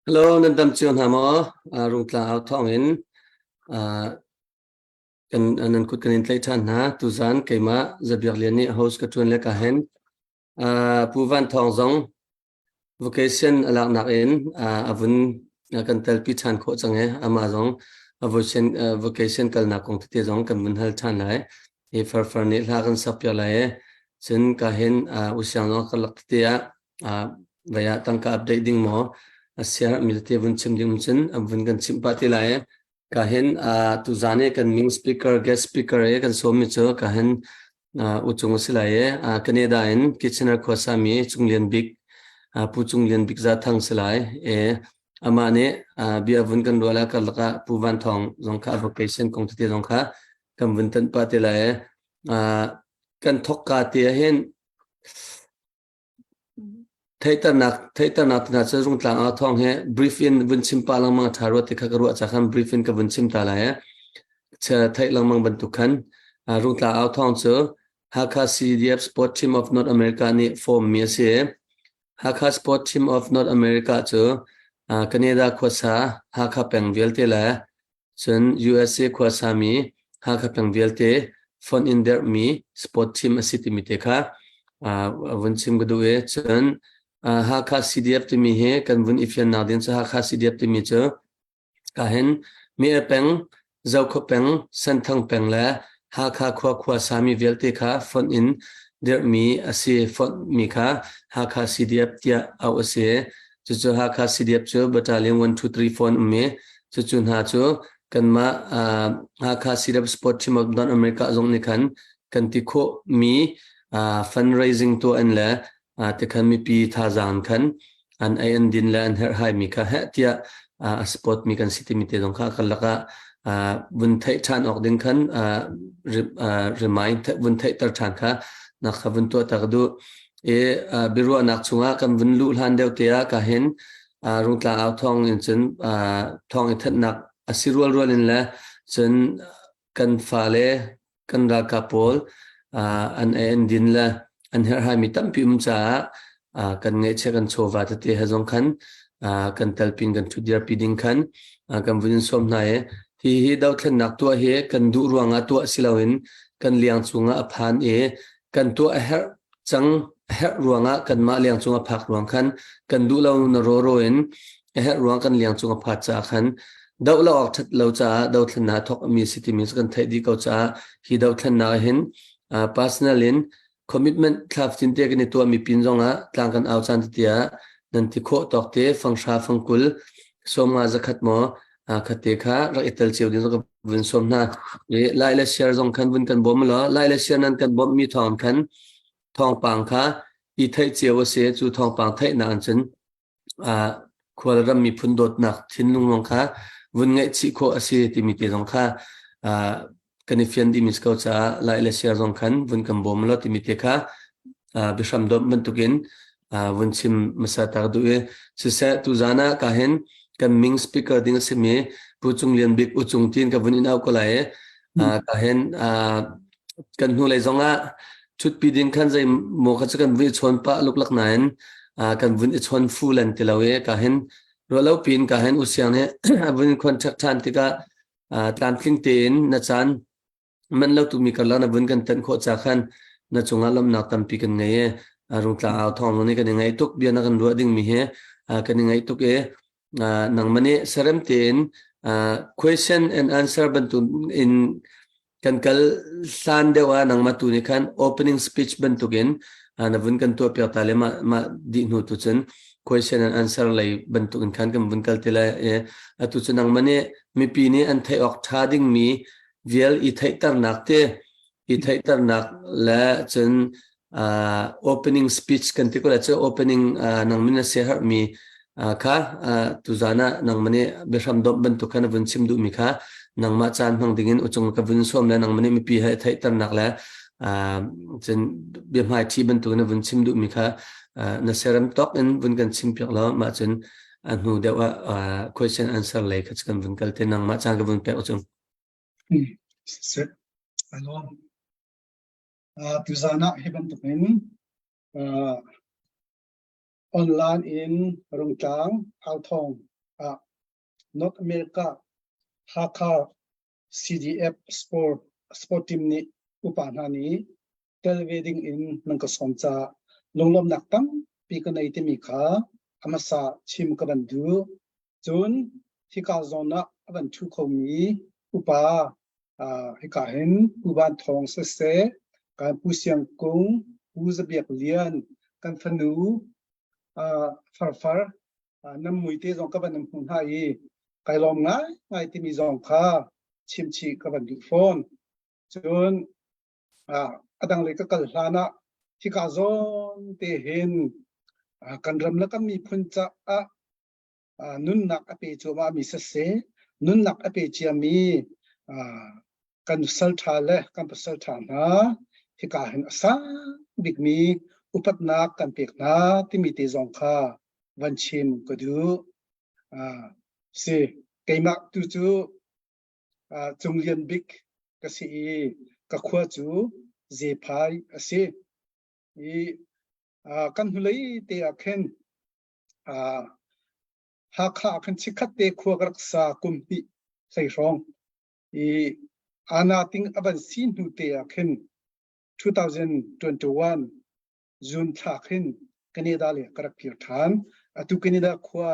Hello, nên tâm chion hamo rung tla out thong in kan anan kut kan in tlai than ha tu zan keima zabiak liani host ka tun le ka hen puvan thong zong vocation alak nak in avun kan tel pi chan kho change ama zong vocation kal na kong te zong kan mun hal than lai e far ni la kan sapya lai chen ka hen usyang no kalak te vaya tang ka update ding mo asia milte vun chim ding chen avun kan chim pa ti lai ka hen tu zane kan ming speaker guest speaker e kan so mi cho ka hen uchung silai Canada in kitchener khosami chunglian big pu chunglian big za thang silai e amane bia vun kan dola ka laka puvan thong zong kha vocation kong te zong kha kam vun tan pa te lai kan thok ka te hen thaitar nak na cha rung tlang a thong he brief in vun chim pa lang ma tharo te kha karu cha khan brief in ka vun chim ta lai cha thai lang mang ban tu khan rung tlang a thong cho Hakha CDF Sport Team of North America ni form mi se Hakha Sport Team of North America cho Canada khosa Hakha pengvel te la chen USA khosa mi Hakha pengvel te fun in there mi sport team city mi te kha vun chim gdu e chen ha kha CDF ti mi he kan vun ifyan na din sa ha kha CDF ti mi cho ka hen mi peng zau kho peng san thang peng la ha kha khwa khwa sami velte kha phone in der mi ase phone mi kha ha kha CDF tia au ase chu ha kha CDF cho battalion 1 2 3 4 me chu ha cho kan ma ha kha CDF sport team of North America zong ni khan kan ti kho mi fundraising to an la te khan mi pi tha zan khan an an din la an her hai mi kha ha tia sport mi kan city mi te dong kha kalaka vun thai than ok ding khan remind vun thai tar than kha na khavun to ta du e biru anak chunga kan vun lu hlan deu te a ka hen rungtla aw thong in chen thong i that nak asirwal rol in la chen kan fale kan ra kapol an en din la an her hai mi tam pi cha kan nge che kan chowa te ha jong khan kan talpin kan thudia piding khan kan vun som na e hi dau thlen nak to he kan du ruanga to silawin kan liang chunga aphan e kan to a her chang her ruanga kan ma liang chunga phak ruang khan kan du lo na ro ro in a her ruang kan liang chunga pha cha khan dau lo ak that lo cha dau thlen na thok mi city mi kan thai di ko cha hi dau thlen na hin personal in commitment thlaf tin te kan to mi pin zonga tlang kan aw chan tia nan ti kho tok te fangsha fangkul soma zakhat mo khate kha ra itel cheu din ko vun somna e laila share zong khan vun kan bom lo laila share nan kan bom mi thong khan thong pang kha I thai cheu se chu thong pang thai na an chen khwal ram mi phun dot nak thin lung long kha vun ngai chi kho ase ti mi te zong kha kanifian di mis ko cha laila share zong khan vun kan bom lo ti mi te kha bisham dom man tukin vun chim masa tar du e se tu zana ka hen kan ming speaker ding se me puchung lian big uchung tin ka vun inaw ko lai ka hen kan hu lai zonga chut pi ding khan zai mo kha kan vi chon pa luk lak nain kan vun I chon full an tilawe ka hen ro lo pin ka hen usiang ne vun contract than tika tlan tling ten na chan man lo tu mi ka la na vun kan tan kho cha khan na chunga lam na tam pi kan ngai rung tla aw thong ni kan ngai tuk bia na kan ro ding mi he kan ngai tuk e nang mani saram ten question and answer bantu in kan kal san dewa nang matu ni khan opening speech bantugen na vun kan to pya tale ma di nu tu chen question and answer lai bantu in khan kan vun kal tela atu chen nang mani mi pi ni an thai ok tha ding mi vial I thai tar nak te I thai tar nak la chen opening speech kan ti ko la che opening nang mina se har mi kha tuzana nang mane besham dom ban tu kana vun sim du mi kha nang ma chan hang dingin uchung ka vun som la nang mane mi pi hai thai tar nak la chen be mai thi ban tu na vun sim du mi kha na seram tok in vun kan sim pyak la ma chen an hu dewa question answer lai khach kan vun kal te nang ma chan ka vun pe uchung se alo tuzana hiban tu in online in rungtang althong North America Hakha CDF sport team ni upanhani telewedding in nangka somcha longlom naktam pikanai timi kha amasa chim kabandu chun hika zona aban thu khomi upa hika hen uban thong se kan pusiang kung uzabiak lian kan fanu far nam muite zong ka ban hun hai kai lom ngai ti mi zong kha chim chi ka ban du phone chun adang le ka kal hlana thi ka zon te hen kan ram la ka mi phun cha nun nak ape chuma mi se nun nak ape chia mi kan sal tha le kan sal tha na thi ka hen sa big mi upat na kan pek na ti mi te zong kha van chim ko du se kaimak tu chu chunglian big ka si ka khwa chu je phai ase I kan hulai te akhen ha kha khan chikhat te khwa garak sa kumpi sai rong ana ting aban sin hu te akhen 2021 June thakhin Canada le karak pir than atu Canada khwa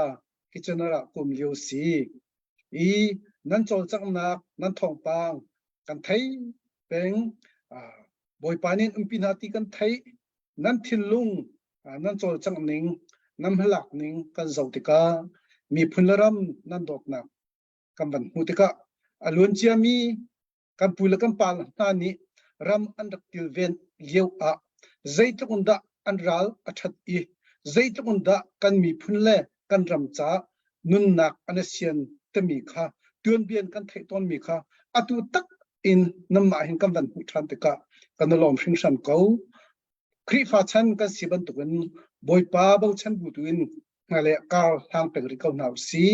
kitchenara kum liu si I nan chol chak nak nan thong pang kan thai peng boy panin umpinati kan thai nan thilung nan chol chak ning nam halak ning kan zautika mi phunlaram nan dok nak kan ban hutika alun chiami kan pula kan pal tani ram andak tilven liu a zaitukunda anral athat I zaitukunda kan mi phunle kan ramcha nun nak anasian temi kha tuan bian kan thai ton mi kha atu tak in namma hin kan ban hu than te ka kan lom hring san ko khri fa chan kan siban tukun boy pa bo chan bu tuin ngale ka hang pe ri ko naw si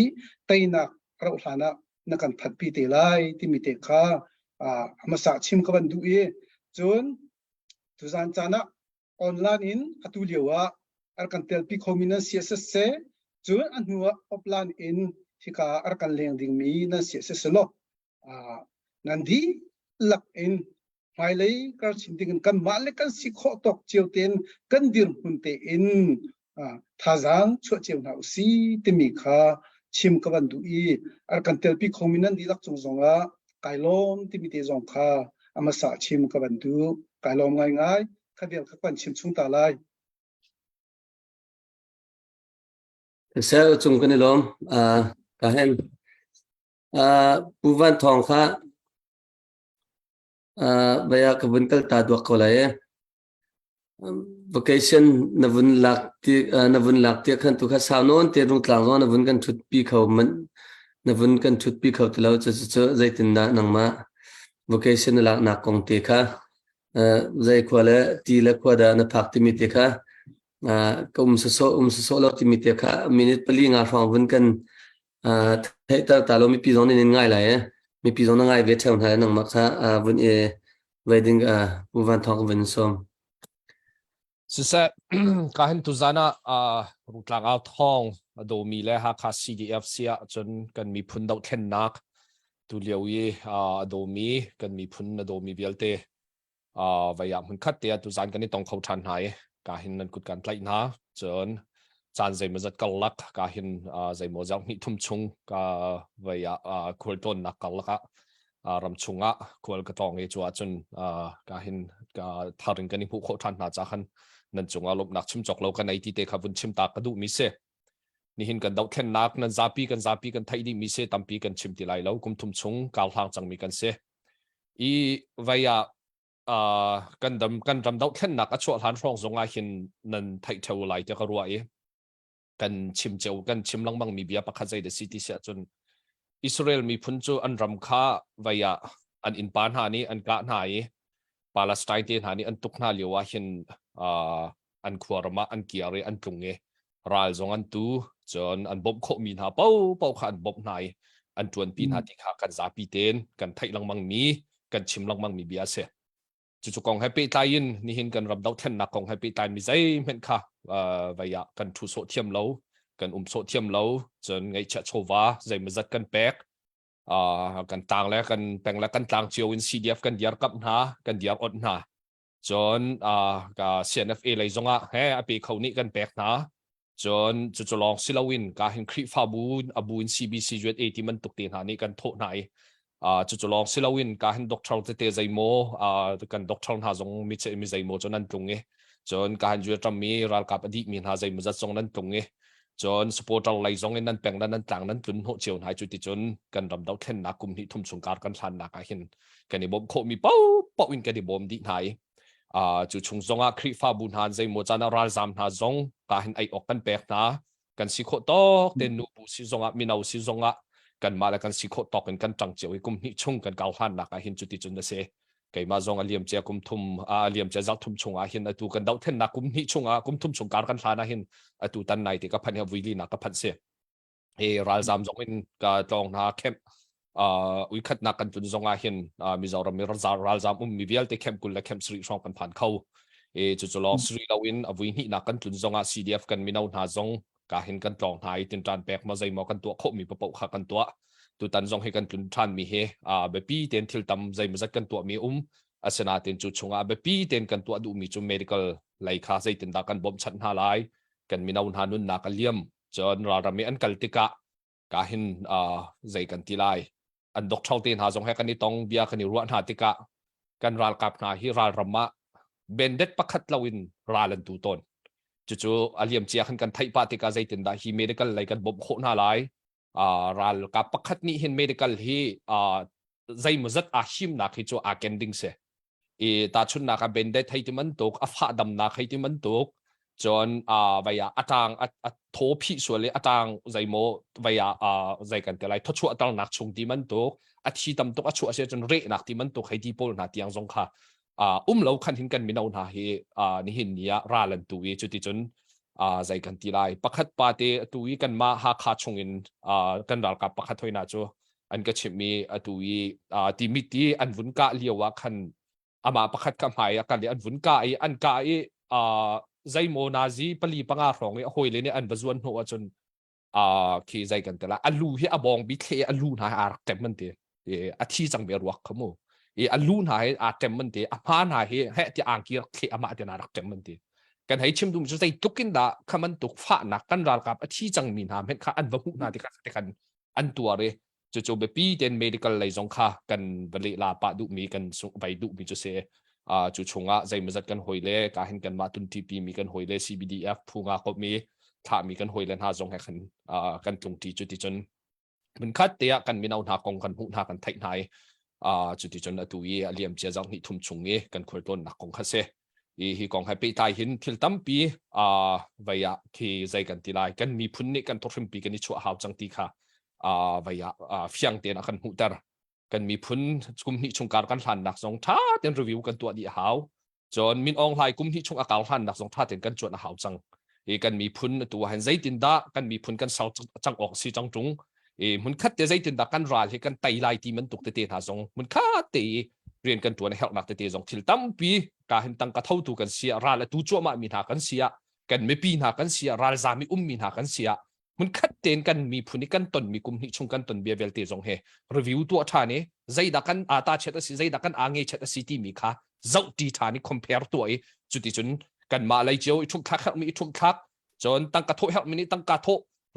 taina rau hlana na kan that pi te lai ti mi te kha ama sa chim ka ban du e chun tu zan chana online in atu lewa ar kan tel pi khomina css se chun an huwa offline in Hika arkan leng ding mi na sia se selo nandi lak in mai lei kar chinding kan male kan sikho tok chiuten kan dir hunte in thazang chu cheu na si timi kha chim ka ban du I arkan telpi khominan di lak chung zonga kailom timi te zong kha ama sa chim ka ban du kailom ngai ngai khabial kha pan chim chung ta lai sẽ chung cái này lom cả hen Puvan thong kha bây giờ cái vấn cái ta được có lại vacation na vun lak ti khan tu kha sao non te rung tlang zo na vun kan thut pi khau man na vun kan thut pi khau tlo cha cha zaitin da nang ma vacation la na kong te kha zai khwale ti la khwada na phak ti mi te kha ka so lo ti mi te kha minute pali nga phang vun kan thấy ta lo mi pi zon nên ngay lại mi pi zon ngay về theo thằng nang mặc sa vun e wedding Puvan thong vun som Sisa kahin tu zana rutlang out thong do mi le ha kha CDF sia chon kan mi phun dau thlen nak tu liau ye do mi kan mi phun na do mi belte vayam hun khat te tu zan kan ni tong khau than hai kahin nan kut kan tlai na chon chan zai mazat kalak kahin zai mo jang ni thum chung ka vaya khulton nak kalaka ram chunga khol ka tong e chwa chun kahin ka tharing kan ni pu kho than na cha khan nan chunga lop nak chim chok lo kan ai ti te khavun chim ta ka du mi se ni hin kan dau thlen nak nan zapi kan thai di mi se tampi kan chim ti lai lo kum thum chung kal hang chang mi kan se I vaya kan ram dau thlen nak a chwa han rong zonga hin nan thai thau lai te ka ruwa e kan chim cheu kan chim lang mang mi bia pakha zai de city se chun Israel mi phun chu an ram kha vaya an in pan ha ni an ka na e Palestine te ha ni an tuk na liwa hin an khwarma an kiare an tunge ral zong an tu chon an bob kho min ha pau kha an bob nai an tuan pin ha ti kha kan za pi ten kan thai lang mang mi kan chim lang mang mi bia se chu kong happy tain ni hin kan ram dau thlen na kong happy tain mi zai men kha vaya kan thu so thiam lo kan so thiam lo chon ngai cha chowa zai mazat kan pek kan tang le kan peng la kan tang chiu in CDF kan diar kap na kan diar ot na chon ka CNFA lai zonga he api khoni kan pek na chon chu long silawin ka hin khri fa bun abuin CBC jet 80 man tuk tin ha ni kan tho nai chu long silawin ka hin doctor te zai mo kan doctor ha zong mi che mi zai mo chon an tung e chon ka han ju tam mi ral ka padi min ha zai mo za chong nan tung e chon supporter lai zong in nan peng nan tang nan tun ho chiu hai chu ti chon kan ram dau thlen na kum ni thum chung kar kan than na ka hin kan ni bom kho mi pau in kan ni bom di nai chu chung zonga khri fa bun han zai mo chana ral zam na zong ka hin ai ok kan pek na kan si kho tok ten nu bu si zonga minau si zonga kan ma la kan si kho tok kan tang chiu kum ni chung kan kal han na ka hin chu ti chun na se kai ma zong aliam che kum thum aliam che zak thum chung hin atu kan dau thlen na kum ni chunga kum thum chung kar kan thana hin atu tan nai ti ka phan ya wili na ka phan se e ral zam zong in ka tong na kem ui khat na kan tun zonga hin mizoram mi ral zam mi vial te kem kul la kem sri song kan phan khau e chu long sri lawin avui ni na kan tun zonga CDF kan minau na zong ka hin kan tong hai tin tran pek ma zai mo kan to kho mi pa pau kha kan to tu tan zong he kan tun than mi he be pi ten thil tam zai ma zat kan to mi asana ten chu chunga be pi ten kan to du mi chu medical lai kha zai tin da kan bom chan ha lai กันมีนาอุนหานุนนักเลี่ยมจนเรามีอันกัลติกะกาหินใจกันทีไลอันดอกชาวตีนหาจงให้กันนี่ต้องเบียกันนี่รัวหาติกะกันรัลกับนาฮิรัลรำมะเบนเด็ดปักขัดลาวินรัลันตูตนจู่ๆอาเลียมเจียขันกันไทยปาติกาใจตินดาฮีเมดิกัลไลกันบบโคนาไลรัลกับปักขัดนี่เห็นเมดิกัลฮีใจมุจัดอาหิมนักฮิจูอาเกนดิงเซตาชุนนักเบนเด็ดให้ที่มันตุกอัฟฮะดำนักให้ที่มันตุกจนวายอาตังโทพิส่วนเลยอาตังใจโมวายใจกันแต่ไรทชัวตังนักชงที่มันตุกอาทิตย์ตุกชัวเสียจนเระนักที่มันตุกให้ที่โพลนักที่ยังทรงค่ะเราคันหินกันมีนาอุนหาฮีนี่หินนี้ราลันตุยจุดที่จนใจกันที่ไรปักขัดปาเตตุยกันมาหาขาชงอินกันรัลกับปักขัดถอยนาจูอันก็เชื่อมีตุยที่มิตีอันวุ่นกะเลียวคันอามาปักขัดคำหายกันเลยอันวุ่นกะอันกะใจโมนาซีปลีปังอาหงหอยเลยเนี่ยอันบจวนหัวจนคือใจกันแต่ละอันลูเฮอบองบิเทอันลูนหายอาร์เต็มมันเตะอาทิจังเบียร์วักขโมอันลูนหายอาเต็มมันเตะอาพานหายเฮที่อ่างกีร์เคอามาเดนารักเต็มมันเตะกันให้ชิมดูมันจะใจตุกินดาขมันตุกฟ้าหนักกันรัลกับอาทิจังมีนามเห็นข้าอันวักนาที่กันอันตัวเลยจู่ๆแบบปีเดนเมดิคอลเลยสงข้ากันบริลาปะดุมีกันไปดุมีจะเสจู่ชงใจมันจัดกันหอยเล่การเห็นกันมาตุนทีปีมีกันหอยเล่ CBDF พูงาก็มีถ้ามีกันหอยเล่นหาจงให้กันตรงที่จุดที่จนมันคัดเตะกันมีนาหากองกันหุ่นหากันไทยไหนจุดที่จนตัวเอเลียมเจ้าจังหิทุ่มชงเอกันคุยต้นนักกองคัสเซฮีกองให้ไปตายหินทิลตั้มปีวายที่ใจกันทีไรกันมีพุ่นนี่กันทริมปีกันนี่ชัวหาวจังตีค่ะวายเฟียงเตียนกันหุ่นเตอร์กันมีพุ่นกุมหิชงการกันทันนักสองท่าเตียนรีวิวกันตัวดีหาวจนมินออนไลน์กุมหิชงอาการทันนักสองท่าเตียนกันจวนหาวจังกันมีพุ่นตัวหันใจตินดากันมีพุ่นกันสาวจังออกสีจังจุงมันคัดแต่ใจตินดากันรัลให้กันไตไลที่มันตกเตะหาสองมันคัดเตะเรียนกันตัวในเหตุนักเตะสองทิลตั้มปีการเห็นตั้งกระเท่าตัวกันเสียรัลและตัวจั่วมามีหากันเสียกันไม่ปีหากันเสียรัลจามีมีหากันเสียมันคัดเตนกันมีพุ่นกันตนมีกุมหิชงกันตนเบียเวลเตะสองเฮรีวิวตัวท่านี้ใจดักกันตาเช็ดสิใจดักกันเงยเช็ดสิที่มีค่ะเจ้าดีท่านี้ compare ตัวจุดที่จนกันมาเลยเจียวทุกทักมีทุกทักจนตั้งกระโถเฮมินิตั้งกระโถ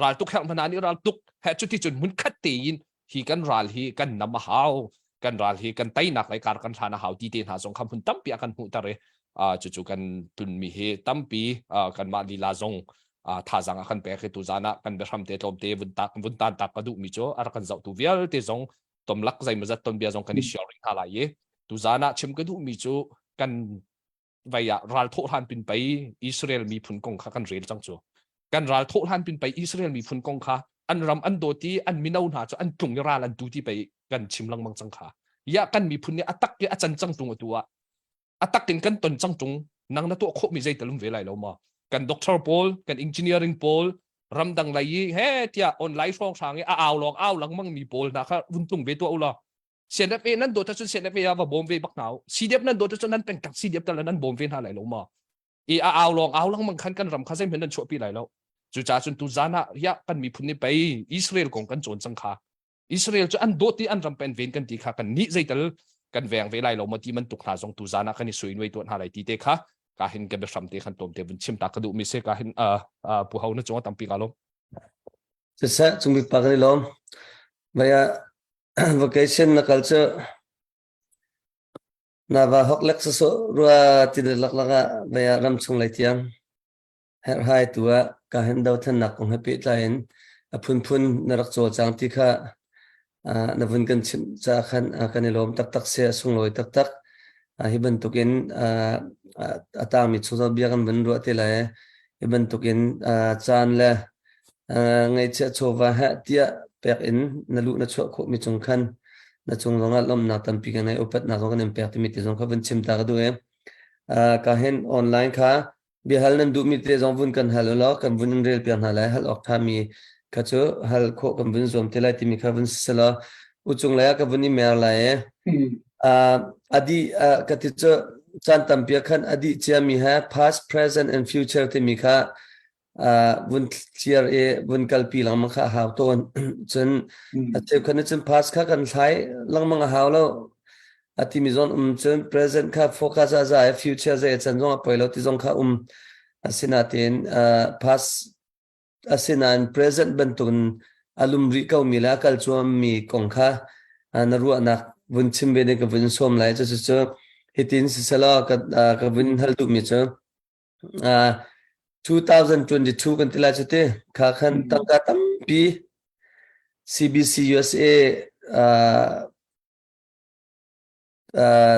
รัลตุกเฮมนานี่รัลตุกเฮจุดที่จนมันคัดเตยินฮีกันรัลฮีกันนำมาหาวกันรัลฮีกันไตนักรายการกันทานหาวดีเตนหาสงคำพุ่นตั้มปีกันหุ่นตะเรจู่ๆกันตุนมีเฮตั้มปีกันมาลีลาจงท่าจังอาคันเปรตุจานะกันเบรมเตตอมเตวุนตันตักกระดูมิโจอารักันเจ้าตัวเวียลเตจงตอมลักใจมาจัดตอมเบียจงกันนิชอริงฮาลายตุจานะชิมกระดูมิโจกันวายรัลโทฮันปินไปอิสราเอลมีพุ่นกงข้ากันเรียลจังโจกันรัลโทฮันปินไปอิสราเอลมีพุ่นกงข้าอันรำอันโดตีอันมินาอุนหาโจอันตุงยาลันดูที่ไปกันชิมลังมังจังข้ายากันมีพุ่นเนี่ยอัตักเนี่ยอาจารย์จังตุงตัวอัตักกันตนจังตุงนังนัตัวโคมีใจตะลุมเวลัยแล้วมากันด็อกเตอร์โพลกันอินจิเนียริงโพลรำดังไรเฮ้ที่ออนไลน์ช่องทางเอาลองเอาหลังมั่งมีโพลนะครับวุ้นตุงเวตัวอุลาเสียนเอนั้นโดดจนเสียนเอว่าบอมเวบักหนาวซีเดียบนั้นโดดจนนั้นเป็นกับซีเดียบแต่ละนั้นบอมเวหาไหลลงมาเอาลองเอาหลังมั่งคันกันรำข้าเส้นเป็นนั้นชั่วปีไหลแล้วจู่จ้าจนตุจานะยะกันมีพุ่นนี่ไปอิสราเอลของกันโจรสังขาอิสราเอลจะอันโดดที่อันรำเป็นเวนกันตีขากันนี่ใจตลกันแหวงเวไลเรามาที่มันตุกหาจงตุจานะกันนี่สวยไว้ตัวหาไหลตีเตะค่ะการเห็นกันเป็นสำเร็จขั้นตอนเดี๋ยวมันชิมตากระดูมิเซการเห็นผู้เขาเนี่ยจงตั้งปีกันลมจะเสร็จจงมีปากนี่ลมไม่อะ vocation นัก culture นาว่าฮอกเล็กสุดรัวที่เด็กลักๆไม่อะรำชงไหลเทียงเฮร์ไฮตัวการเห็นดาวทันนักของเฮปิดไลน์พุ่นนรักโจจังที่ข้านวันกันชิมจะกันนี่ลมตักเสียส่งลอยตักฮิบันตุกินตามมิตรสุดเบียกันบันรัวที่ไรฮิบันตุกินจานเล่ไงเชื่อโชว์ว่าเดียเปียกินนลุนชั่วโคมิจงคันนจงลงลมนักตั้มปีกันในอุปนักลงกันเปียกที่มิตรจงเขาเป็นชิมตากระดูกการเห็นออนไลน์ค่ะเบียฮัลนั้นดูมิตรจงวุ่นกันฮัลล้อกันวุ่นเรียลเปียกฮัลฮัลออกทามีกัจจุฮัลโคกันวุ่นรวมที่ไรที่มีเขาวุ่นสละอุจงเลยกับวุ่นนี่เมื่อไรอดีกติจจันตัมเปียขันอดีตจะมีฮะ past present and future ที่มีค่ะวันเชียร์วันกัลปีหลังมังค่าหาวต้นจนเจ้าคนนี้จน past ค่ะกันใช้หลังมังหาวแล้วที่มีจนจน present ค่ะโฟกัสอะไร future จะจนจงไปแล้วที่จงค่ะ asinatin past asinan present bentun alumri kau mila kal chuam mi kongkha naru anak vun chimbe ne ka vun som lai chu chu hitin sisala ka vun hal tu mi chu 2022 kan tila chute kha khan tangka tampi CBC USA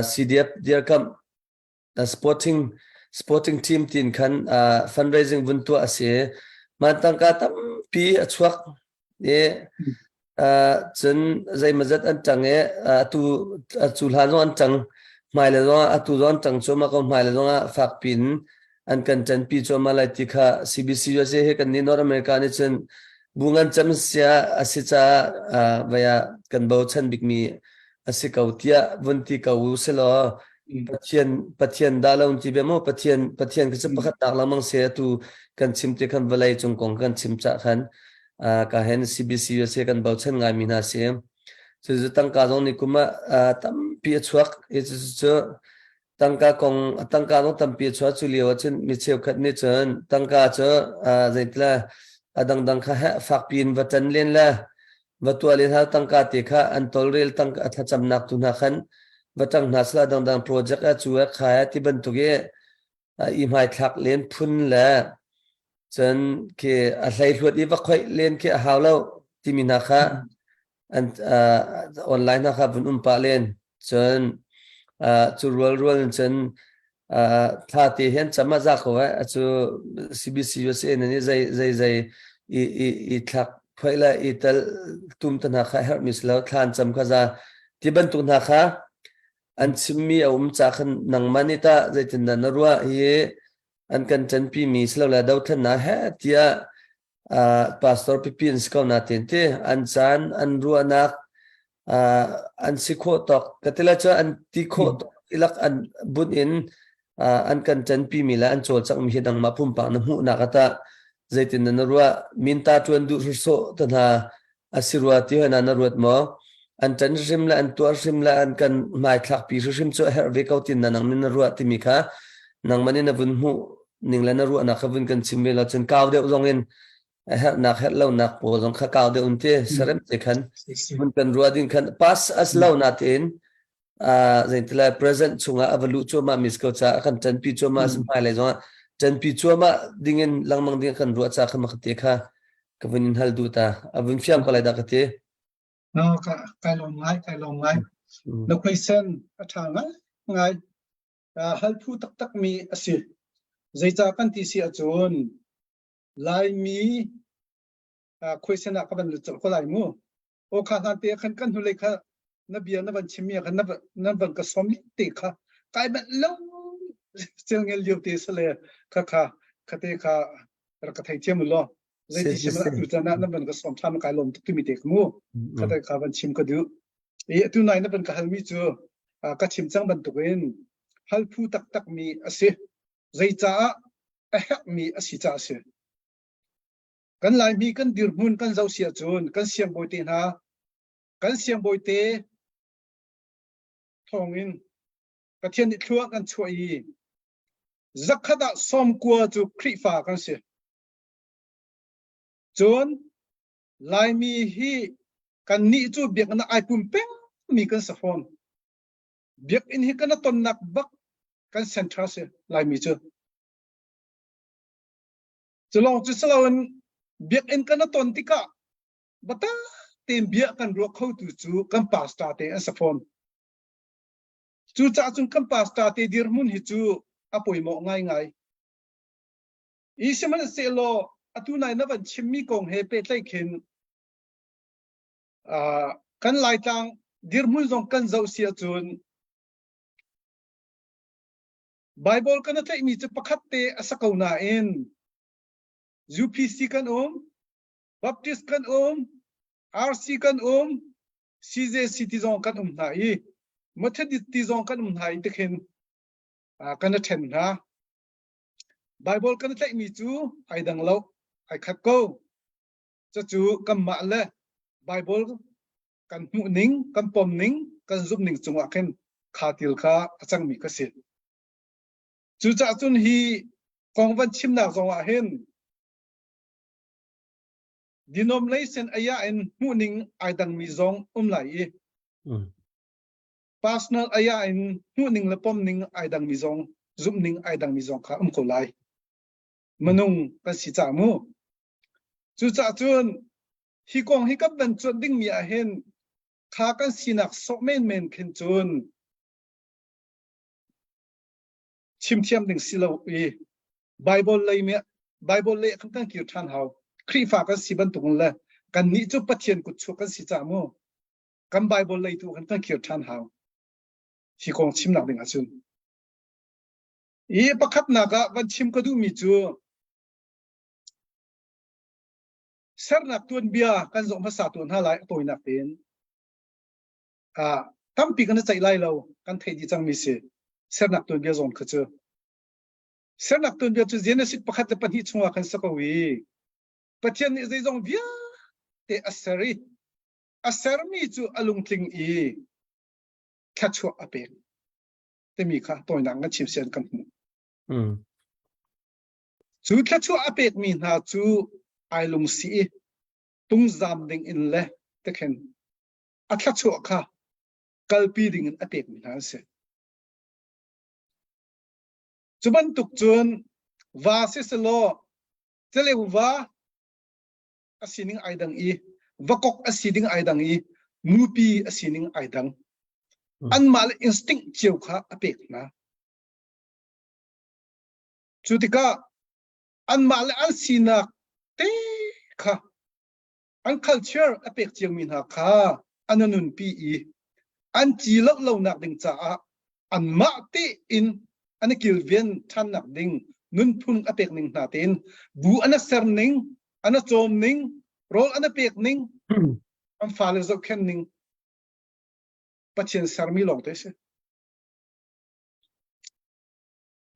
CDF dear come sporting team tin khan fundraising vun tu ase man tangka tampi achuak e chen zai mazat an chang e tu chulha no an chang mai le no atu zon chang choma ko mai le no fak pin an kan chan pi choma lai ti kha CBC USA he kan ni North America ni chen bungan cham sia asicha vaya kan bo chan big mi asikautia vunti kau selo pathian dalong ti bemo pathian ka pakhat tak lamang se tu kan chimte kan valai chung kong kan chimcha khan ka hen CBC USA kan bo chen ngai mina se chu tangka jong ni kuma tam pi chuak e chu tangka kong tangka no tam pi chuak chu liwa chen mi cheu khat ni chen tangka cho zaitla adang kha fak pin watan len la watualin ha tangka te kha antol rel tangka thacham nak tu na khan watang nasla dang project a chuwa khaya ti ban tuge i mai thak len phun la chen ke a hlai hluat i wa khoi len ke hawlo ti mina kha an online na kha bun pa len chen chu rual chen tha te hen chama za ko wa chu CBC USA ne zai i thak phaila i tal tum tan kha her mislo than cham kha za ti ban tu na kha an chimmi cha khan nang manita zaitin na ruwa hi an kan chan pi mi slo la dau than na ha tia pastor pipin sko na tente an chan an ruwa nak an sikho tok katela cha an ti kho ilak an bun in an kan chan pi mi la an chol chak mi hedang ma pum pa na hu na kata zaitin na ruwa minta tuan du so tana asirwa ti na na ruat mo an chan rimla an tuar rimla an kan mai thak pi rim cho her ve kautin na nang min ruwa ti mi kha nang mani na bun hu ningla na ruwa na khavun kan chimbe la chen kaw de zong in her nak her lo nak po zong kha kaw de unte sarem te khan bun kan ruwa din khan pas as lo na tin zaitla present chunga avalu choma mis ko cha kan chan pi choma smai le zong chan pi choma dingin langmang ding kan ruwa cha khama khate kha kavin hal du ta avun fiam ko lai da kate no kai long ngai no question athang ngai hal phu tak mi asi zai cha kan ti si achun lai mi question a ka ban lu ko lai mu o kha han te kan hu le kha na bia na ban chimia kan na ban ka som te kha kai ban lo still ngel yu te sele kha te kha ra ka thai chem lo zai ti sim tu cha na ban ka som tham kai lom tu mi te mu kha te kha ban chim ka du e tu nai na ban ka hal mi chu ka chim chang ban tu in hal phu tak mi ase zai cha a hak mi asi cha ase kan lai mi kan dir mun kan zau sia chun kan siam boi te na kan siam boi te thong in ka thian ni thua kan chuai zakhada som kwa chu khri fa kan se chun lai mi hi kan ni chu biak na ai pum peng mi kan sa phone biak in hi kan ton nak bak kan centra se lai mi chu chulong chu salon biak in kan ton tika bata tem biak kan ro khau tu chu kan pasta te an sa phone chu cha chung kan pasta te dir mun hi chu apoi mo ngai i seman se lo atu nai na ban chimmi kong he pe tlai khin kan lai tang dir mun zong kan zau sia chun bible kan tlai mi chu pakhat te asakau na in UPC kan baptist kan RC kan CJ citizen kan na i methodist tizong kan na i tekhin kan then na bible kan tlai mi chu ai dang lo ai khat ko chu kam ma le bible kan mu ning kan pom ning kan zup ning chunga khen khatil kha achang mi ka se chu cha chun hi kong van chim nak zong a hen denomination aya en muning aidang mi zong lai personal aya en muning lepom ning aidang mi zong zum ning aidang mi zong kha ko lai manung kan si cha mu chu cha chun hi kong hi kap ban chun ding mi a hen kha kan sinak so men khen chun chim thiam ding silo e bible lei me bible lei kan kan ki than hau khri fa kan si ban tung la kan ni chu pathian ku chu kan si cha mu kan bible lei tu kan kan ki than hau hi kong chim nak ding a chun e pakhat na ga van chim ka du mi chu ser nak tuan bia kan zong phasa tuan ha lai toi nak ten tam pi kan chai lai lo kan thei di chang mi se ser nak tuan bia zong kha chu ser nak tuan bia chu genesis pakhat le pan hi chunga kan sa ko wi pathian ni zai zong bia te asar mi chu alung tling e khachu ape te mi kha toi nak nga chim sen kan mu chu khachu ape mi na chu ai lung si tung zam ding in le te khen a khachu kha kalpi ding in ape mi na se chuban tuk chun va se lo chele wa asining aidang i vakok asining aidang i mupi asining aidang an mal instinct chiu kha apek na chutika an mal an sina te kha an culture apek chiu min ha kha ananun pi i an chi lo nak ding cha an ma te in an kil ven than nak ding nun phun apek ning na ten bu an ser ning an chom ning rol an apek ning an fale zo ken ning pathian sarmi long te se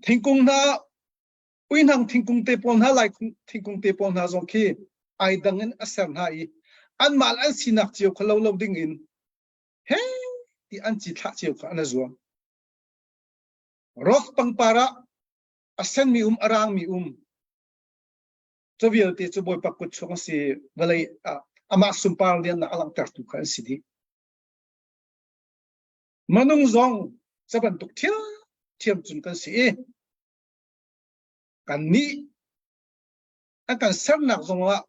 thingkung na uinhang thingkung te pon ha lai thingkung te pon ha zo khi ai dangen asar na i an mal an sinak chiu khalo lo ding in he ti an chi tha chiu kha na zo rof pangpara asen mi arang mi chovial te chu boy pakut chong si balai ama sumpar lian na alang tar tu khan sidi manung zong saban tuk thiam chun kan si kan ni akan sarnak zong wa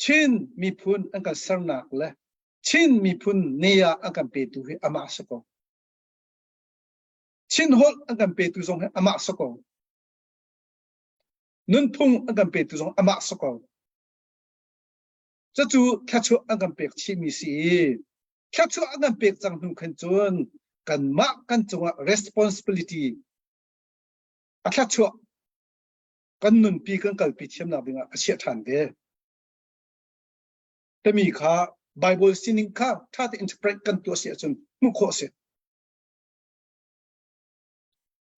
chin mi phun akan sarnak le chin mi phun neya akan pe tu he ama sako chin hol akan pe tu zong he ama sako nun phung akan pe tu zong ama sako cha chu khachu akan pe chi mi si khachu akan pe chang nu khan chun kan ma kan chunga responsibility khachu kan nun pi kan kal pi thiam na binga asia than de temi kha bible sining kha tha te interpret kan tu sia chun mu kho se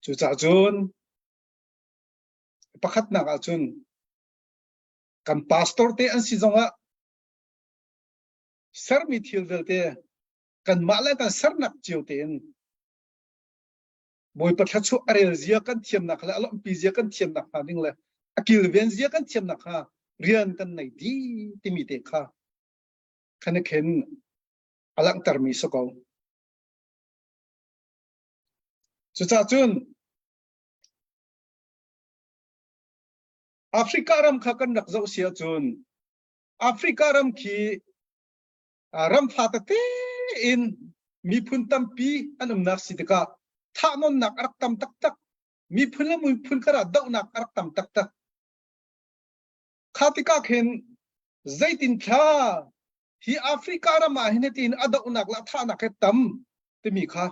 chu cha chun pakhat na ga chun kan pastor te an si zonga sar mi thil vel te kan ma la kan sar nak chiu ten boy pakhat chu arel zia kan thiam na khala alom pi zia kan thiam na kha ding le akil ven zia kan thiam na kha rian kan nei di timi te kha khane khen alang tar mi so ko chu cha chun Africa ram kha kan rak zo sia chun Africa ram khi ram pha ta te in mi phun tam pi anum nak sidika tha non nak arak tam tak mi phun la mun phun kara dau nak arak tam tak khatika khen zaitin kha hi Africa ram a hinetin adau nak la tha nak tam te mi kha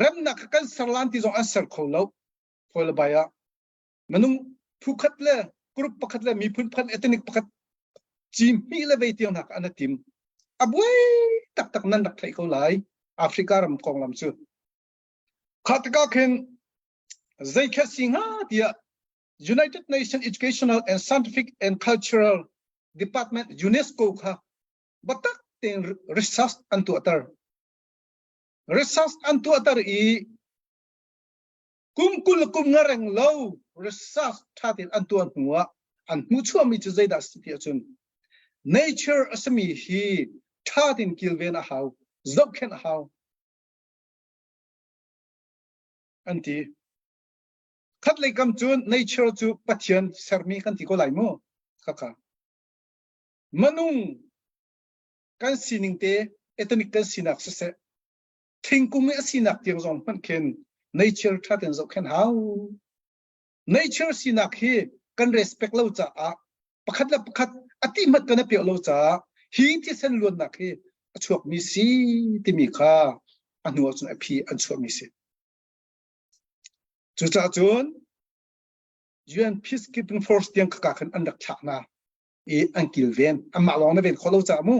ram nak kan sarlan ti zo answer kholo khol baya manung phukhat le group pakhat le mi phun phan ethnic pakhat chim mi le ve tiang nak anatim aboi tak nan dak thai ko lai Africa ram kong lam chu khatka khen zai kha singa dia United Nations Educational and Scientific and Cultural Department UNESCO kha batak ten research antu atar i kul kum ngareng lo research thatin an tuan huwa an mu chu mi chu zaida sti achun nature asmi hi thatin kilven a how zok khen how anti khat lai kam chun nature chu pathian sarmi kan ti ko lai mo kaka manung kan sining te ethnic kan sinak se thingkum e sinak tiang zong man khen nature thatin zok khen how nature sinak hi kan respect lo cha a pakhat la pakhat ati mat kan pe lo cha hi ti sen luan nak hi achuak mi si ti mi kha anu chun a phi an chuak mi si chu cha chun UN peacekeeping force tiang ka khan an dak thana e ankil ven amma long na ven kholo cha mu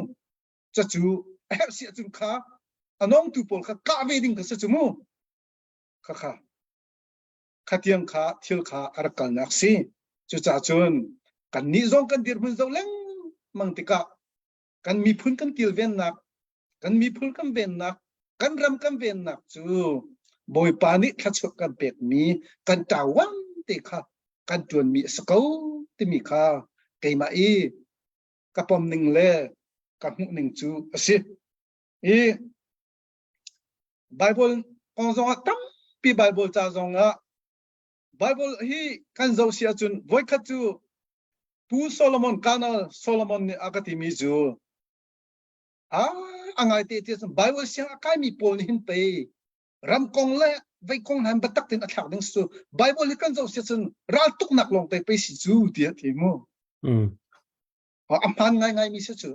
cha chu a hep si chun kha anong tu pol kha ka ve ding ka sa chu mu kha kha khatiang kha thil kha ar kal nak si chu cha chun kan ni zong kan dir mun zo leng mang tika kan mi phun kan til ven nak kan mi phun kan ven nak kan ram kan ven nak chu boy pani thachok kan pek mi kan tawang te kha kan tuan mi sako ti mi kha keima e kapom ning le ka mu ning chu asi e bible ong zong tam pi bible cha zong a bible hi kan zo sia chun voi kha chu pu solomon kana solomon ni akati mi chu angai te te bible sia akai mi pol ni hin pe ram kong le vai kong han batak tin athak ding su bible kan zo sia chun ral tuk nak long te pe si chu ti ti mo amhan ngai ngai mi se chu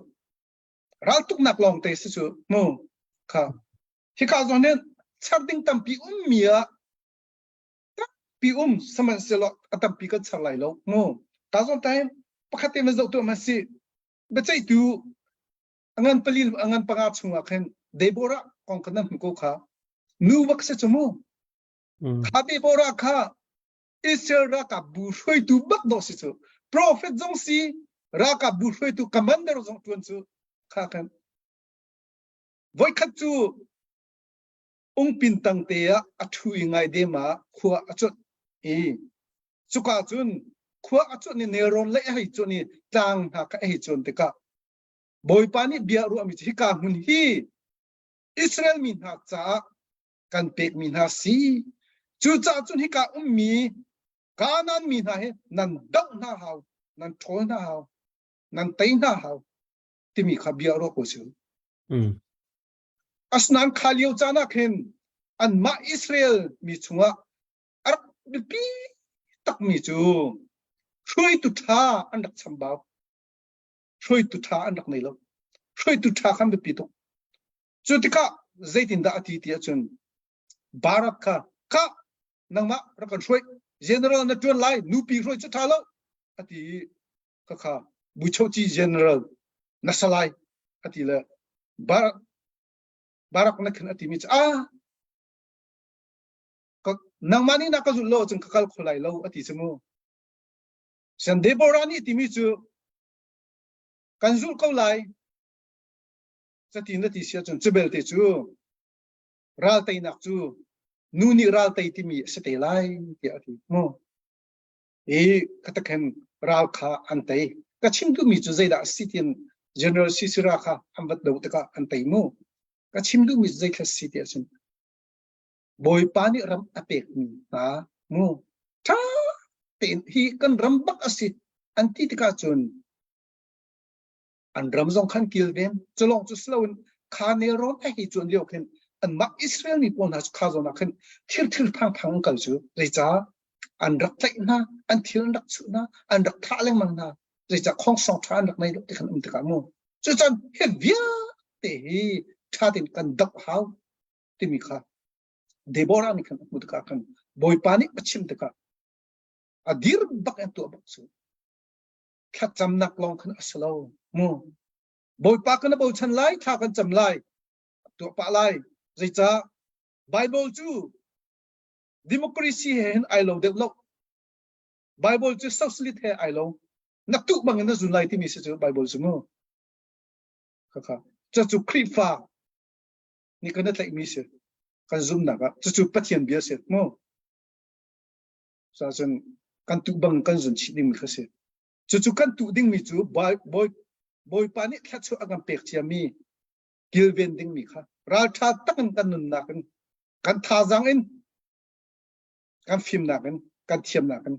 ral tuk nak long te se chu mo kha hi ka zo ne charding tam pi mia pi saman se lo atam pi ka chalai lo mo ta zo time pakhate me zo to ma si bechai tu angan palil angan panga chunga khen debora kong kanam ko kha nu wak se chumo kha debora kha israel ra ka bu shoi tu bak do si chu prophet jong si ra ka bu shoi tu commander jong tuan chu kha khan voi khat chu pin tang te a athu ingai de ma khua achot e chuka chun khua achot ni neron le hai chu ni tang na ka ai chon te ka boy pani bia ru ami hi ka hun hi israel min ha cha kan pek min ha si chu cha chun hi ka mi kanan min ha he nan dau na haw nan thol na haw nan tai na haw ti mi kha bia ro ko chu asnan khaliu chana khen an ma israel mi chunga ar bi tak mi chu shui tu tha an dak chambao shui tu tha an dak nei lo shui tu tha kham bi to chu tika zaitin da ati ti chun barak ka nangma rakan shui general na tuan lai nu pi shui chu tha lo ati ka bu chau chi general nasalai ati la barak na khan ati mi nang mani na ka zu lo chung kakal khulai lo ati chumu san deborani ti mi chu kan zul ko lai chati na ti sia chun chebel te chu ral tai nak chu nu ni ral tai ti mi se te lai ti ati mo e katakhan ral kha an tai ka chim tu mi chu zaida sitin general sisira kha ambat do ta ka an tai mo ka chim tu mi zai kha siti achun boy pani ram apek mi ta mu tha ten hi kan ram bak asi anti tika chun an ram zong khan kil ven cholong chu slowin khane ron a hi chun leo khen an ma israel ni pon ha kha zo na khen thil phang kal chu re cha an rak tai na an thil rak chu na an rak tha leng mang na re cha khong song tha rak nei te khan tika mu chu chan he via te hi tha tin kan dak haw ti mi kha Deborah ni kan mutka kan boy pani pachim teka adir bak en tu bak su khat cham nak long kan aslo mo boy pa kan bo chan lai tha kan cham lai tu pa lai zai cha bible chu democracy hen ai lo develop bible chu socialist he ai lo nak tu bang na zun lai ti mi se chu bible chu mo kha cha chu krifa ni kan na tai mi se kan zoom na ka chu pathian bia set mo sa chen kan tu bang kan zon chi ding mi khase chu kan tu ding mi chu boy pani thla chu agam pek chiami gil vending mi kha ral tha takan kan nun na kan tha jang in kan film na kan thiam na kan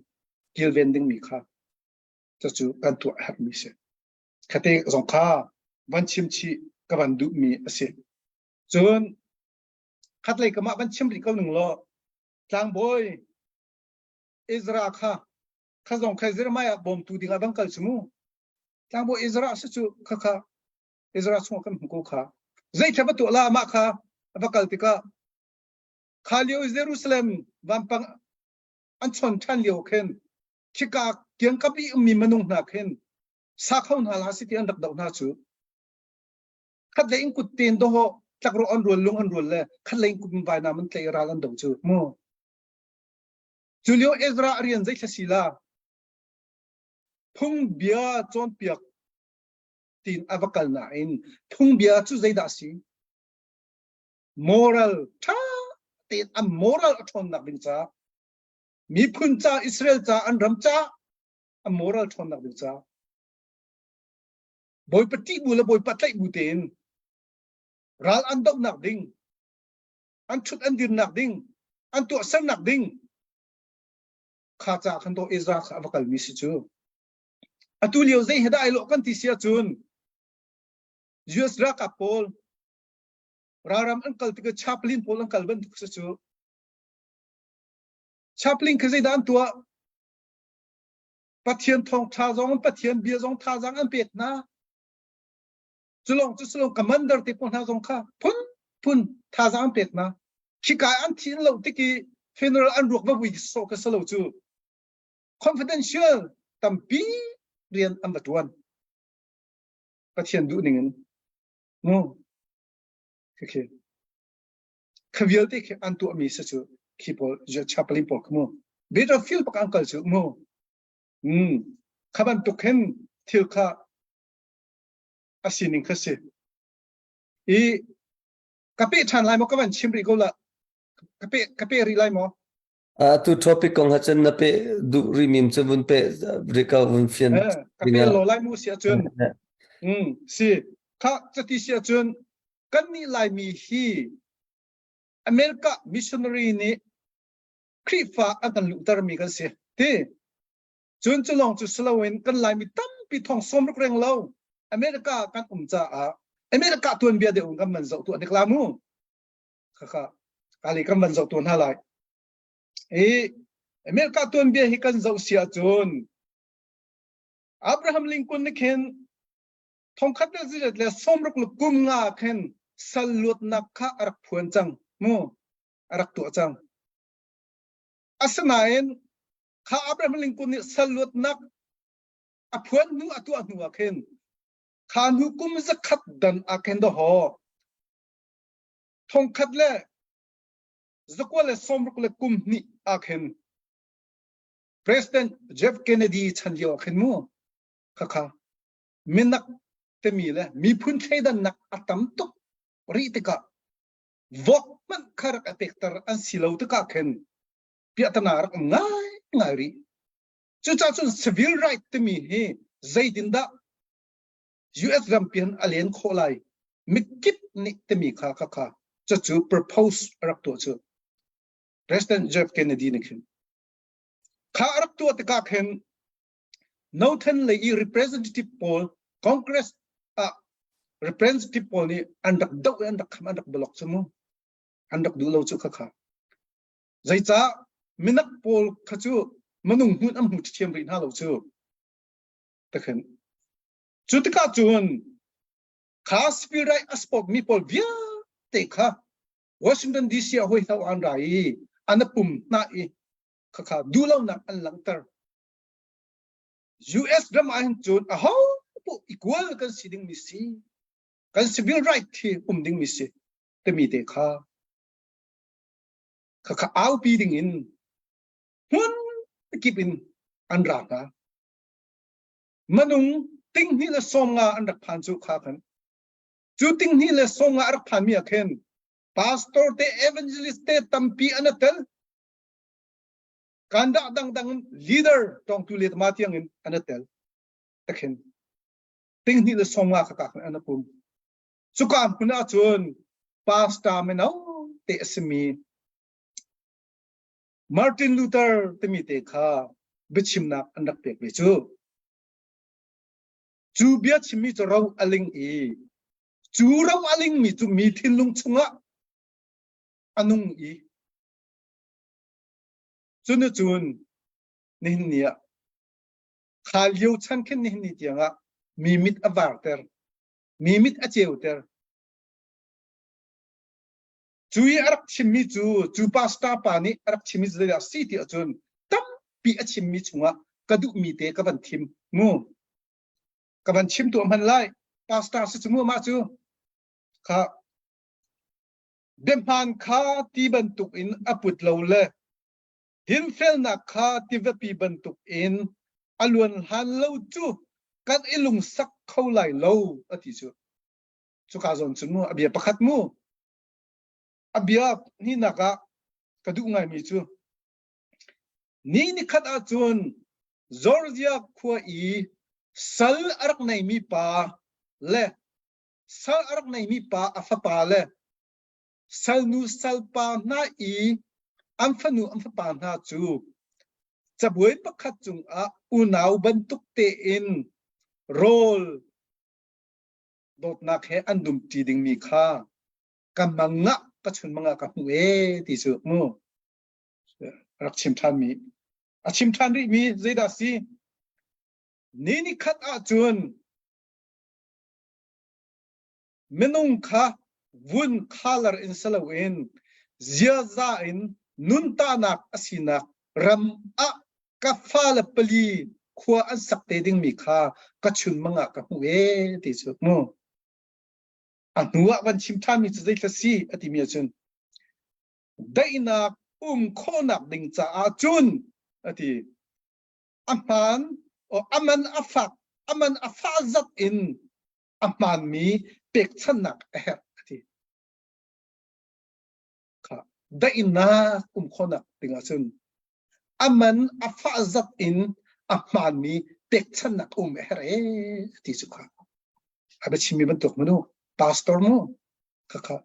gil vending mi kha chu kan tu hak mi se khate zong kha ban chim chi ka ban du mi ase chun khat lai kama ban chim ri ko nung lo tlang boy Ezra kha zong khai zira maya bom tu dinga bang kal chumu tlang boy Ezra sa chu kha Ezra chung kan ko kha zai thaba to la ma kha abakal tika khalio Jerusalem wampang an chon than lio khen khika kyang kapi mi manung na khen sa khaun hala si ti an dak dau na chu khat le ing kut tin do ho tak ro on rul lung an rul le khat le ing kut vai na man tlei ra lan dau chu mo Julio Ezra arian zai thasila phung bia chon piak tin avakal na in phung bia chu zai da si moral tha tin a moral athon nak ding cha mi phun cha Israel cha an ram cha a moral thon nak ding cha boy pati bu la boy patlai bu ten ral an dok nak ding an thut an dir nak ding an tu sang nak ding kha cha khan to Ezra kha avakal mi si chu atulio zai heda ai lo kan ti sia chun US ra ka pol raram ankal tika chaplin pol ankal ban duk sa chu chaplin khazai dan tua pathian thong tha zong pathian bia zong tha jang an pet na chulong commander te pon ha zong kha phun tha jang pet na khikai an thin lo tiki funeral an ruak ba wi so ka salo chu confidential tampi rian ambatuan pathian du ningen no okay khavial te an tu ami sa chu khipol je chaplin pol kmo battlefield pak uncle chu mo khaban to khen thil kha asining khase e kape than lai mo kaban chimri go la kape ri lai mo tu topic kong hachan na pe du rimim chawun pe reka un fian kape lo lai mu sia chun si kha chati sia chun kan ni lai mi hi America missionary ni krifa akan lu tar mi kan se te chun chulong chu slowin kan lai mi tam pi thong som ruk reng lo America kan cha a America tuan bia de un kan man zo tu adik lamu kha kali kan man zo tu na lai America tuan bia hi kan zo sia chun Abraham Lincoln ni khen thong khat le som ruk lu kum nga khen salut nak kha arak phuan chang mo arak tu chang asnain kha Abraham Lincoln ni salut nak aphuan nu atu anu khen khan hukum zakhat dan aken do ho thong khat le zakwale som ruk le kum ni akhen President Jeff Kennedy chanjo khen mo kha minak temi le mi phun thaidan nak atam tok ri tika vok man kharak apektar an silo tika khen piatanar ngai ri chu cha chun civil right temi he zaidinda US rampian alien kholai mikip ni temi kha chu propose rak to chu President Jeff Kennedy ni khen kha rak to tika khen Northern lei representative poll Congress representative poll ni andak dau andak kham andak block chumu andak du lo chu kha zai cha minak poll khachu manung hun am hu thiam rin ha lo chu takhen chutika chun khas pirai aspok mi poll via te kha Washington DC a hoi thau an rai anapum na I kha du lo na an langtar US ram an chun a how equal kan siding mi si kan civil right thi ding mi si te mi te kha au pi ding in hun keep in anrata manung ting ni la songa andak phan chu kha khan chu ting ni la songa ar phan mi akhen pastor te evangelist te tampi anatel kanda dang leader tong tu let ma tiang in anatel takhen ting ni le songa ka ka anapum sukam puna chun pasta menau te asmi Martin Luther te mi te kha bichimna anak pek be chu bia chimi cho rau aling e chu rau aling mi chu mi thin lung chunga anung e chun chun nin nia khal yu chan khen nin ni tianga mi mit avarter mi mit acheuter chui arak chimi chu pasta pani arak chimi zela city achun tam pi achimi chunga kadu mi te ka ban thim mu ka ban chim tu man lai pasta se chu ma chu kha dempan kha ti ban tuk in aput lo le hin fel na kha ti ve pi ban tuk in alun han lo chu kan ilung sak khau lai lo ati chu ka zon chu mu abia pakhat mu abia ni naka kadu ngai mi chu ni khat a chun Georgia khua i sal arak nei mi pa le sal arak nei mi pa afa pa le sal nu sal pa na i amfanu amfa pa na chu chaboi pakhat chung a unau bantuk te in role dot na khe andum ti ding mi kha kamanga ka chun manga ka hue ti chu mu rak chim than mi a chim than ri mi zeda si ni khat a chun menung kha vun khalar in salawin zia za in nun ta nak asina ram a ka fala pali khua an sak te ding mi kha ka chun manga ka hue ti chu mu anuwa ban chim than mi zai ta si ati mi chun daina khonak ding cha a chun ati aman o aman afazat in aman mi pek chanak ati kha daina khonak ding a chun aman afazat in aman mi pek chanak here ati chu kha aba chimi ban tok manu pastor mo kha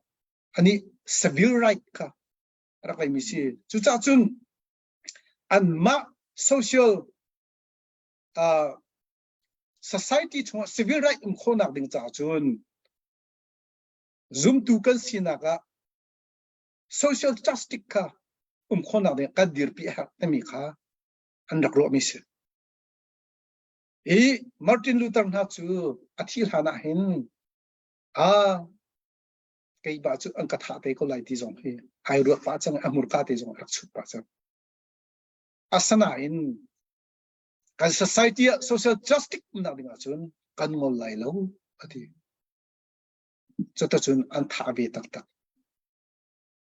ani civil right kha rakai mi si chu cha chun an ma social society chung civil right khonak ding cha chun zoom tu kan sinaka social justice kha khonak de kadir pi ha tami kha an rak ro mi si e Martin Luther na chu athil hana hin kai ba chu an ka tha te ko lai ti jong he ai ro fa chang amur ka te jong rak chut pa chang asana in kan society social justice na dinga chun kan ngol lai lo ati chota chun an tha be tak tak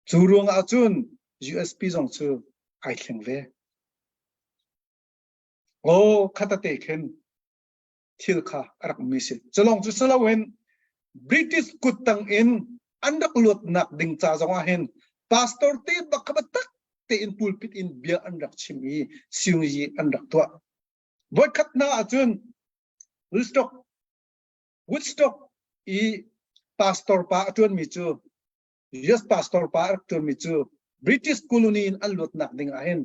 churung a chun USP jong chu ai thleng ve o khata te khen thil kha arak mi se chalong chu salawen British kutang in andak lot nak ding cha jong a hen pastor te bakabatak te in pulpit in bia andak chimi siung yi andak twa boy khat na achun Woodstock i pastor pa atun mi chu yes pastor pa atun mi chu British colony in anlot nak ding a hen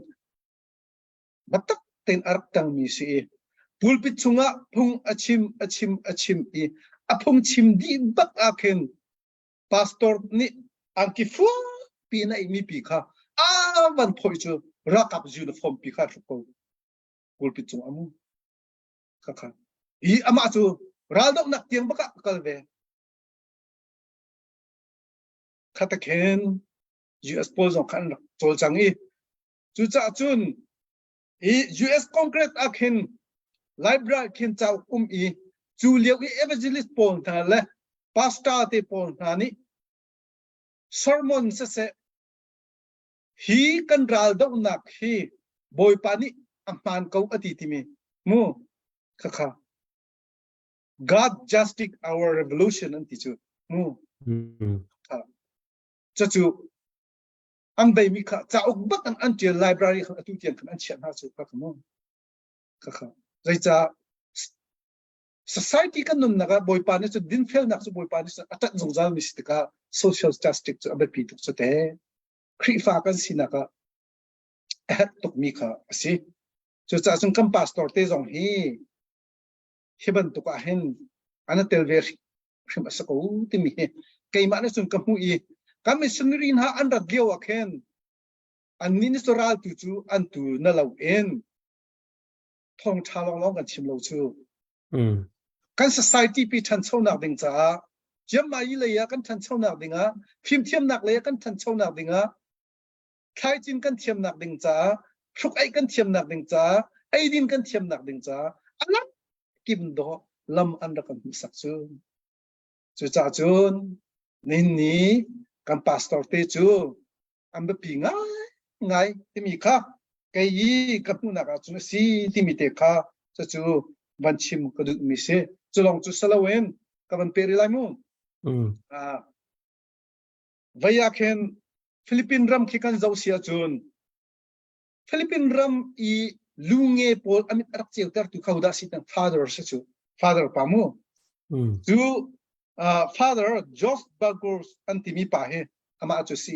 batak ten ark tang mi si pulpit chunga phung achim i aphung chim di bak akhen pastor ni angki fu pi na mi pi kha van phoi chu rakap uniform pi kha ko pulpit chung amu kha i ama chu raldok nak tiang baka kalve khata khen US polls on khan chol changi chu cha chun i US Congress akhin library khin chau i chu lieu i evangelist pol tha le pastor te pol tha ni sermon se hi kan ral do nak hi boy pani amman ko ati timi mu kha God justice our revolution anti chu mu cha chu ang bay mi kha cha ok bak an antial library khan atu tian khan an chian ha chu ka kamo kha zai cha society kan nun naga boy pa ne chu din fel nak chu boy pa ne atat zongjal mi stika social justice chu abe pi tu chu te khri fa kan sinaka at tok mi kha asi chu cha chung kam pastor te zong hi hiban tu ka hen ana tel ver khim asako ti mi kai ma ne chung kam hu I kam missionary ha an rat leo akhen an ministerial tu chu an tu na lo en thong thalong long kan chim lo chu kan society pi than chho nak ding cha jam mai le ya kan than chho nak dinga phim thiam nak le kan than chho nak dinga khai chin kan thiam nak ding cha thuk ai kan thiam nak ding cha ai din kan thiam nak ding cha anak kim do lam an da kan sak chu chu cha chun nin ni kan pastor te chu am be pi ngai ti mi kha kai yi ka pu na ka chu si ti mi te kha chu ban chim ko du mi se chu long chu salawen ka ban peri lai mu vaya khen Philippine ram ki kan zau sia chun Philippine ram I lunge pol amit arak cheu tar tu khauda sitan father se chu father pamu chu father Jos Bagors antimi pa he ama chu si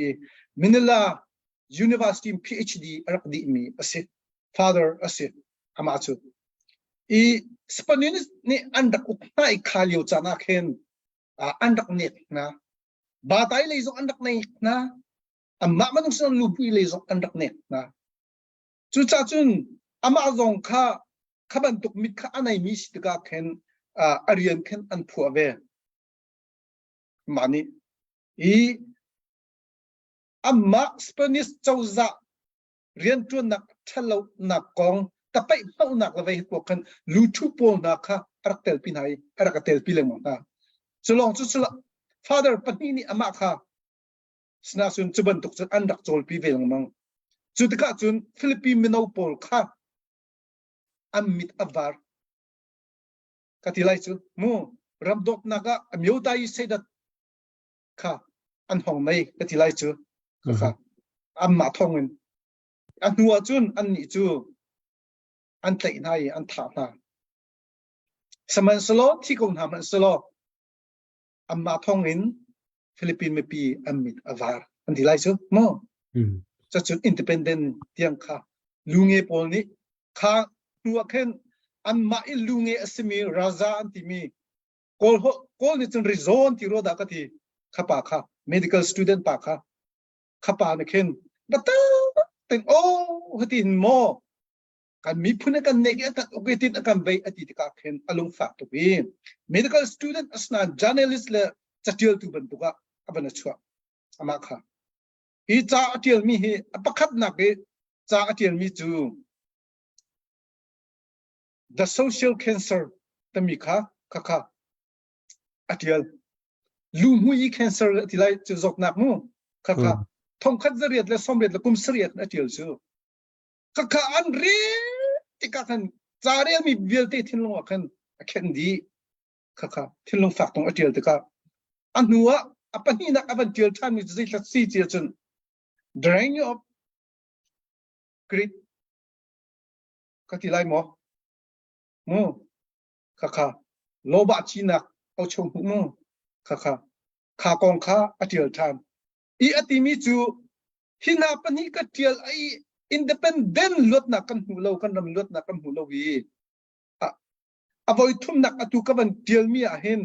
Manila University PhD arak di mi ase father ase ama chu I Spanish ni andak ukna I khalio chana khen andak net na batai le zo andak nei na amma manung san lupi le zo andak net na chu cha chun ama zong kha khaban tuk mit kha anai mi sitka khen arian khen an phu ave mani I amma Spanish chauza rian tu nak thalo nak kong tapai pau nak la vai ko kan lu thu po na kha araktel pinai arakatel pileng na chulong chu chula father panini ama kha sna sun chuban tuk chan andak chol pi velang mang chu tika chun Philippine minopol kha amit avar katilai chu mu ramdok naga amyo dai sedat kha an hong nei katilai chu kha amma thongin an nuwa chun an ni chu an tlai nai an tha na saman solo thi kong ha man solo amma thongin Philippine me pi amit avar an dilai chu mo cha chun independent tiang kha lunge pol ni kha nuwa khen amma I lunge asimi raza antimi kol ni chun rezon ti ro da ka ti khapa kha medical student pa kha khapa ne khen bata ten hatin mo kan mi phune kan ne ga ogetin kan bei ati ka khen alung fa to bi medical student asna journalist le chatil tu ban tuka abana chua ama kha I cha atil mi he apakhat na ke cha atil mi chu the social cancer tami kha kha atil lu hui cancer atilai chu zok nak mu kha thong khat zariat le somret le kum sriat atil chu kha an re tika kan chare mi belte thinlong khan akhen di kha thinlong fak tong atil tika anua apani nak aban til tham mi zai la si chi chun drain of grit katilai mo mu kha loba chi nak au chong mu kha kong kha atil tham I atimi chu hina pani ka tial ai independent lot na kan hulo kan ram lot na kan hulo wi avoi thum nak atu ka ban tial mi a hen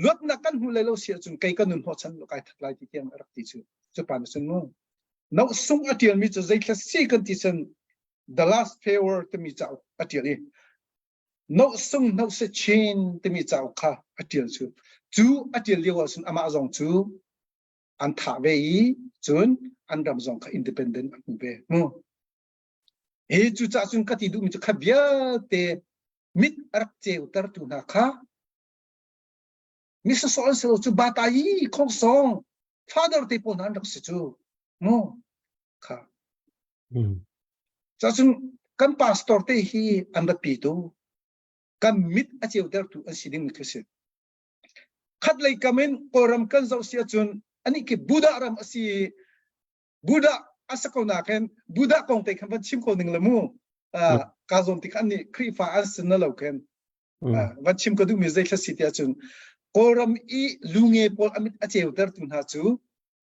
lot na kan hulai lo sia chun kai kan nun ho chan lo kai thaklai ti tiang arak ti chu pan sun no no sung atial mi chu zai thla si kan ti san the last favor to mi chau atial I no sung no se chain to mi chau kha atial chu atial lewa sun ama zong chu an tha ve chun an ram zong kha independent an be mo e chu cha chun ka ti du mi chu kha bia te mit arak che utar tu na kha Mr. So chu batai khong song father te pon an rak se chu mo kha cha chun kan pastor te hi an da pi tu kan mit a cheu dar tu an siding mi khase khat lai kamen koram kan zau sia chun ani ke buddha ram asi Buddha asako naken Buddha kong te kan chim ko ning lamu ka zon tik ani kri fa as na lo ken van chim ko du mi zai thla sitia chun koram I lunge pol amit acheu ter tun ha chu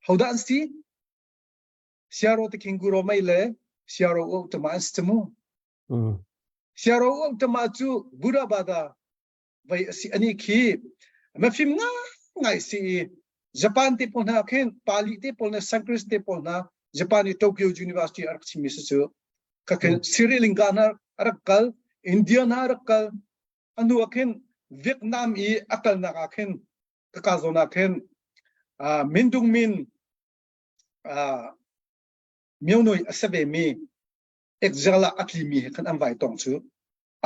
hoda an si siaro te kinguro mai le siaro o te ma astamu siaro o te ma chu Buddha bada vai si ani khi ma phim ngai si Japan te pon ha ken Pali te pon na Sanskrit te pon na Japan Tokyo University archimi su ka ken Sri Lanka na arakal India na arakal anu aken Vietnam I akal na aken ka zona ken mindung min miawnoi asabe mi exala atlimi kan amwai tong chu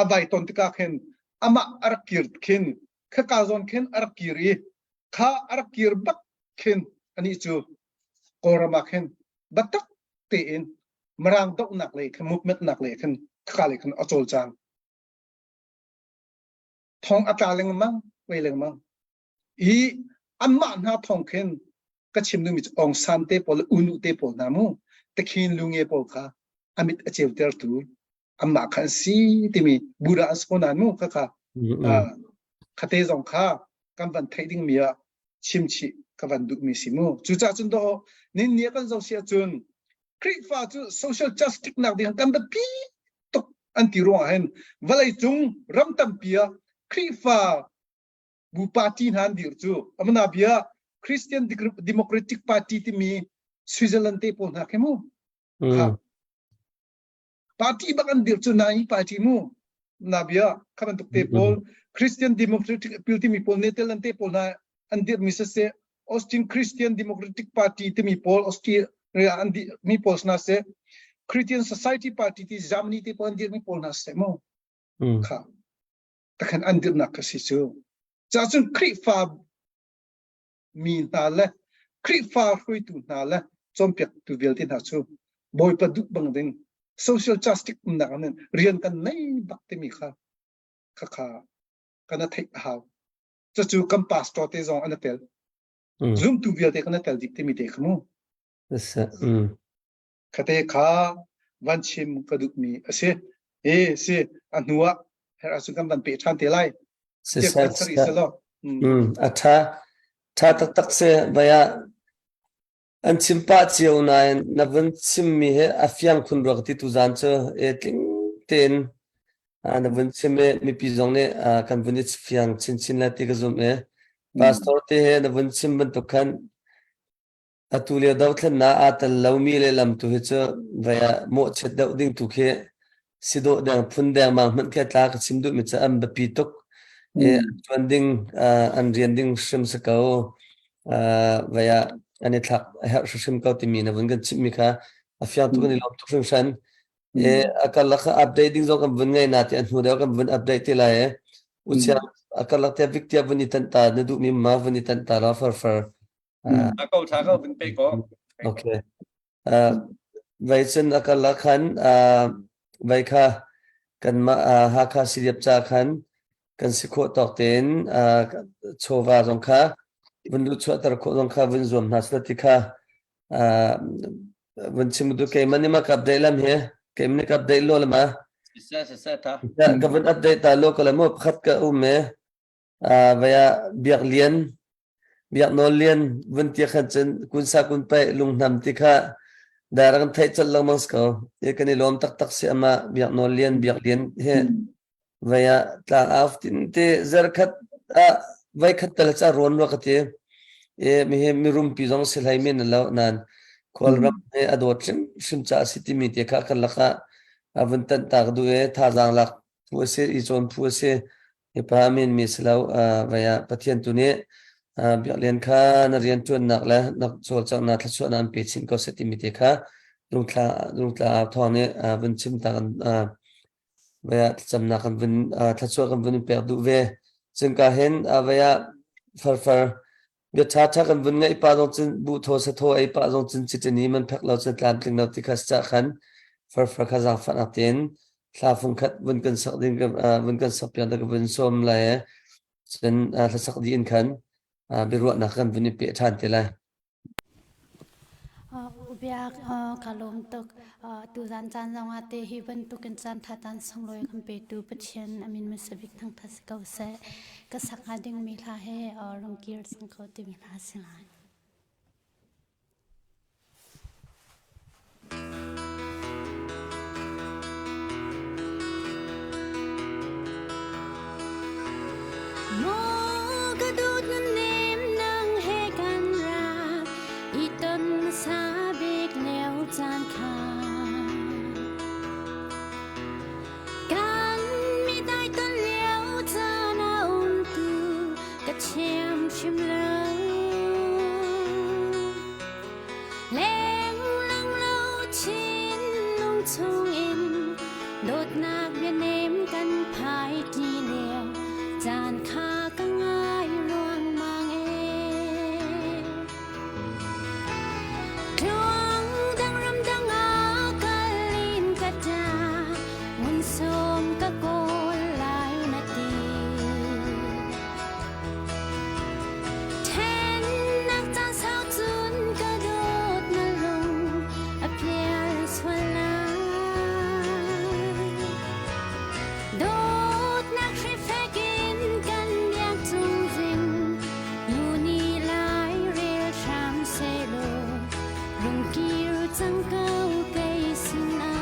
awai ton tika ken ama arakir ken ka zon ken arakiri kha arakir bak ken ani chu korama ken batak te in marang dok nak le ken movement nak le ken kha le ken achol chang thong ataleng mang weileng mang I amma na thong ken ka chimnu mi ong san te pol unu te pol namu te khin lunge pol kha amit acheu ter tu amma khan si timi Buddha aspona nu kha khate zong kha kam van thading mia chimchi ka van du mi simu chu cha chun do nin ne kan zo sia chun kri fa chu social justice nak ding kam da pi tok anti ro hen valai chung ram tam pia kri fa bu party han dir chu amna bia Christian Democratic Party ti mi Switzerland te pon ha kemu party bakan dir chu nai party mu na bia kaman tok te pol Christian Democratic Party mi pol Netherlands te pol na andir mi se Austin Christian Democratic Party te mi pol Austria andi mi pol na se Christian Society Party ti Germany te pol andir mi pol na se mo kha takhan andir na ka si chu cha chun kri fa mi na le kri fa hui tu na le chompek tu vel ti na chu boy pa duk bang ding social justice na kan rian kan nei bak te mi kha kha kana thai haw cha chu kam pastor te zong anatel zoom tu vel te kana tel dik te mi te khamo khate kha van chim ka duk mi ase se anua her asu kam ban pe than te lai se sa atha tak tak se baya an chimpa chiu nai na van chim mi he afyang khun ro ti tu zan cho e tling ten na van chim mi pi zong ne kan van it fyang chin la ti ga zum e pastor te he na van chim ban to khan atulia daw thlan na atal lawmi le lam tu he cho baya mo chet daw ding tu khe sido dang phun dang ma man kha tla ka chim du mi cha am ba pi tok e funding an rian ding shim sa ko via ani thak ha shim ko ti mi na bun gan chim mi kha afya tu ni lom tu shim shan e akal kha updating zo kan bun ngai na ti an hu da kan bun update ti la e ucha akal te victia bun tan ta na du mi ma bun tan ta la far câu thả câu bên tây có okay vậy chen akal khan vai kha kan ma ha kha siriap cha khan kan sikho tok ten chowa jong kha bun lu chwa tar kho jong kha bun zom na sa ti kha bun chim du ke mani ma kap dai lam he ke mani kap dai lo lama sa ta ka bun update ta lo kala mo khat ka me vaya biak no lian bun ti khan chen kun sa kun pai lung nam ti kha darang thai chal lang mas ko e kani lom tak se ama biak no lian he vaya tla aftin te zarkhat vai khat tal cha ron wa khate e mi rum pi jong silai min lo nan khol ram e adot sim cha city mi te kha khan lakha avun tan tak du e tha jang lak pu se I chon pu se e pa min mi slau vaya pathian tu ne biak lian kha na rian chuan nak la nak chol chang na thla chuan an pe chin ko city mi te kha rung tla thong ne vun chim ta kan vaya chamna kan vun thla chu kan vun pe du ve chen ka hen vaya far ge cha kan vun ngai pa dong chen bu tho sa tho ai pa dong chen chi ni man phak lo chen tlan tling no ti khas cha khan far kha za fa na ten thla phung khat vun kan sak ding vun kan sak pian da vun som la e chen thla sak di in khan bi ro na kan vun pe than te la biak kalom tok tu zan chan zong ate hi ban tu kan chan tha tan song loi kham pe tu pathian amin masabik thang thas kau se ka sakha ding mi tha he rong kir sing ko ti mi tha singai mo ka dut nan nem nang he kan ra I ton sa bik leo chan kha kan mi dai ton leo chan a tu ka chem chim lo leng lang lo chin lung chung in đột nạc việt nem kan phai ti leo chan kha ka ngai luang mang e Luang dang ram dang a kalin ka ta mun som ka kol lai na ti Ten nak chan sao chun ka dot na lung a pier swala Đốt nạc khi phê kín căn nhạc tung dinh Nhu ni lai rìa sham xe lô Rung kiêu chẳng câu cây xin á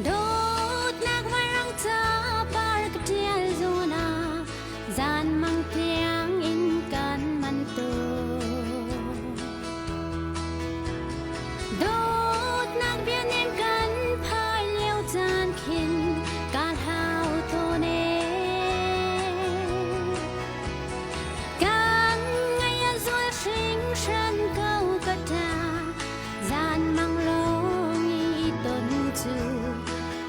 Đốt nạc vai răng cha par ka tial zona Zan mang tiang in kan man tu Đốt nạc bian em kan phai leo chan khin Kan hao to ne Kan ngay a zua sinh shan câu ka ta Zan mang lo ngi ton tu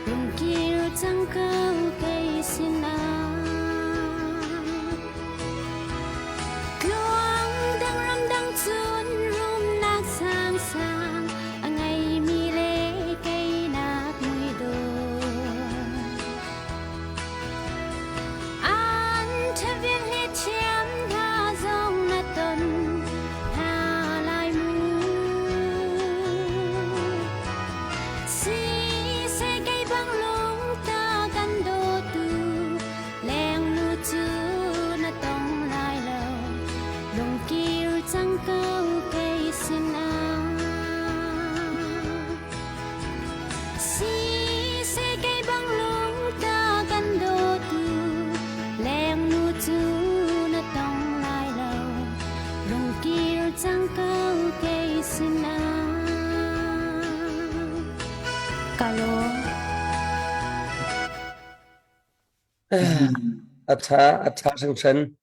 Rung kiêu chẳng câu cây xin á Luang dang ram dang chun rum nak sang sang A ngày mi lê cây nak mùi đồ An thơ viên liệt chiếm tha dòng na ton Tha lai mu Si se cây băng lung ta căn đô tu Leng lu chu na tông lai lâu Rung kiêu chẳng câu cây xin á Si se cây băng lung ta căn đô tu Leng lu chu na tông lai lâu Rung kiêu chẳng câu cây xin á Kalau Acha sang chen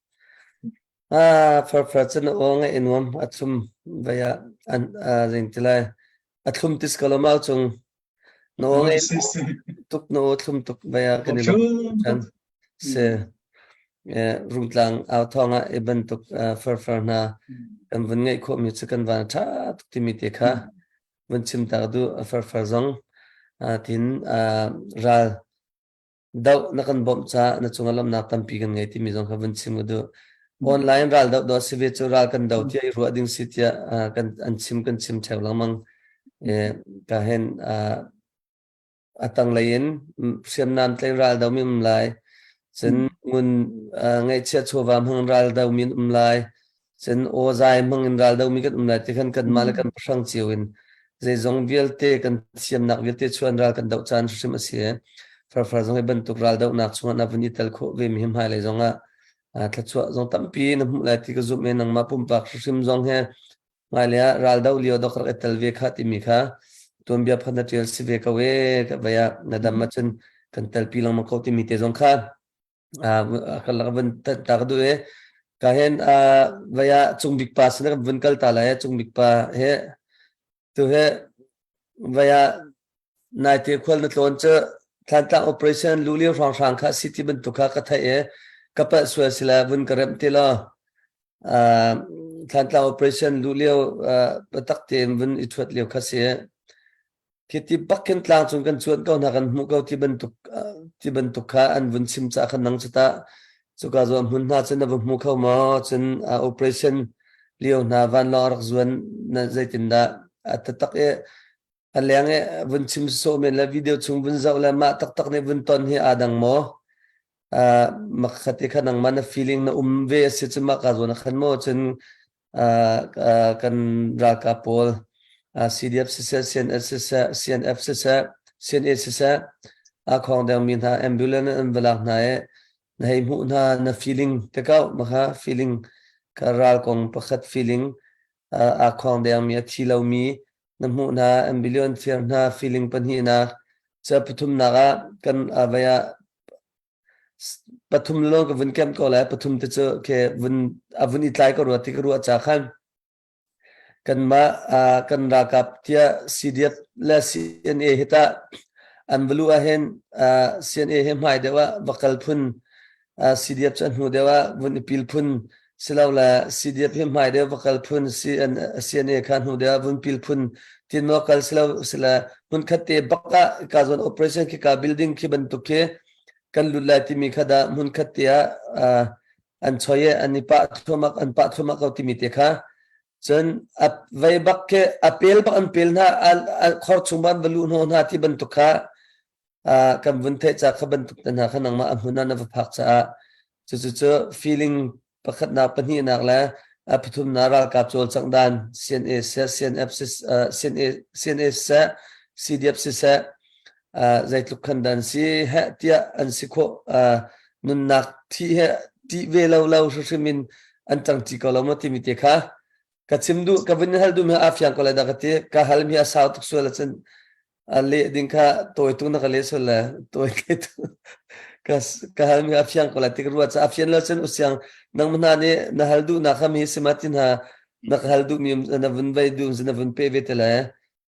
for chen ong in wom atum via an zing tilai atum tis kalama chung no ong tuk no tum tuk via kanilo chan se rungtlang autonga eben tuk for na kan vun ngai kho mi chikan van tha tuk timite kha vun chim ta du for zong tin ral dau nakan bom cha na chungalam na tampi kan ngai ti mi jong khavan chim du online ral dau do sive chu ral kan dau ti ru ading sitia kan an chim theu lamang ka hen atang lain siam nan tlai ral dau mi lai chen mun ngai che chuwa hang ral dau min lai chen o zai mangin ral dau mi kat lai ti kan mal kan prang chiwin zai zong vialte kan siam nak vialte chuan ral kan dau chan sim asia for zong ben tuk ral dau nak chuan avani tel kho ve mi him hai le zonga thachwa zong tampi na lai ti ka zum me nang ma pum pak sim zong he ngai le ral dau lio do kar etel ve kha ti mi kha tom bia phana tel si ve ka we ka baya nadam ma chen kan tel pi lang ma ko ti mi te zong kha kal ben ta du e kahen vaya chungbik pa sna vinkal talaya chungbik pa he tu he vaya naite khwal na tlon cha thanta operation lulio rang rang kha city ban tukha ka thai e kapa swasila vun karam tela thanta operation lulio patak tem vun ithwat leo khase kiti bakken tlang chung kan chuan ko na kan mu ko ti ban tukha an vun sim cha khan nang chata chuka zo mun na chen na mu kho ma chen operation leo na van lor zuan na zaitin da atatak e alyang e vun sim so men la video chung vun zaw la ma tak tak ne vun ton hi adang mo makhati khanang man feeling na ve se chuma ka zo na khan mo chen kan ra ka pol CDF CNF CNA a khong dang min ha ambulance an velak na e nei mu na feeling te ka ma feeling karal kong pakhat feeling a khong dang mi thilo mi na mu na ambulance fear na feeling pan hi na cha pathum na ga kan avaya pathum lo ka vun kem ko la pathum te cho ke vun avun itlai ko ro ti ko ro cha khan kan ma kan ra kap tia CDF la CNA hita an velu a hen CNA he mai dewa vakal phun CDF chan hu dewa vun pil phun silawla CDF he mai dewa vakal phun CNA khan hu dewa vun pil phun tin lokal sila hun khatte bakka ka zon operation ki ka building ki ban tuke kan lulai ti mi khada mun khattia an choye an pa thomak ka ti mi te kha chen vai bakke apel ba an pel na khor chungban valu no na ti ban tukha kam vun the cha kha ban tuk na khanang ma amhuna na phak cha chu feeling pakhat na pani nak la apathum na ral kap chol changdan CNA CNF CNA CDF se zaitluk khandan si ha tia an sikho nun nak thi he ti ve lo min an tang ti ko lo mo ti mi te kha ka chimdu ka vin hal du me afyan ko la da kate ka hal mi a south so la chen ale din kha toy tu na ka le so la toy ke tu ka hal mi afyan ko la ti ru cha afyan la chen usyang nang mana ne na hal du na kha mi simatin ha na hal du mi na vin vai du na vin pe ve te la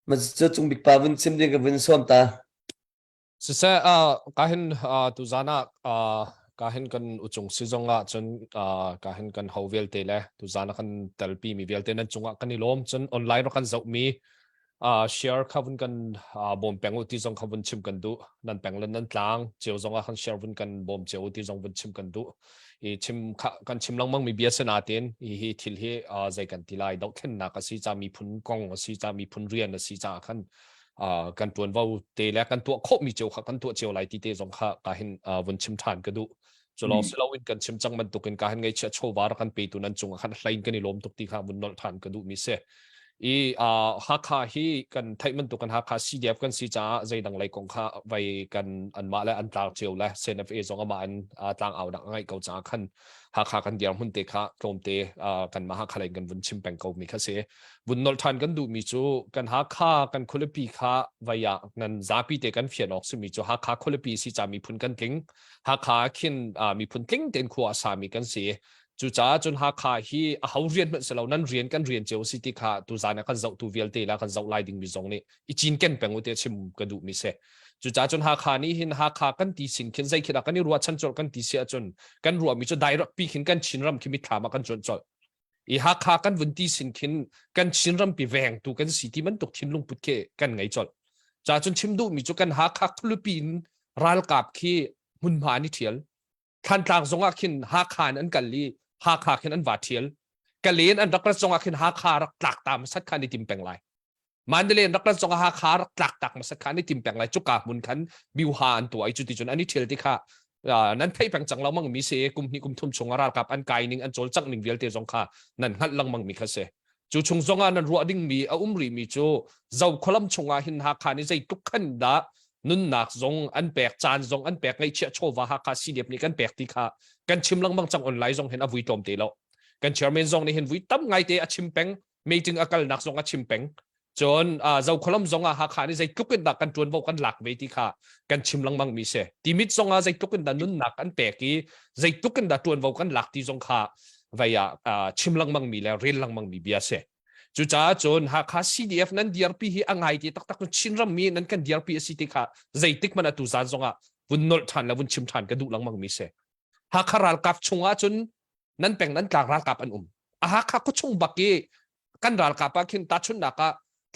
ma chu chung bik pa vin sim din ka vin som ta Sisa kahin tu zana kahin kan uchung sizonga chun kahin kan howel te le tu zana kan talpi mi velte nan chunga kan ilom chun online ro kan zau mi share khavun kan bom pengu ti zong khavun chim kan du nan penglan nan tlang cheu zonga kan share vun kan bom cheu ti zong vun chim kan du I chim kan chim lang mang mi biasa na tin hi thil hi zai kan tilai dok khen na ka si cha mi phun kong si cha mi phun rian si cha kan kan tuan vau te le kan tua kho mi cheu kha kan tua cheu lai ti te zong kha ka hin vun chim than ka du cholo silawin kan chim chang man tukin ka hin ngai cha chho war kan pe tu nan chung khan hlain kan ilom tuk ti kha vun nol than ka du mi se I ha kha hi kan thai man tukan ha kha CDF kan si cha zai dang lai kong kha vai kan an ma la an tlang cheu la CNFA zong ma an tlang au dang ngai kau cha khan ha kha kan diar hun te kha klom te kan ma ha kha lai kan vun chim peng kau mi kha se vun nol than kan du mi chu kan ha kha kan khulapi kha vaya nan zapi te kan fian ok su mi chu ha kha khulapi si cha mi phun kan tling ha kha khin mi phun tling ten khu asa mi kan se chu cha chun ha kha hi a hau rian man selo nan rian kan rian cheu city kha tu zana kan zau tu vel te la kan zau lai ding mi zong ni I chin ken pengu te chim ka du mi se chu cha chun ha kha ni hin ha kha kan ti sin khin zai khida kan ni ruwa chan chol kan ti se chun kan ruwa mi chu direct pi khin kan chin ram khimi thama kan chon chol I ha kha kan vun ti sin khin kan chin ram pi veng tu kan city man tok thin lung put ke kan ngai chol cha chun chim du mi chu kan ha kha khulupin ral kap khi mun ma ni thial khan tlang zonga khin ha khan an kan li ha kha khin an va thial kalen an rakla zonga khin ha kha rak tlak tam sat khan ni tim peng lai mandele rakla zonga ha kha rak tlak tak ma sat khan ni tim peng lai chuka mun khan biu ha an tu ai chu ti chun ani thial ti kha nan thai peng chang lang mang mi se kum ni kum thum chunga ral kap an kai ning an chol chak ning velte zong kha nan ngat lang mang mi kha se chu chung zonga nan ruwa ding mi a umri mi chu zau kholam chunga hin ha kha ni zai tuk khan da nun nak zong an pek chan zong an pek ngai che chowa ha kha CDF ni kan pek ti kha kan chim lang mang chang online zong hen a vui tom te lo kan chairman zong ni hen vui tam ngai te a chim peng meeting akal nak zong a chim peng chon zau kholam zong a ha kha ni zai tukin da kan tuan vo kan lak ve ti kha kan chim lang mang mi se timit zong a zai tukin da nun nak an pek ki zai tukin da tuan vo kan lak ti zong kha vaya chim lang mang mi le rel lang mang mi bia se chu cha chon ha kha CDF nan DRP hi angai ti tak tak no chinram mi nan kan DRP city kha zaitik mana tu zan zonga vun nol than la vun chim than ka du lang mang mi se ha kharal kap chunga chun nan peng nan tlang ral kap an a ha kha ko chung baki kan ral kap khin ta chun na ka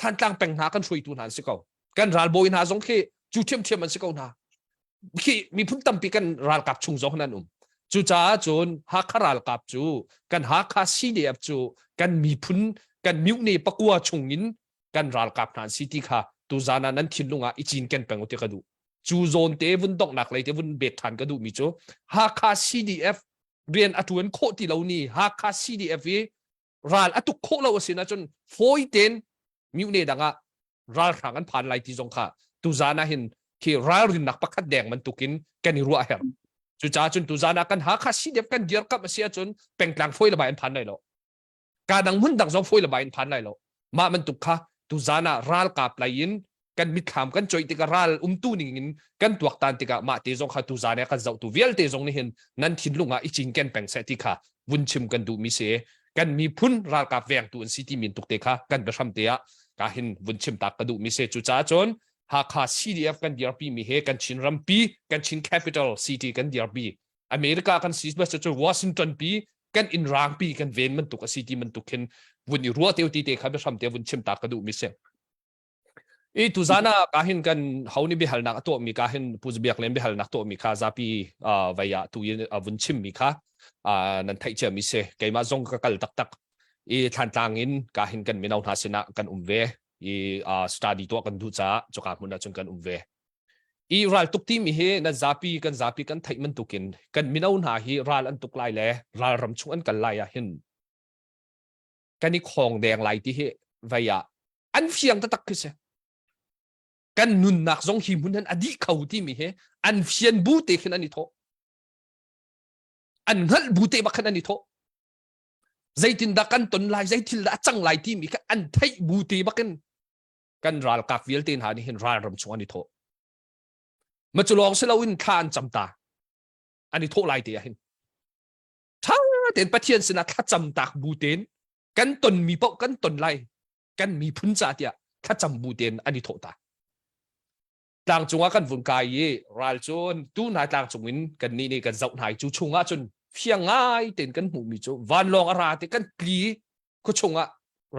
than tlang peng na kan thui tu nan se ko kan ral boin ha zong khi chu thiam thiam an se ko na khi mi phun tam pi kan ral kap chung zong nan chu cha chun ha kharal kap chu kan ha kha CDF chu kan mi phun kan miu ne pakua chungin kan ral kap nan city kha tu zana nan thinlunga ichin ken pengote ka du chu zone te vun dok nak lai te vun bet than ka du mi chu ha kha CDF rian atuen kho ti lo ni ha kha CDF vi ral atu kho lo asina chun foi ten miu ne danga ral khangan phan lai ti zong kha tu zana hin ki ral rin nak pakhat deng man tukin kan ni ruwa her chu cha chun tu zana kan ha kha CDF kan dir kap asia chun pengtlang foi la ba an phan lai lo kadang mun dang zong foi la ba an phan lai lo ma man tuk kha tu zana ral kap lai in kan mit kham kan choi tika ral tu ningin kan tuak tan tika ma te zong kha tu zana kan zau tu vial te zong ni hin nan thinlunga ichin ken peng se tika vun chim kan du mi se kan mi phun ral kap veng tu city min tuk te kha kan be tham te a ka hin vun chim tak ka du mi se chu cha chon ha kha CDF kan DRP mi he kan chin rampi kan chin capital city kan DRP America kan sisba chu Washington pi kan in rang pi kan ven man tuk a city man tukin vun ni ruwa te te kha be tham te vun chim tak ka du mi se tu zana kahin kan hauni bihal nak to mi kahin puzbiak lem bihal nak to mi kha zapi vaya tu yin vun chim mi kha nan thai che mi se keima zong ka kal tak tak than tangin kahin kan minau na sina kan umve study to kan du cha choka mun chung kan umve ral tuk ti mi he na zapi kan thai man tukin kan minau na hi ral an tuk lai le ral ram chung an kan lai a hin kani khong deng lai ti he vaya an fiang ta tak kise kan nun nak zong hi mun an adi khau ti mi he an fian bu te khin ani tho an hal bu te bakhan ani tho zaitin da kan ton lai zaitil da chang lai ti mi ka an thai bu te bakan kan ral kak vial ten ha ni hin ral ram chung ani tho ma chulong selawin khan chamta ani tho lai te a hin tha ten pathian sina kha cham tak bu ten kan ton mi pau kan ton lai kan mi phun cha tia kha cham bu ten ani tho ta tlang chunga kan vun kai ye ral chon tu na tlang chungin kan ni ni kan zau nai chu chunga chun phiang ngai ten kan mu mi chu van long ara te kan kli ko chunga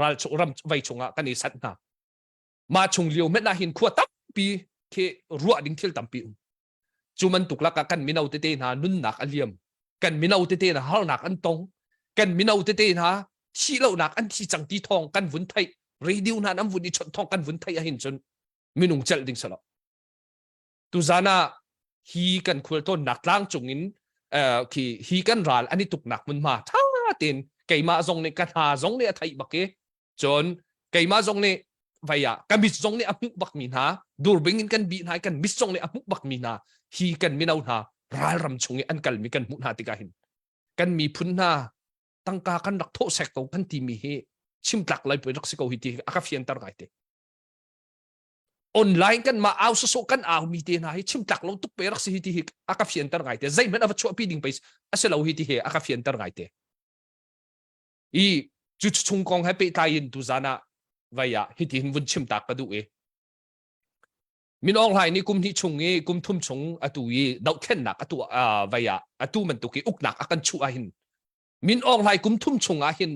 ral chu ram vai chunga kan ni sat na ma chung liu met na hin khua tap pi ke ruwa ding thil tam pi chu man tukla ka kan minau te te na nun nak aliam kan minau te te na hal nak an tong kan minau te te na thi lo nak an thi chang ti thong kan vun thai radio na nam vun ni chon thong kan vun thai a hin chun minung chal ding sala tu zana hi kan khul to nak lang chungin ki hi kan ral ani tuk nak mun ma tha ten keima zong ne kan ha zong ne thai bake chon keima zong ne vaya kan bis zong ne apuk bak min ha dur bingin kan bi nai kan bis zong ne apuk bak min ha hi kan minau na ral ram chungi an kal mi kan mu na tika hin kan mi phun na tangka kan rak tho sek to kan ti mi he chim tlak lai pe rak se ko hi ti aka fian tar gai te online kan ma aw so kan aw mi te na hi chim tak lo tuk perak si hi aka fian tar ngai te zai men ava chu pi ding pais aselo hi ti he aka fian tar ngai te I chu chung kong ha pe tai in tu zana vaya hi ti hin vun chim tak pa du e min ong hai ni kum hi chung e kum thum chung atu e dau khen nak atu vaya atu man tu ki uk nak akan chu a hin min ong hai kum thum chung a hin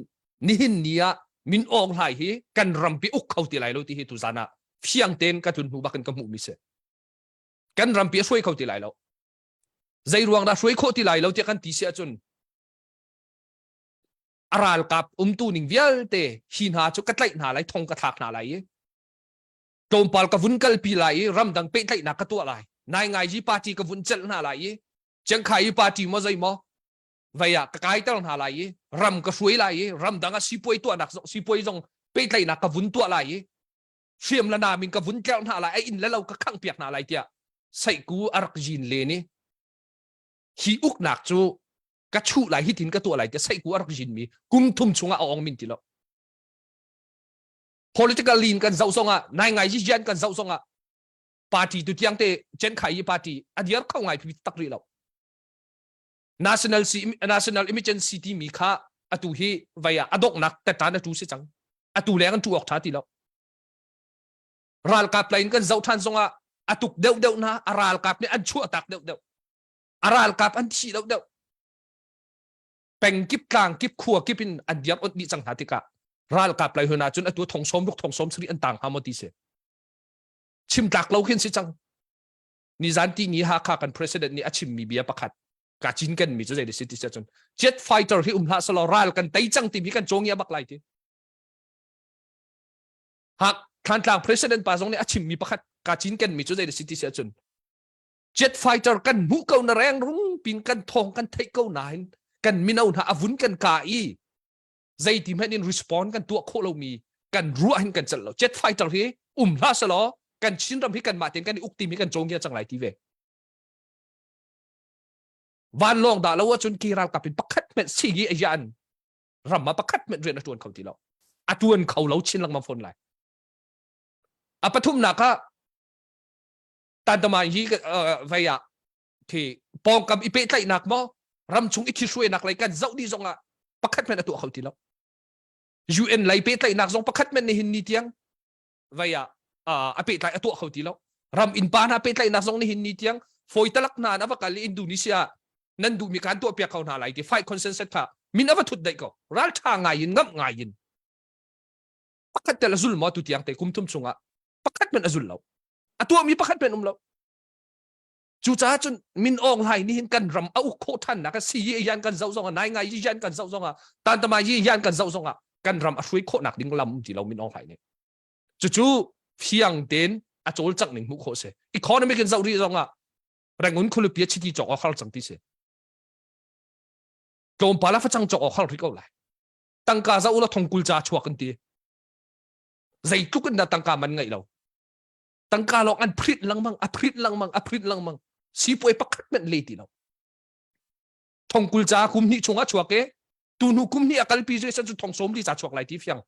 ni hin nia min ong hai hi kan rampi uk khau ti lai lo ti hi tu zana fiang ten ka tun hu bakan ka mu mi se kan rampi soi khau ti lai lo zai ruang da soi kho ti lai lo ti kan ti sia chun aral kap tu ning vial te hin ha chu katlai na lai thong ka thak na lai tom pal ka vun kal pi lai ram dang pe tlai na ka tu lai nai ngai ji party ka vun chal na lai chang khai party mo zai mo vaya ka kai tar na lai ram ka soi lai ram dang a sipoi tu anak sipoi jong pe tlai na ka vun tu lai Siam la namin ka vun kyaw na lai in lalaw ka kang piak na lai tia sai ku arak jin le ni hi uk nak chu ka chu lai hitin ka to lai tia sai ku arak jin mi kum thum chunga ong min ti lo political lean kan zau songa nai ngai ji jan kan zau songa party tu tiang te chen khai party adiar khau ngai pi tak ri lo national emergency team mi kha atu hi vaya adok nak ta ta na tu si chang atu le kan tu ok tha ti lo ral kap lain kan zau than zonga atuk deuh deuh na aral kap ni an chu atak deuh deuh aral kap an thi deuh deuh peng kip klang kip khua kipin an diam ot ni chang hatika ral kap lai huna chun atu thong som luk thong som sri an tang hamoti se chim tak lo khin si chang ni zanti ni ha kha kan president ni achim mi bia pakhat ka chin kan mi chu zai de city se chun jet fighter hi umla salo ral kan tai chang ti mi kan chong ya bak lai ti hak than tlang president pa zong ni achim mi pakhat ka chin kan mi chu zai de city se chun jet fighter kan mu ko na reng rung pin kan thong kan thai ko na hin kan minau na avun kan ka i zai ti men in respond kan tu kho lo mi kan ruah hin kan chal lo jet fighter hi la salo kan chin ram hi kan ma ten kan ukti mi kan chong ya chang lai ti ve van long da lo chun ki ral kapin pakhat met si gi ayan ram ma pakhat met ren atun khau ti lo atun khau lo chin lang ma phone lai apathum na ka tan tama hi vaya thì pong kam ipe tlai nak mo ram chung ikhi shwe nak lai kan zau di zonga pakhat men atu khau ti lo UN lai pe tlai nak zong pakhat men ni hin ni tiang vaya ape tlai atu khau ti lo ram in pa na pe tlai nak zong ni hin ni tiang foi talak na na vakali Indonesia nan du mi kan tu pia khau na lai ti fight consensus tha min ava thut dai ko ral tha ngai in ngam ngai in pakhat tel azul mo tu tiang te kum thum chunga pakhat men azul lo atu mi pakhat men lo chu cha chun min ong hai ni hin kan ram au kho than na ka si yan kan zau zonga nai ngai yan kan zau zonga tan tama yi yan kan zau zonga kan ram a hrui kho nak ding lam ti lo min ong hai ni chu phiang ten a chol chak ning mu kho se economic kan zau ri zonga rangun khulu pia chiti chok a khal chang ti se tlom pala fa chang chok a khal ri ko lai tangka zau la thongkul cha chuak kan ti zai tu kan da tangka man ngai lo tangka lo an phrit lang mang si poi pakhat men le ti lo thongkul cha kum ni chunga chuak ke tu nu kum ni akal pi je sa chu thong som li cha chuak lai ti fiang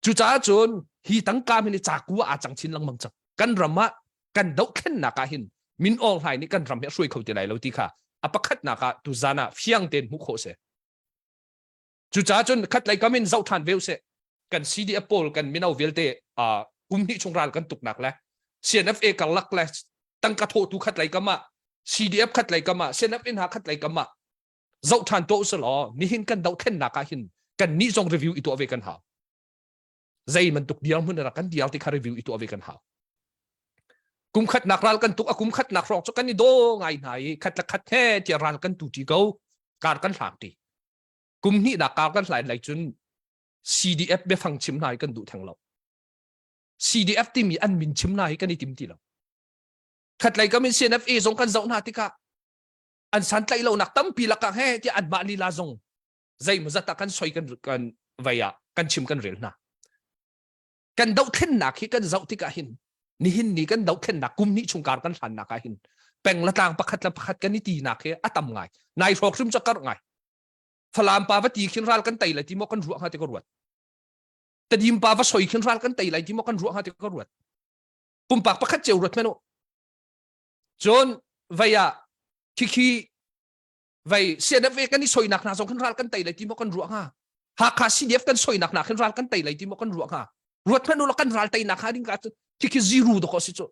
chu cha chun hi tangka mi ni cha ku a chang chin lang mang chak kan rama kan dau khen na ka hin min ol hai ni kan ram he sui khau ti lai lo ti kha apakhat na ka tu zana fiang ten mu kho se chu cha chun khat lai kamin zau than veu se kan CDF pol kan minau velte kumni chungral kan tuk nak la CNFA kal lak la tangka tho tu khat lai kama CDF khat lai kama CNFN ha khat lai kama zau than to se lo ni hin kan dau khen na ka hin kan ni jong review itu ave kan ha zai man tuk dial mun ra kan dial ti kha review itu ave kan ha kum khat nakral kan tuk akum khat nak rong cho kan ni do ngai nai khat la khat he ti ran kan tu ti go kar kan thak ti kum ni da kar kan lai chun CDF be phang chim nai kan du thang lo CDF ti mi an min chim nai kan ni tim ti lo khat lai kamin CNFA zong kan zau na ti ka an san tlai lo nak tam pi la ka he ti an ma li la zong zai mu zata kan soi kan vaya kan chim kan rel na kan dau then na khi kan zau ti ka hin ni hin ni kan dau then na kum ni chungkar kan hlan na ka hin peng la tang pakhat kan ni ti na khe atam ngai nai rok rim chakar ngai phalam pa va ti khin ral kan tai la ti mo kan ruak ha te ko ruat tadim pa va soi khin ral kan tai la ti mo kan ruak ha te ko ruat pum pak pakhat cheu ruat meno John vaya kiki vai CNFA kan ni soi nak na zong kan ral kan tai lai ti mo kan ruak ha kha CDF kan soi nak na kan ral kan tai lai ti mo kan ruak ha ruat meno la kan ral tai nak ha ding ka kiki zero do ko si cho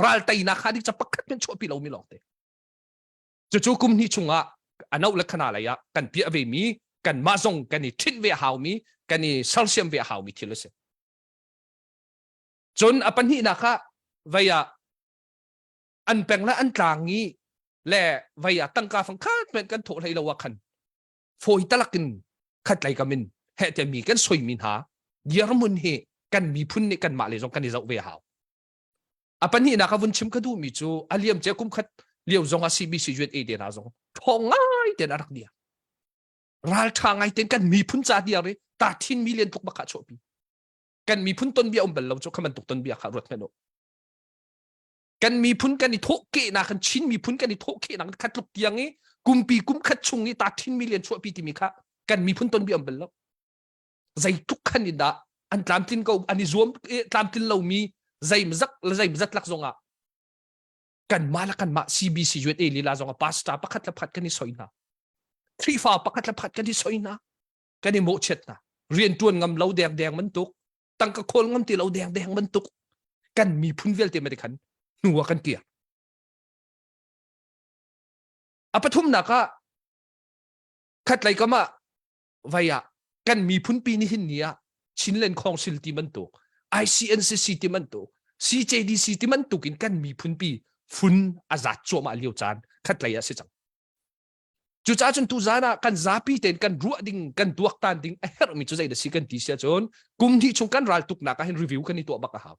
ral tai nak ha ding cha pakhat men cho pi lo mi lok te chu kum ni chunga anau la khana la ya kan pi ave mi kan ma zong kan ni thin ve haw mi kan ni calcium ve haw mi thil se John apan hi na kha vaya an peng la an tlangi le vaya tangka phang khat men kan tho lai lo wa khan foi talakin khat lai kamin he te mi kan soi min ha diar mun he kan mi phun ni kan ma le jong kan ni zau ve haw apan hi na ka vun chim ka du mi chu aliam che kum khat liu zong a CBC juet e de na zong thongai ten arak dia ral thangai ten kan mi phun cha dia re 13 million tuk ba kha chopi kan mi phun ton bia bel lo chu khaman tuk ton bia kha rot meno kan mi phun kan ni tho ke na kan chin mi phun kan ni tho ke na khat luk tiang e kumpi kum khat chung ni 13 million chopi ti mi kha kan mi phun ton bia bel lo zai tuk khan ni da an tlam tin ko ani zoom tlam tin lo mi zai mzak lak zonga kan mala kan ma CBC UTA lila zonga pasta pakhat la phat kan ni soina ที่ฟ้าปักขัดพัดกันที่สอยนะกันที่โมเช็ดนะเรียนจวนงำเหลาแดงมันตุกตั้งกระโคนงำตีเหลาแดงมันตุกกันมีพุ่นเวลเต็มไปด้วยกันหนัวกันเกียร์อปทุมนักอะขัดไรก็มาไว้อะกันมีพุ่นปีนี้หินเนี้ยชินเลนคองซิลที่มันตุก ICNCC ที่มันตุก CJDC ที่มันตุกินกันมีพุ่นปีฝุ่นอาจัดโจมาเลี้ยวจานขัดไรอะสิจังจุดจ้าจนตุจานะกันซาปีเต็นกันรัวดิ่งกันตัวตันดิ่งเฮร์มิจุใจเดสิกันทีเสียจนกุมที่ชงกันรัลตุกนักให้รีวิวกันในตัวบักกะฮาว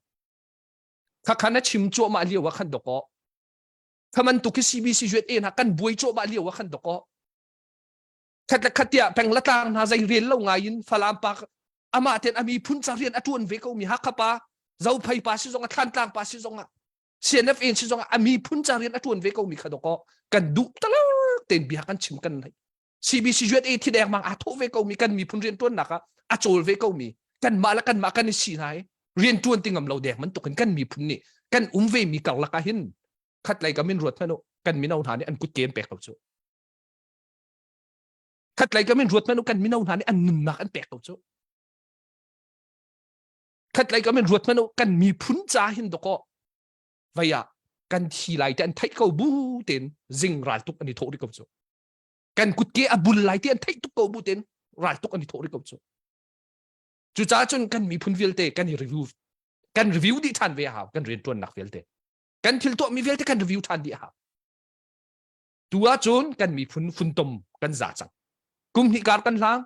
ถ้าขันนั้นชิมโจมาเลี้ยวว่าขันดอกก็ถ้ามันตุกที่ CBC จวดเองนะกันบวยโจมาเลี้ยวว่าขันดอกก็ขัดละขัดเดียเป็นละตางนาใจเรียนเล่าไงยินฟลามปากอามาเต็นอามีพุ่นจะเรียนอตวนเวก็มีฮักขปาเจ้าไพ่ปาซิจงทันตางปาซิจงCNF เองซิจงอามีพุ่นจะเรียนอตวนเวก็มีขันดอกก็กันดุตลอดเต็นบีฮักกันชิมกันเลย CBC จวดเองที่แดงมังอาโทเวก็มีกันมีพุ่นเรียนตัวนักอาโจลเวก็มีกันมาแล้วกันมากันในสีไหนเรียนจวนติงกับเราแดงมันตกกันมีพุ่นนี่กันเวมีกัลละกันหินขัดไรก็ไม่รวดมันกันมีนาหานี่อันกุดเกณฑ์แปลกเขาโจขัดไรก็ไม่รวดมันกันมีนาหานี่อันนุ่มนักอันแปลกเขาโจขัดไรก็ไม่รวดมันกันมีพุ่นจ่าหินตกไว้กันทีไรแต่อันไทยเขาบูเต็นจิงรัลตุกอันนี้โทษดิเขาโจกันกุดเกอบุลไลที่อันไทยตุกเขาบูเต็นรัลตุกอันนี้โทษดิเขาโจจุดจ้าจนกันมีพุ่นวิลเตกันรีวิวดิทันเวียหากันเรียนตัวนักวิลเตกันทิลตัวมีวิลเตกันรีวิวทันดีหาตัวจนกันมีฝุ่นตมกันจ่าจังกุมหิการกันล้าง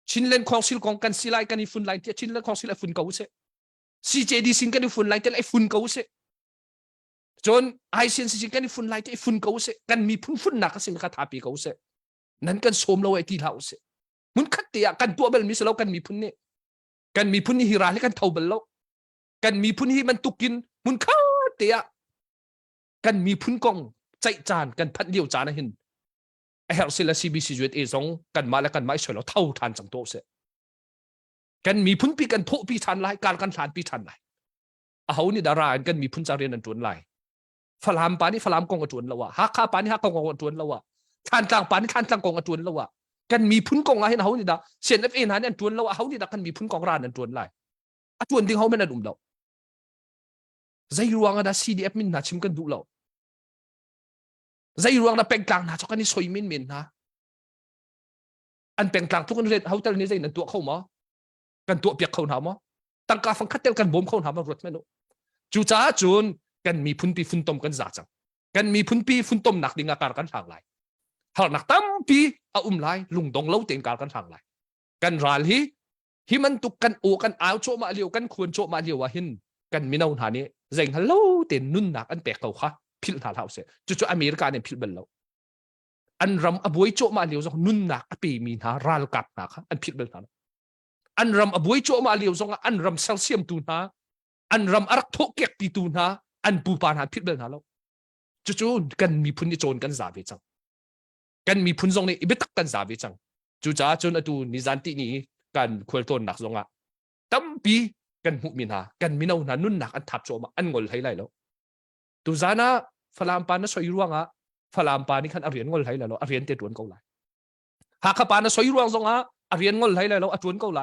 ชินเลนของซิลของกันซิไลกันอีฝุ่นไลที่ชินเลนของซิลไอฝุ่นเก่าเส CJDC กันอีฝุ่นไลที่ไอฝุ่นเก่าเสจน ICNCC กันอีฝุ่นไลที่ไอฝุ่นเก่าเสกันมีฝุ่นหนักสิ่งคาถาปีเก่าเสนั้นกันสมเราไอที่เราเสมุนขัดเตียกันตัวเบลมิสเรากันมีฝุ่นนี่กันมีพุ่นฮิราให้กันเท่าเบลโลกันมีพุ่นฮิมันตุกินมุนข้าเตียกันมีพุ่นกองใจจานกันพัดเลี้ยวจานหินไอเฮลซิลา CBC จวดเอซงกันมาแล้วกันไม่ช่วยเราเท่าทานจังโตเสกันมีพุ่นปีกันโทปีทันไลการกันทานปีทันไลเอานี่ดารากันมีพุ่นจารีนันจวนไลฟลามปานี่ฟลามกองกระจวนแล้ววะฮักข้าปานี่ฮักกองกระจวนแล้ววะทานต่างปานี่ทานต่างกองกระจวนแล้ววะกันมีพุ่นกองอะไรเขานี่ดาCNFนั้นอันจวนแล้วเขานี่ดากันมีพุ่นกองร้านอันจวนไล่อันจวนดิ้งเขาไม่น่าดุมเราใจรวงอะดา CDF มินน่าชิมกันดูเราใจรวงน่ะเป็นกลางน่าจะกันนี่สวยมินนะอันเป็นกลางทุกคนเรียนเขาแต่นี่ใจนั่นตัวเขามั้งกันตัวเปียกเขาหนาวมั้งตั้งกาฟังคัดเตลกันบ่มเขาหนาวมารถไม่รู้จู่จ้าจวนกันมีพุ่นปีฝุ่นต้มกันจ่าจังกันมีพุ่นปีฝุ่นต้มหนักดิ้งอาการกันทางไหลหากนักตั้มปีเอาไลลุงดงเล่าเต็งการกันทางไหลกันรัลฮิมันตุกกันโอกันอ้าวโจมาเลียวกันควรโจมาเลียวว่าหินกันมินาหานี้เร่งฮัลโหลเต็นนุ่นหนักอันแปลกเขาค่ะพิลหาเท้าเสียจู่อเมริกาเนี่ยพิลเบลเราอันรำอบวยโจมาเลียวจงนุ่นหนักปีมีนารัลกับหนักอันพิลเบลนั้นอันรำอบวยโจมาเลียวจงอันรำเซลเซียมตูนาอันรำอารักโทเก็กปีตูนาอันปูปานหาพิลเบลนั้นแล้วจู่กันมีพุ่นโจนกันสาวิจังกันมีพุ่นทรงนี้อิบตักกันสาวิจังจู่จ้าจนอดูนิจันตินี้กันควรต้นหนักทรงอ่ะตั้มปีกันหุมินากันมินาหนานุ่นหนักอันทับโจมาอันงอลให้ไรแล้วตุจานะฟลามปานะสอยรวงอ่ะฟลามปานี่ขันอเรียนงอลให้แล้วอเรียนเตตวนเกาไหลหากปานะสอยรวงทรงอ่ะอเรียนงอลให้แล้วอตวนเกาไหล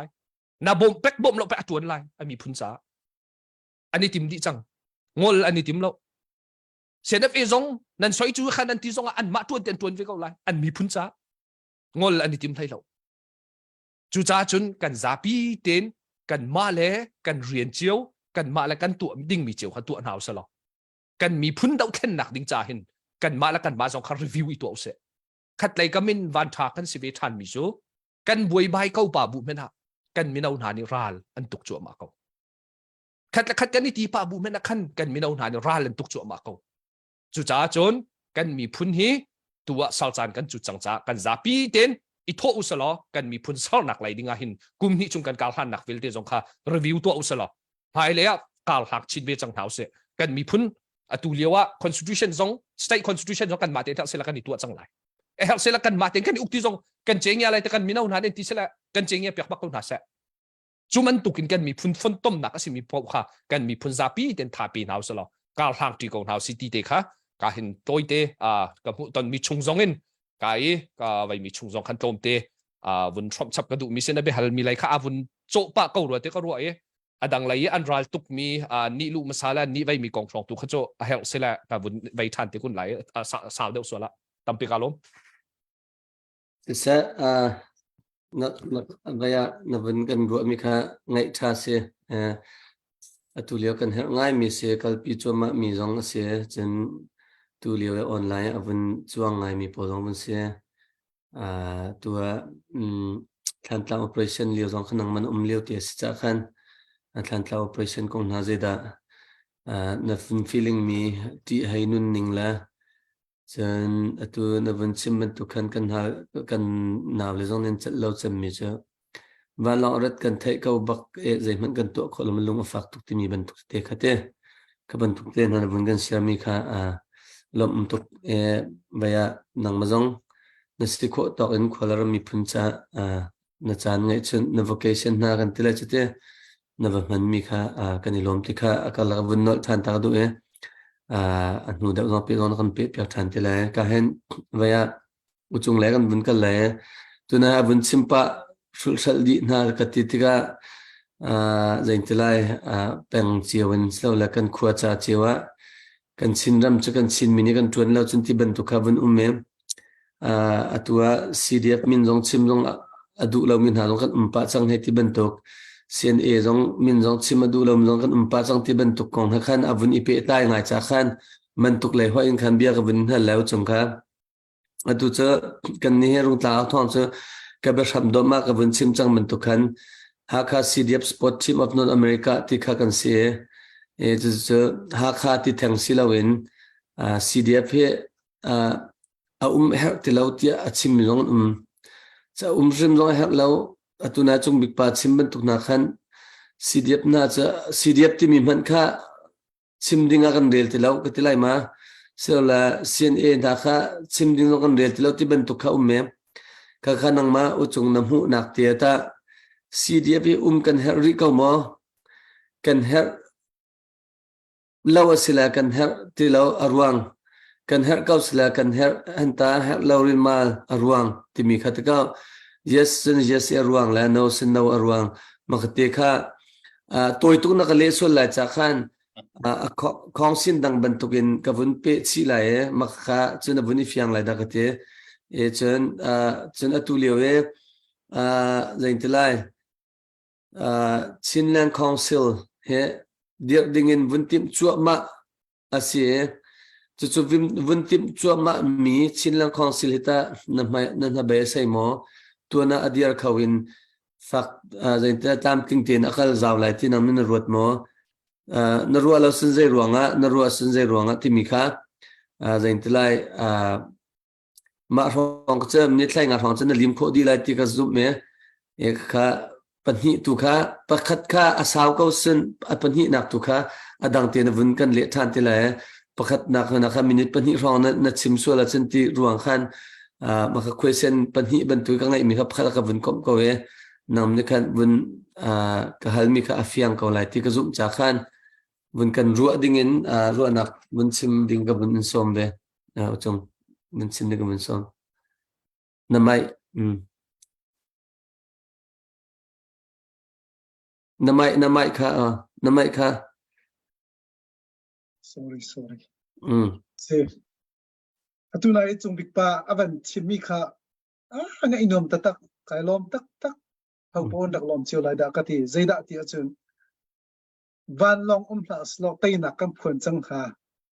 นาบ่มเป็กบ่มเราไปอตวนไหลอันมีพุ่นสาอันนี้ติมดิจังงอลอันนี้ติมเราCNF เอซงนั่นสอยจูขันนั่นที่ซงอันมาตวนเต็นตวนไปเกาไหลอันมีพุ่นสางอลอันนี้ติมไทยเราจู่จ้าจนกันซาปีเต็นกันมาเล่กันเรียนเจียวกันมาแล้วกันตัวดิ้งมีเจียวขันตัวหนาวสลอกันมีพุ่นดาวเทนหนักดิ้งจ่าเห็นกันมาแล้วกันมาส่งคารีวิวอีตัวเสขัดเลยก็มินวันทากันสิเวทันมิโซกันบวยใบเข้าป่าบุเมนะกันมินาหานิรัลอันตุกจั่วมาเขาขัดกันนี่ตีป่าบุเมนะขันกันมินาหานิรัลอันตุกจั่วมาเขาจู่จ้าจนกันมีพุ่นฮีตัวสาวจานกันจุดจังจ้ากันซาปีเต็นอีโทอุสลอกันมีพุ่นสาวหนักไหลดิ้งหินกุมนี้จุงกันการหันหนักวิลเตจงค่ะรีวิวตัวอุสลอหายเลยอ่ะการหักชิดเวจังเท้าเสกันมีพุ่นตุเลียวว่า constitution จง state constitution จงกันมาเตะเสละกันอีตัวจังไหลเสละกันมาเตะกันอุกที่จงกันเจียงอะไรแต่กันมีน่าหนาเดนที่เสละกันเจียงเปียกบักคนหาเสจุมันตุกินกันมีพุ่นฝนต้มหนักสิมีพอค่ะกันมีพุ่นซาปีเต็นทาปีหนาวสลอการหักที่กองหนาวสิตีเตะค่ะการเห็นตัวเตะกับตอนมีชงจงเงิน cái vậy mi chung zong khăn tôm te vun trộm chập cái đủ mi sen bị hal mi lại khá vun chỗ pa câu rồi te cái rồi adang lai an ral tuk mi ni lu masala ni vai mi kong phong tu khacho hel sela ka vun vai than te kun lai sao deuh so la tampi kalom sẽ na vaya na vẫn gần ruộng mi kha ngay cha se tu liu kan her ngai mi se kalpi choma mi zong se chen tu liu online avun chuang ngai mi polong bun se tua thlan tla operation liu zong khanang man liu te cha khan thlan tla operation kong na zeda na feeling mi ti hainun ningla chen atu na vun chimman tu khan kan naw le zong nen chat lo cham mi cha và lọ rất cần thấy câu bậc dạy mình cần tụ khỏi làm lung phật tục tìm mình tục thế khát thế các bạn tục thế là vẫn cần xem mi kha lom tục bây giờ nang mazong na sĩ khổ tọ in khổ làm mi phun cha na chan ngay chân na vocation na cần tila chete na vật mình mi kha cần lom ti kha cả là vun nol than ta du nu đạo do pi do cần pi pi than tila ka hen bây giờ uchung le kan vun ka le tu na vun simpa sul di na katitika zain tilai peng chiawin slow la kan khua cha chiwa kan sinram cha kan sin mini kan tuan lo chun ti ban tu khavun atua CDF min jong chim jong adu lo min ha jong kan umpa chang he ti ban tok CNA jong min jong chim adu lo jong kan umpa chang ti ban tok kong ha khan avun ipe tai ngai cha khan man tuk le ho in khan bia ka vun ha lo chung kha adu cha kan ni rung ta thong cha các bạn làm đó mà các vấn chim chẳng mình tục hắn Hakha CDF Sport Team of North America thì khác cần xe Hakha thì thằng xí lâu in CDF he her thì lâu thì chim long chim long her lâu tu na chung big pa chim mình tục na khan CDF na CDF thì mình hẳn kha chim ding akan rel thì lâu cái thì lại mà sau là CNA na kha chim ding akan rel thì lâu thì mình tục kha ka khanang ma uchung namhu nak tia ta CDF kan her ri ko mo kan her law sila kan her ti law arwang kan her kaw sila kan her hanta her lawrin mal arwang ti mi khatka yes sin yes arwang la no sin no arwang makte kha toy tu na ka le so la cha khan khong sin dang ban tukin ka vun pe chi la e makha chuna vuni fiang la da ka te chen atu liu zain tilai Chinland Council he dir dingin vun tim chu ma asie chu vun tim chu ma mi Chinland Council hita na ba sai mo tuana adir khawin fak zain ta tam ting tin akal zaw lai tin am na ruat mo na ruwa lo sin zai ruanga ti mi kha zain tilai mà phong cái mình thấy ngài phong chân là lim khô đi lại thì cái giúp mẹ cái bản hi tu khá bắt khát khá asao câu sinh bản hi nạp tu khá đang tiền vẫn cần lệ than thì lại bắt khát nạp mình bản hi phong nó chìm xuôi là chân thì ruộng khan mà cái question bản hi bản tu cái ngày mình khát cái vẫn có về nằm như khan vẫn cái hal mình khá phiang câu lại thì cái giúp trả khan vẫn cần ruộng dingin ruộng nạp vẫn chìm ding cái vẫn xôm về trong mình xin được mình xong năm mai kha sorry se atu na chung big pa avan chimi kha nga inom ta tak kai lom tak hau pon dak lom chiu lai da ka ti zaida ti achun van long la slok tai na kam phun chang kha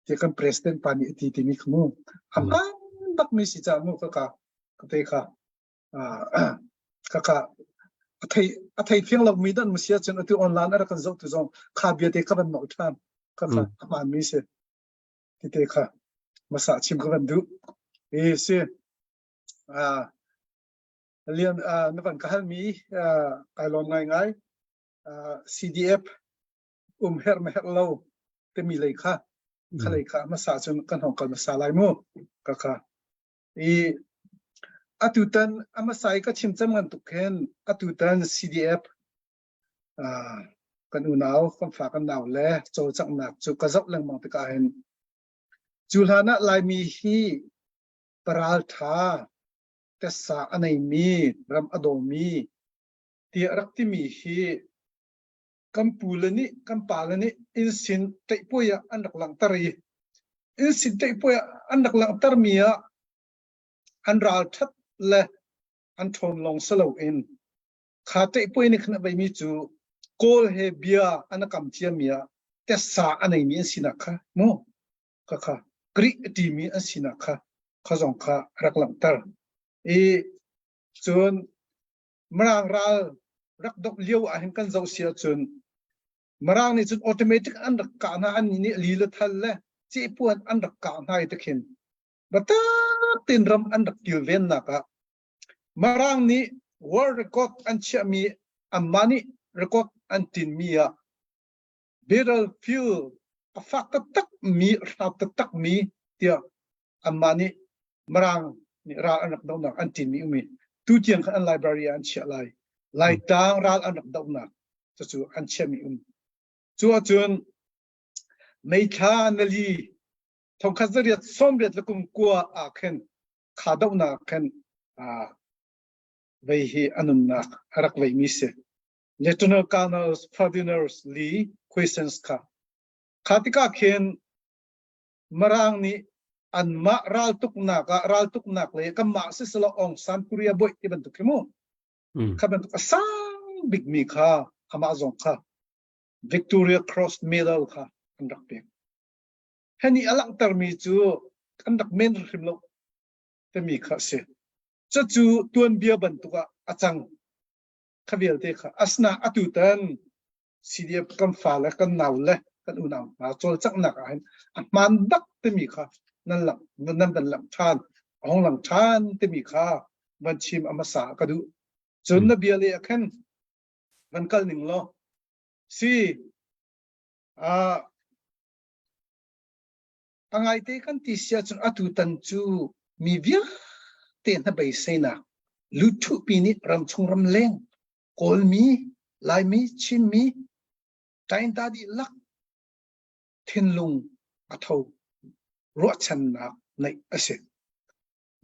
ti kam president pani ti mi khmu bắc mi sĩ cha mu ka te kha ka thầy phiang lộc mi dan musia chen atu online ara kan zau tu zong kha bia te ka ban no tham ka man mi se ti te kha masa chim ka ban du e se lian na ban ka hal mi kai lom ngai CDF her lo te mi lei kha khalei kha masa chen kan hong kan masa lai mu ka atutan amasai ka chimcham ngan tukhen atutan CDF kan unau kan fa kan naw le cho chak nak chu ka zap lang mang te ka hen julhana lai mi hi paral tha แต่สาอันไหนมีรำอโดมีเตียรักที่มีฮีกัมปูลนี่กัมปาลนี่อินสินเตยปุยอันดักหลังตรีอินสินเตยปุยอันดักหลังตรมีอันราทัดและอันทนลงสลาวอินขาเตยปุยนี่ขณะใบมีจูโกลเฮเบียอันกำเทียมีแต่สาอันไหนมีสินะค่ะโมค่ะกรีดีมีสินะค่ะข้าสองค่ะรักหลังตรจนมรางรารักดอกเลี้ยวเห็นกันเจ้าเสียจนมรางนี่จนอัตโนมัติอันดักการอันนี้ลีลทัลเลยจีปวนอันดักการให้ตะเข็นบัดตินรำอันดักกิลเวนนักมรางนี่ world record อันเชื่อมีอันมานี่ record อันตินมีbattlefield ฟักตักมีราบตักมีเดียอันมานี่มรางนี่ราอันดักดาวนักอันตินมีตู้เจียงอันไลบรารีอันเชื่อไล่ตางราอันดักดาวนักจะจูอันเชื่อมีจูจนไม่ค้านลีทงคัสเรียดสมเด็จละกุมกัวอาเคนขาดาวนักเคนไว้ให้อันนั้นนักรักไว้มิเส Lieutenant Colonel Ferdinand Lee questions ค่ะขาติกาเคนมรางนี้อันมาราลตุกนักเลยก็มาสิสละองซันปุริยาบอยที่บรรทุกมั้งข้าบรรทุกสังบิ๊กมีค่ะอามาซอนค่ะ Victoria Cross Medal ค่ะอันดับเป็นเฮนี่อลังตร์มีจูอันดับเมนริมโลกแต่มีค่ะเสียจะจูตัวนเบียบรรทุกอาจังขบเบียเด็กค่ะอัศนาอตุตันสีเดียบกันฟ้าและกันหนาวและกันอุ่นหนาวมาโจลจักหนักอันมันดักแต่มีค่ะนั่นหลังนั่นเป็นหลังชานห้องหลังชานแต่มีค่ะวันชิมอมสากระดูจนนเบียเลยแค่วันกันหนึ่งล้อสิอังไงเตกันที่เสียจนอตุตันจูมีเวียเต้นให้ไปเสนาลุทุปีนี้รำชงรำเล่งโกลมีลายมีชินมีใจตาดีลักเทนลุงอัทาวรัวชันนักในอาเซียน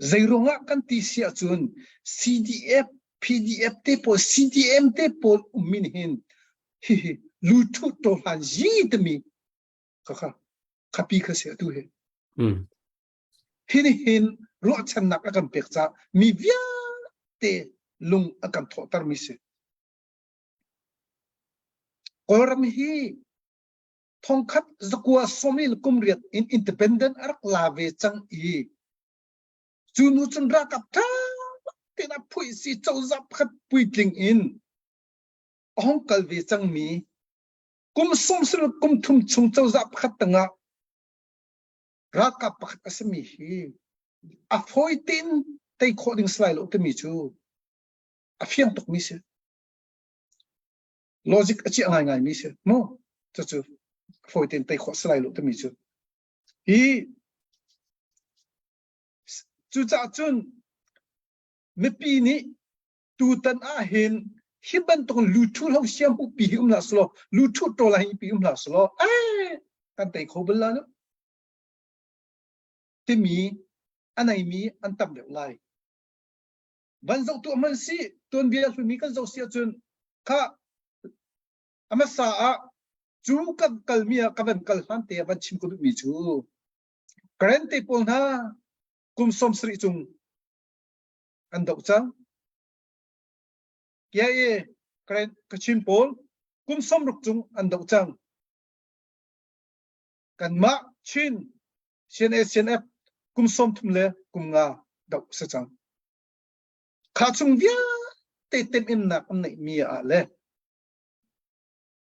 ใจรงอ่ะกันที่เสียจน CDF PDF เตปอ CDM เตปอมินหินลุทุตัวหันจีดมีค่ะขับปีกเสียตัวหินรัวชันนักกันเปิกจ้ามีเวียเตลุงกันทอตร์มิเสกอรมฮีทองคัดสกัวสมิลกุมเรียดอินดิเพนเดนต์รักลาเวจังจูนุชนรักกับท่าเตนับพุยสีเจ้าจับขัดพุยกลิงอินห้องกัลเวจังมีกุมสมสรุปกุมทุมชงเจ้าจับขัดตั้งรักกับปักสมีฮีอฟอยตินเตยโคดิ้งสไลล์อุตมิจูอฟิยังตกมิเสลอจิกอจิง่ายมิเสโม่จู่ๆฟอยตินเตยโคสไลล์อุตมิจูจู่จ้าจุนไม่ปีนี้ตูตันอาเห็นฮิบันตรงลูทูเราเสียมผู้ปีลาสโลลูทูตัวละปีลาสโลกันเตยโคเบลล่าเนาะที่มีอันไหนมีอันต่ำเดียวไล่บันเจ้าตัวมันสิตัวเบียร์มีกันเจ้าเสียจนข้าอามาสาจูกับกัลมีกับเป็นกัลฮันเตียบันชิมกุดุมีจูกระเรนเตปอลนะกุมสมสริจุงอันดอกจังเย่กระเรนกชิมปอลกุมสมรุกจุงอันดอกจังกันมาชินเชนเอเชนเอฟกุมสมทุมเลกุมงาดอกเสจังข้าจงเวียเต็มอินนักอันไหนมีอะไร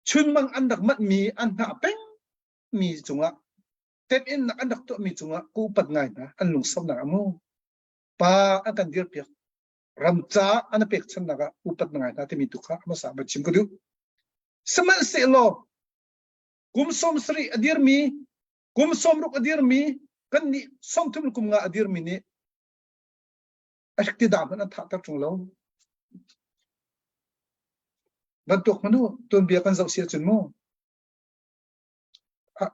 ชุนมังอันดักมัดมีอันหาเป็นมีจงละเต็มอินนักอันดักตัวมีจงละกูปัดไงนะอันหลงสมนักมูป้าอันกันเดียร์เปียกรำจ้าอันเป็กฉันนักกูปัดไงนะที่มีตุกะมาสาบัดชิมก็ดูสมัยเสโลกุมสมสรีอดีร์มีกุมสมรุกอดีร์มีกันนี่สมทุมกุมงาอดีร์มีนี่อาศัยดามันอันทัดทัดจงแล้วบรรทุกมนุษย์ตัวเบียกันเจ้าเสียจนมั่ว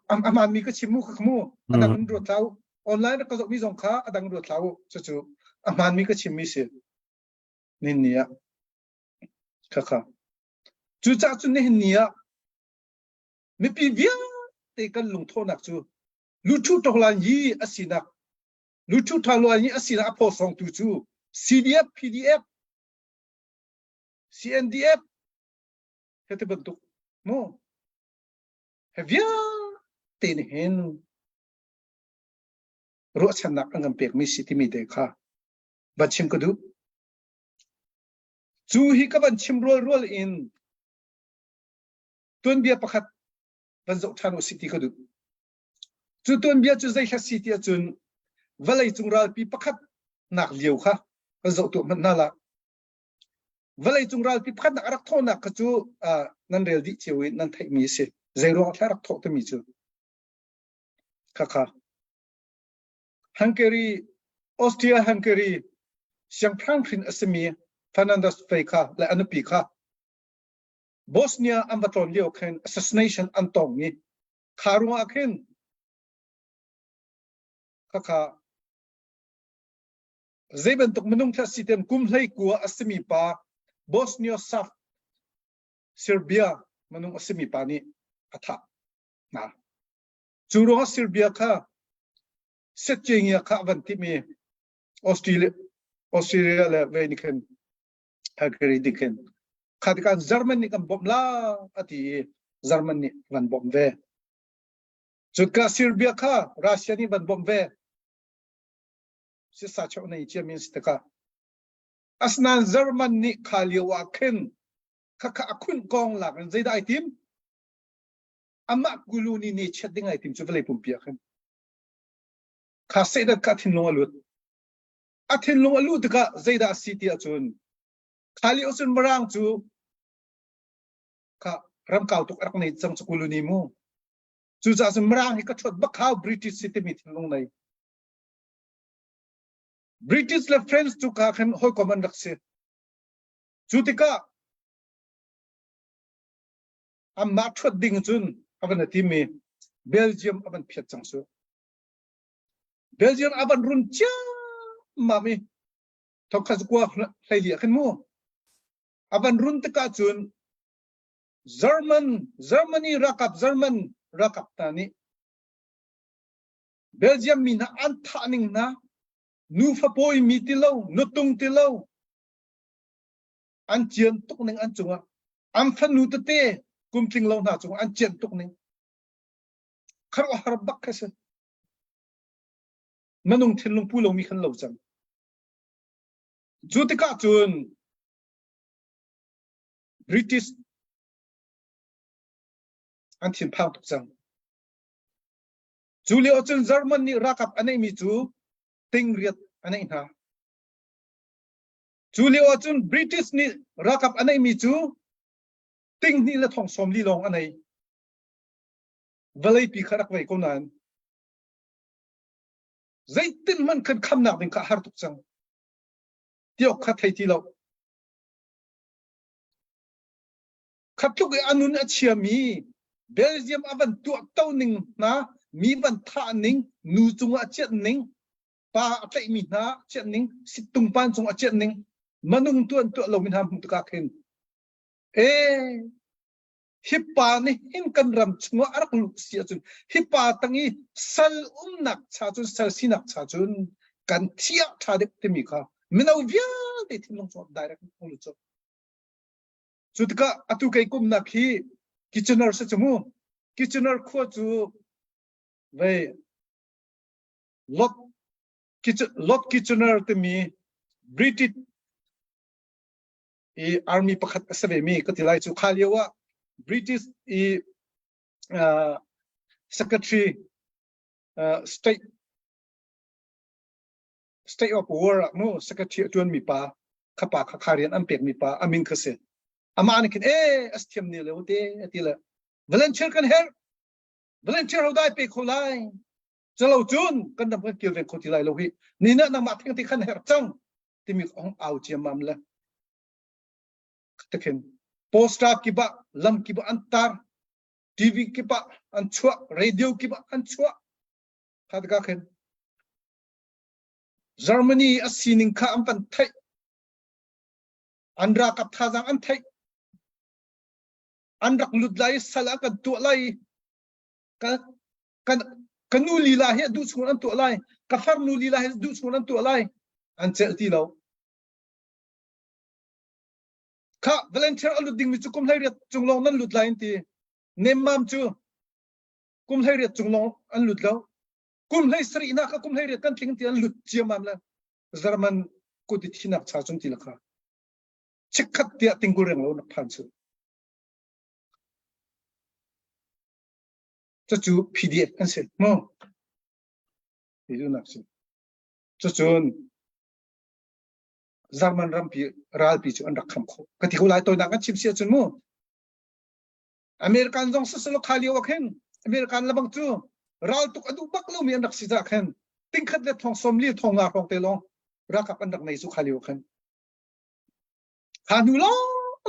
อามันมีก็ชิมมุขขมูอันนั้นมันรวดเท้าออนไลน์ก็จะมีสองขาอันนั้นรวดเท้าจู่ aman mi ka chimmi se nin nia kha chu cha chu ne nia mi pi via te kan lung tho nak chu lu chu to lan yi asina lu chu tha lo yi asina apo song tu chu CDF PDF CNDF hete bentuk mo via te ne hen ro chanak angam pek mi city mi de kha bachim ko du chu hi ka ban chim rol in tuan bia pakhat ban zo thano city ko du chu tuan bia chu zai kha city chun valai chungral pi pakhat nak liu kha ka zo tu man nala valai chungral pi pakhat nak rak thona ka chu nan rel di chewi nan thai mi se zai ro thla rak tho te mi chu kha Hungary Austria Hungary siang Franklin asemi Fernandez Feka la anupi kha Bosnia ambaton leo khen assassination antong ni kharunga khen kha zeben tok menung tha sitem kum hlei kwa asemi pa Bosnia Saf Serbia menung asemi pa ni atha na churo Serbia kha setjingya kha vanti mi Australia la veniken Hungary diken khadikan Germany kan bomla ati Germany van bomve chutka Serbia kha Russia ni van bomve si sa chau nei chamin staka asnan Germany khaliwa khen kha akun kong la kan zaida item amma guluni ni chatting item chu vele pumpia khan kha seda ka thin lo alut athin lo alut ka zaida city achun khali osun marang chu kha ram kaw tok arak nei chang chukulu ni mu chu cha sun marang hi ka thot ba khaw British city mi thin long nei British la friends chu ka khan hoi command rakse chu tika am ma thot ding chun aban ti mi Belgium aban phiat chang su Belgium aban run cha mami thok khaz kwa hlai li khan mu aban run tika chun Germany rakap tani Belgium mina antha ning na nu fa poi mi ti lo nutung ti lo an chien tuk ning an chunga am phan nu te kum ting lo na chung an chien tuk ning khar har bak khase manung thin lung pu lo mi khan lo chang chu tika chun British antin phang tuk chang Julio chun Germany rakap anei mi chu ting riat anei na Julio chun British ni rakap anei mi chu ting ni la thong som li long anei valai pi kharak vai ko nan zaitin man khan kham nak ding ka har tuk chang tiok kha thai ti lo khatluk anun achia mi Belgium avan tu tau ning na mi van tha ning nu chunga chet ning pa atlai mi na chet ning situng pan chunga chet ning manung tuan tu lo min ham ka khen hipa ni in kan ram chunga arak lu sia chun hipa tangi sal nak cha chun sal sinak cha chun kan thia tha de te mi kha minau via de thin long chot direct lu chot chutka atu kai kum na khi kitchener sa chumu kitchener kho chu ve lot kitchener te mi British army pakhat asave mi katilai chu khaliwa British secretary state of war no secretary tuan mi pa khapa kharian ampek mi pa amin khase amani kin asthiam ni leute atila volunteer kan her volunteer ho dai pe kholai chalo chun kan dam kan kilven khotilai lo hi ni na ma thing ti khan her chang ti mi ong au chiam mam la takhen posta ki ba lam ki ba antar TV ki ba anchua radio ki ba anchua khad ga khen Germany asining kha ampan thai andra kap thazang an thai andrak ludlai sala kan tu lai kan kanu lila he du chun an tu lai ka far nu lila he du chun an tu lai an chel ti lo kha volunteer alu ding mi chu kum lai riat chunglong nan lut lai ti nem mam chu kum lai riat chunglong an lut lo kum lai sri na ka kum lai riat kan ting ti an lut chi mam la German ko ti thinak cha chun ti la kha chikhat tia tingul reng lo na phan chu cho chú PDF anh sẽ mò ví dụ nào chứ cho chun German rampi ralpi chu anh đặc kham kho cái thì cô lại tôi đang ăn chim sẻ chun mò American dòng sơ lo khali wa khen American la bang chu ral tuk adu bak lo mi anh đặc si ra khen tinh khát le thong som li thong nga phong te long ra kap anh đặc này chu khali wa khen hanu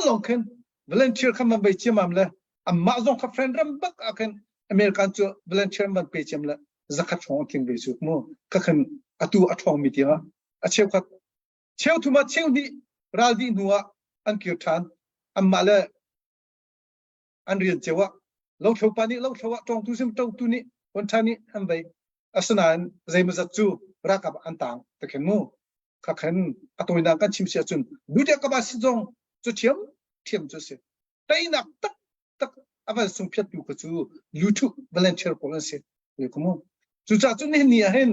long khen volunteer kham bay chi mam le amma dòng ka friend ram bak a khen American chu volunteer man pe chem la zakat chong ting be chu mo ka khan atu athong mi tia a cheu khat cheu thuma cheu ni raldi nuwa an kir than amma la an rian chewa lo thau pani lo thawa tong tu sim tong tu ni on thani am bai asnan zaima za chu rakab an tang ta khen mo ka khan atoi na kan chim sia chun dudia ka ba si jong chu thiam chu se tai nak tak apa sung phiat tu ko chu YouTube volunteer policy le ko mo chu cha chu ni a hen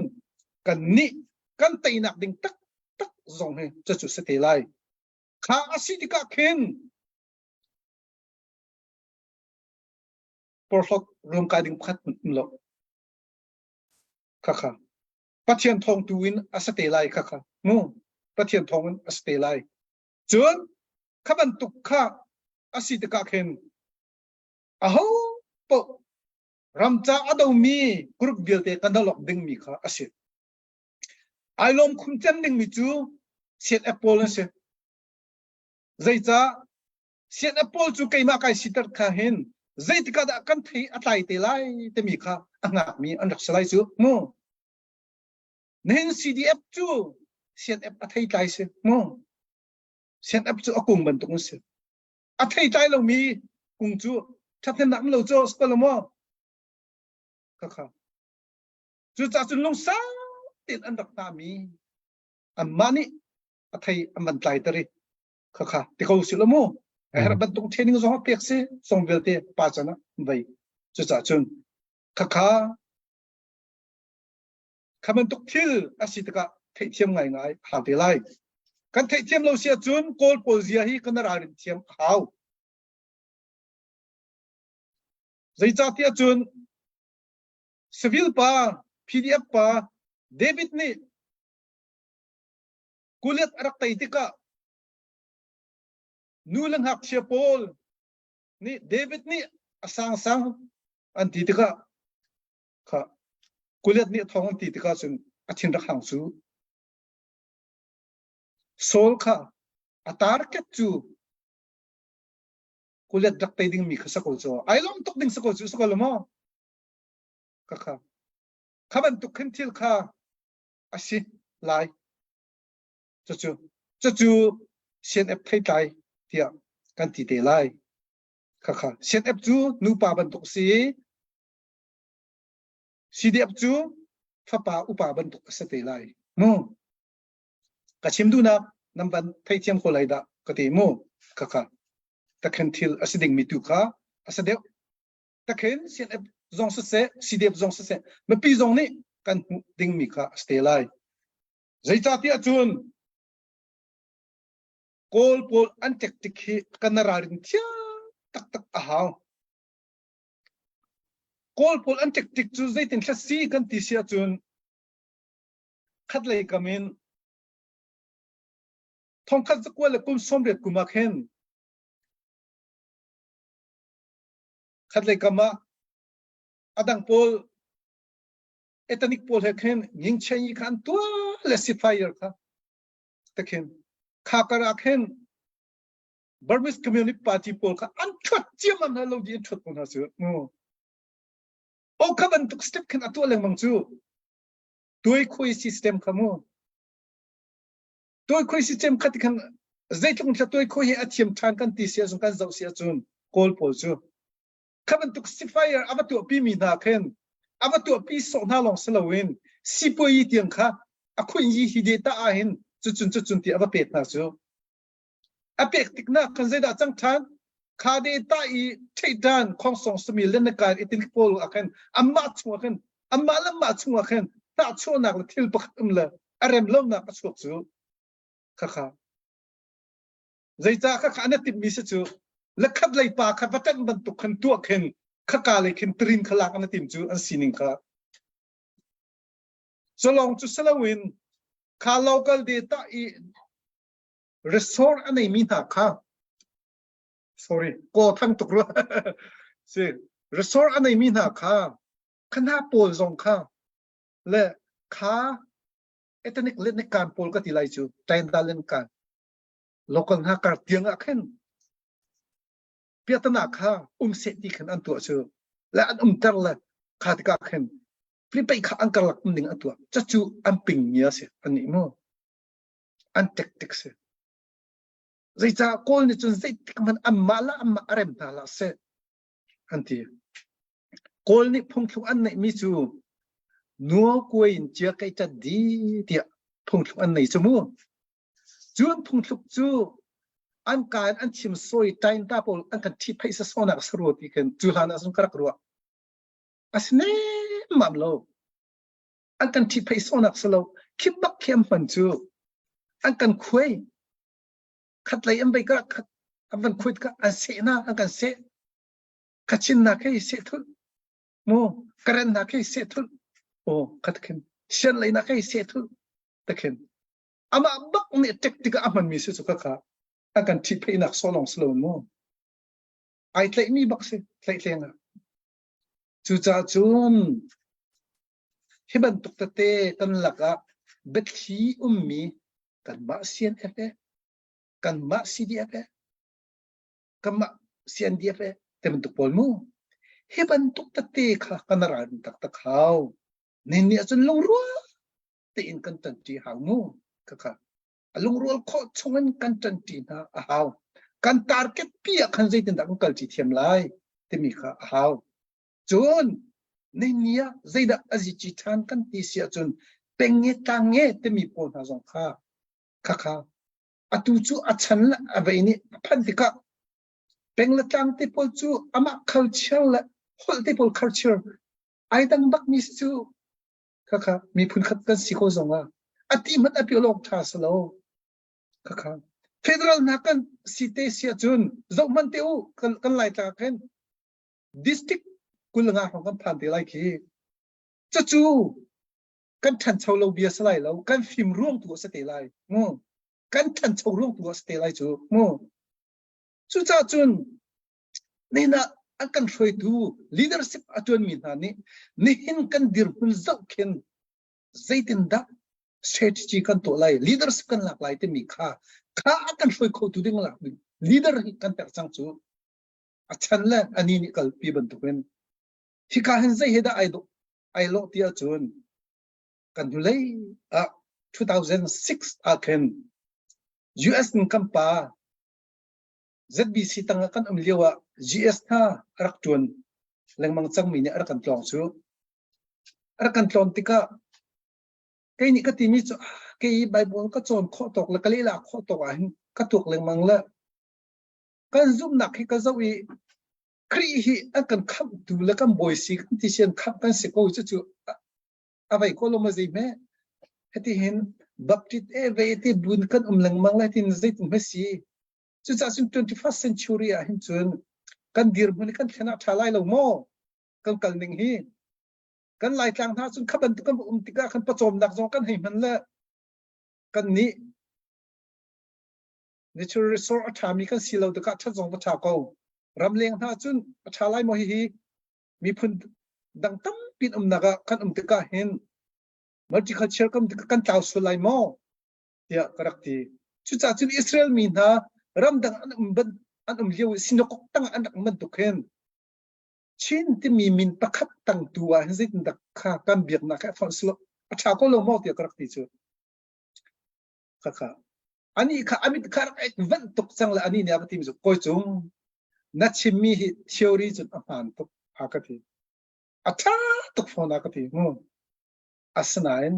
kan tai nak ding tak zong he chu se te lai kha asi ti ka khen por hok rum ka ding khat lo kha pathian thong tu win asate lai kha mo pathian thong win asate lai chun khaban tuk kha asi ti ka khen aho po ramcha ado mi group bilte kanalok ding mi kha asit ailom khumchan ding mi chu set apple se zaita set apple chu kaima kai sitar kha hen zaitika da kan thei atai te lai te mi kha anga mi anrak salai chu mo nen CDF chu set app athai tai se mo set app chu akung ban tung se athai tai lo mi kung chu chắc nên nắm lâu cho có làm không các khả chú cha chú long sáng tiền ăn đặc ta mi ăn mani thầy ăn bận tay tari các khả thì câu sự làm không ai bận tung training do họ biết sẽ xong việc thì ba chana vậy chú cha chú các khả bận tung thiếu asi tất cả thầy thiêm ngày ngày hào thế lại kan thầy thiêm lâu xia chun call pozia hi kan ra rin thiêm hào zai cha tia chun civil pa PDF pa David ni kulet arak tai tika nulang hak sia pol ni David ni asang an ti tika kha kulet ni thong an ti tika chun athin rak hang chu sol kha atar ket chu kulet dak tai ding mi khasa ko cho ai lom tok ding sa ko chu sa ko mo ka khaban tuk khin thil kha asi lai chu sen ep thai tai tia kan ti te lai ka sen ep chu nu pa ban tuk si CDF chu fa pa upa ban tuk sa te lai mo ka chim du na nam ban thai thiam ko lai da ka te mo ka ta khen thil asiding mi tu kha asadeu ta khen sen ep zong se CDF zong se me pi zong ni kan ding mi kha stay lai zai cha ti achun kol pol an tek tik hi kanararin thia tak a haw kol pol an tek tik chu zai tin thla si kan ti sia chun khat lei kamin thong khat zakwa le kum somret kuma khen khat lei kama adang pol ethnic pol he khen ning chei khan to classifier kha takhen khakara khen Burmese Communist Party pol kha an thot chiam am na lo di thot pon ha su no o khaban tuk step khen atu le mang chu tuai khoi system khamo ตัวคุยสิเจมขัดกันใจตรงที่ตัวคุยให้อาเทียมทานกันตีเสียสงกันเจ้าเสียจุนโกลโพจูข้ามันตุกสิไฟร์อาวัตัวปีมีนาเข็นอาวัตัวปีสองหน้าลองสลาวินสิปวยเตียงข้าอาคุยยี่ฮิเดต้าอาหินจุนที่อาวัเป็ดนาจูอาเป็ดติกนาคันใจด่าจังทานข้าเดต้าอีเทดานของสองสมิลเลนการอิติลิโปลอาเข็นอามาชัวเข็นอามาละมาชัวเข็นตาชัวนักละทิลปักละอารมณ์ล้มนักชัวจูข้าใจจ้าข้าเนี่ยติดมิสจูและขัดไหลปากขัดวัดบรรทุกขันตัวเข็นข้ากาเลยเข็นตรินขลักอันติมจูอันสินิงข้าสลองจุสลาวินข้า local data อี resort อันไหนมีหนักข้า sorry ก็ทั้งตุกรู้สิ resort อันไหนมีหนักข้าขณะโพลซองข้าและข้าเอตนิกเล่นในการโพลก็ที่ไรจูใจดันเล่นการlocal หาการเตียงอ่ะเข็นเปียตนาข้าเสตีขันอันตัวเชื่อและอันเตอร์ละข้าที่กาเข็นพริไปข้าอันกลักมันดึงอันตัวจะจูอันปิงเนียเสียอันนี้มั้งอันเทคเสียใจจ้าคนนี่จนใจติกมันอันมาละอันมาอะไรมาละเสียอันที่คนนี่พงทุกอันนี้มีจูนัวกุยเจียกันจะดีเดียพงทุกอันนี้จูมั้งจูพงทุกจูอันการอันชิมซอยใจตาโปลอันกันที่ไปสะสนักสรุปที่กันจูฮานาสุนกรักรัวอันนี้มั่มโลอันกันที่ไปสะนักสรุปคิดบักเข้มมันจูอันกันคุยขัดไหลอันไปก็ขัดอันมันคุยก็อันเสนาอันกันเสขัดชินนักให้เสทุลโมกระนักให้เสทุลโอ้ขัดขึ้นเชนไหลนักให้เสทุลตะขึ้นอามาบักเนี่ยเทคนิคอามันมีสุขภาพอาการที่ไปนักสลองสโลนมั้งไอ้เทมีบักเสเทงอ่ะจู่จ้าจุนที่บรรทุกเตะกันหลักอ่ะเบ็ดขี้มีกันมาเซียนเอฟกันมาซีดีเอฟกันมาเซียนดีเอฟแต่บรรทุกบอลมั้งที่บรรทุกเตะค่ะกันอะไรตักตะเขาเนี่ยจนลงรัวเตะอินกันตันที่หางมั้งค่ะลุงรัวข้อชงกันกันจันทีนะอ้าวกันทาร์เก็ตปียขันใจตินดังกัลจีเทียมไลเตมีค่ะอ้าวจนในนี้ใจดักอจิจิทันกันที่เสียจนเป็นเงตังเงเตมีปนหาสงข้าค่ะอัตุจูอัชันละอะไรนี่พันธิกะเป็นละจังที่ปนจูอามา culture ละ whole ที่ปน culture ไอ้ดังบักมิสจูค่ะมีพูนขัดกันสิโคสงอ่ะอติมันอภิโลกท่าสโลค่ะเฟเดอรัลนักกันสิเตเสียจุนจงมันเตียวกันไล่ตาเห็นดิสตริกกุลงาของกันผ่านเตไลคีจะจูกันทันชาวโลเบียสไลแล้วกันฟิล์มร่วงตัวสเตไลมั้งกันทันชาวร่วงตัวสเตไลจูมั้งจูจ้าจุนนี่นะอันกันช่วยดู leadership อัจวนมีนานี่เห็นกันดิรบุลเจ้าเข็นใจตินดักstrategy กันตัวไล่ leadership กันหลากหลายที่มีค่าakanช่วยเขาตัวเองหลัก leader กันแต่สังจูอาจารย์ละอันนี้นี่ก็ปีบันทุกเป็นที่การเห็นใจเห็นได้ไอโลที่อาจารย์กันดูเลย2006 akan US นกัมปา ZBC ตั้งกันเรียกว่า GS ท่ารักจวนแรงมังจังมีเนี่ยรักกันตลอดจูรักกันตลอดที่ก็แค่นี้ก็ที่มีจูแค่ใบบนก็โจนข้อตกแล้วก็เลี้ยข้อตกอ่ะก็ถูกแรงมังละก็ซุ่มหนักให้ก็จะวิครีฮีอันกันขับดูแล้วก็บอยสิกันที่เชียนขับกันสิโก้จะจูอะไรก็ลงมาสิแม่ที่เห็นบัพติเอเวที่บุญกันแรงมังละที่นั่นสิถึงไม่สิจุดจากสิ่ง 21st century อ่ะเห็นจนกันดีร์มันกันขนาดทลายเราโม่กันหนึ่งฮีกันไล่ทางท่าจนขับบันทุกกันติกากันประจมหนักจงกันให้มันละกันนี้ natural resource อาชามีกันสิเราติกาชัดจงประชาเก่ารำเลียงท่าจนอาชาไล่โมฮีมีพื้นดังตั้มปินนักกันติกาเห็น multicultural กันเจ้าสุไลโม่เดียกรักทีจุดจากจนอิสราเอลมีนะรำดังอันเลี้ยวสินกตั้งอันดักมันตุกเห็นชินที่มีมินประคับตั้งตัวให้สินดักข้ากันเบียกนักแค่ฟังสโลอาชาก็ลงมอเดียกรักทีจุดค่ะ ani kha amit khar ek van tuk sang la ani ne abatim zo koi chung na chimmi hi theory chun aman tuk akati atha tuk phone akati mo asnain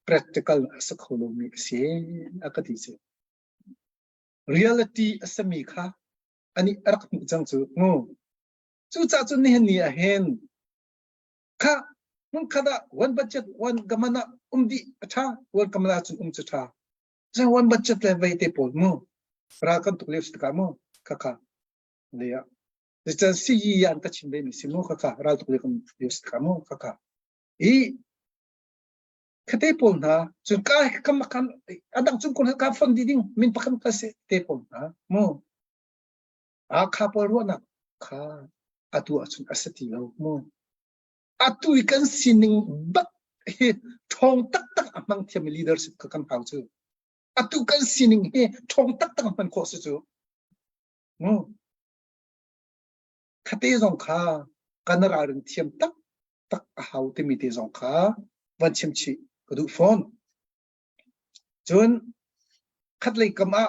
practical asakholomi se akati se reality asami kha ani arak jang chu mo chu cha chu ni ni a hen kha mun khada one budget one gamana umdi atha one kamala chun cha Saya wan budget le vai te pol mo rakan tuk le sta mo kaka le ya Dita si yan ka chimbe mi simo kaka ral tuk le kam le sta mo kaka I kate pol na chun ka kam kan adang chun kon ka fang diding min pakam ka se te pol na mo a kha pol ro na kha atu achun asati lo mo atu ikan sining bak thong tak tak amang thiam leadership ka kan pau chu atu kan sining he thong tak tak man ko su chu mo khate zong kha kanara ring thiam tak tak hau te mi te zong kha van chim chi ko du phone chun khatlei kama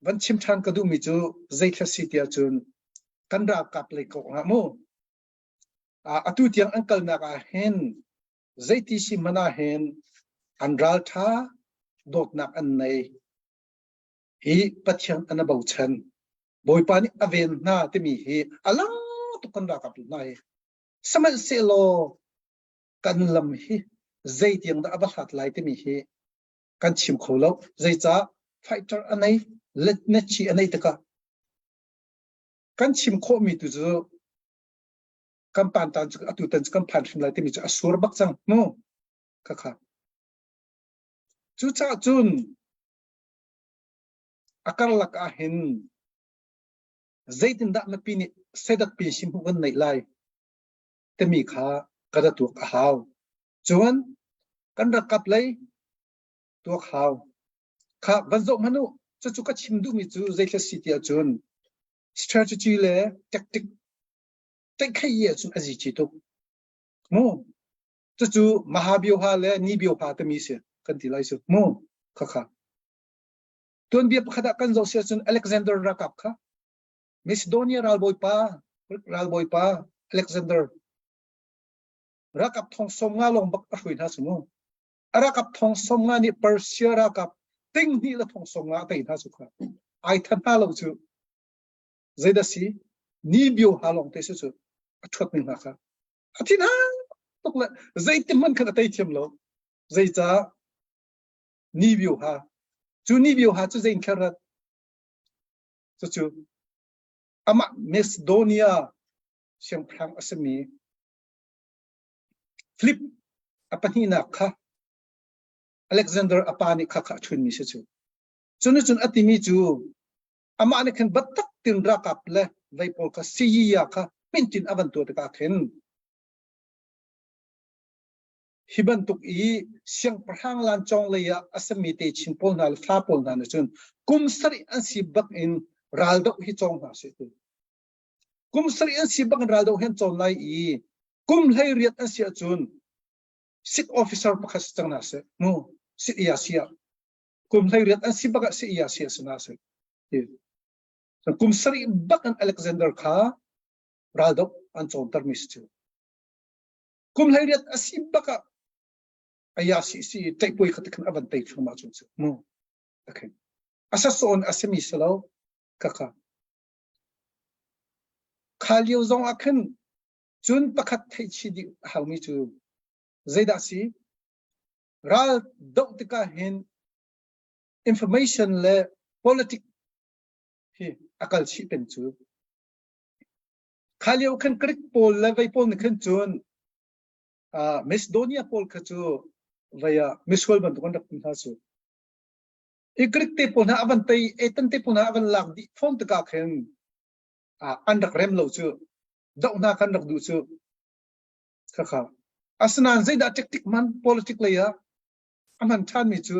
van chim than ko du mi chu zai thla si tia chun kanra kap le ko nga mo atu tiang uncle na ka hen zai ti si mana hen Andral tha dot nak an nei hi pathian anabau chan boy pani aven na te mi hi alang to kan ra kap nai samal se lo kan lam hi zai tiang da abahat lai te mi hi kan chim kholo zai cha fighter anai let na chi anai ta ka kan chim kho mi tu zo kan pan tan atu tan kan pan lai te mi cha asur bak chang no ka kha chu cha chun akar lak a hin zaitin da na pini sedak pi sim hu gan nei lai te mi kha kada tu ka haw chuan kan ra kap lai tu haw kha vanzo manu chu ka chim du mi chu zaitla sitia chun strategy le tactic tai khai ye chun aji chi tu mo chu mahabyoha le nibyoha te mi se kan tilai su mo kha tuan bia khada kan zo se chun Alexander rakap kha Macedonia ralboy pa Alexander rakap thong som nga long bak hui na su mo rakap thong som nga ni Persia rakap ting ni la thong som nga tai na su kha ai than na lo chu zaida si nibyoha long te su chu athot ning na kha athina tok la zaitim man kha tai chem lo zaita nibyoha chu nibyoha chu zain kharat chu ama Macedonia siang prang asami flip apanina kha Alexander apani kha thun mi se chu chun atimi chu ama ne khan batak tin rakap le vaipol ka siya kha mintin avan to ka khen hiban tuk I siang prang lan chong le ya asami te chinpol na fa pol na chun kum sari an si bak in raldo hi chong na se kum sari an si bak raldo hen chong lai I kum lai riat an si chun sit officer pakhas chang na se mo sit ya sia kum lai riat an si bak si ya sia na se so kum sari bak an Alexander kha raldo an chong tar mis chu kum lai riat asi bak aya si tai poi khat kan avan tai thuma chu mo okay asa son asemi salo kaka khalio zong akhan chun pakhat thai chi di hawmi chu zaida si ral dok tika hen information le politic hi akal chi pen chu khalio khan krik pol le vai pol ne khan chun Macedonia pol kha chu via miswal ban kon dak ha su ikrik te pona avan tai etan te pona avan lak di phone ta ka khen andak rem lo chu dau na kan rak du chu kha asnan zaida tactic man politic le ya aman than mi chu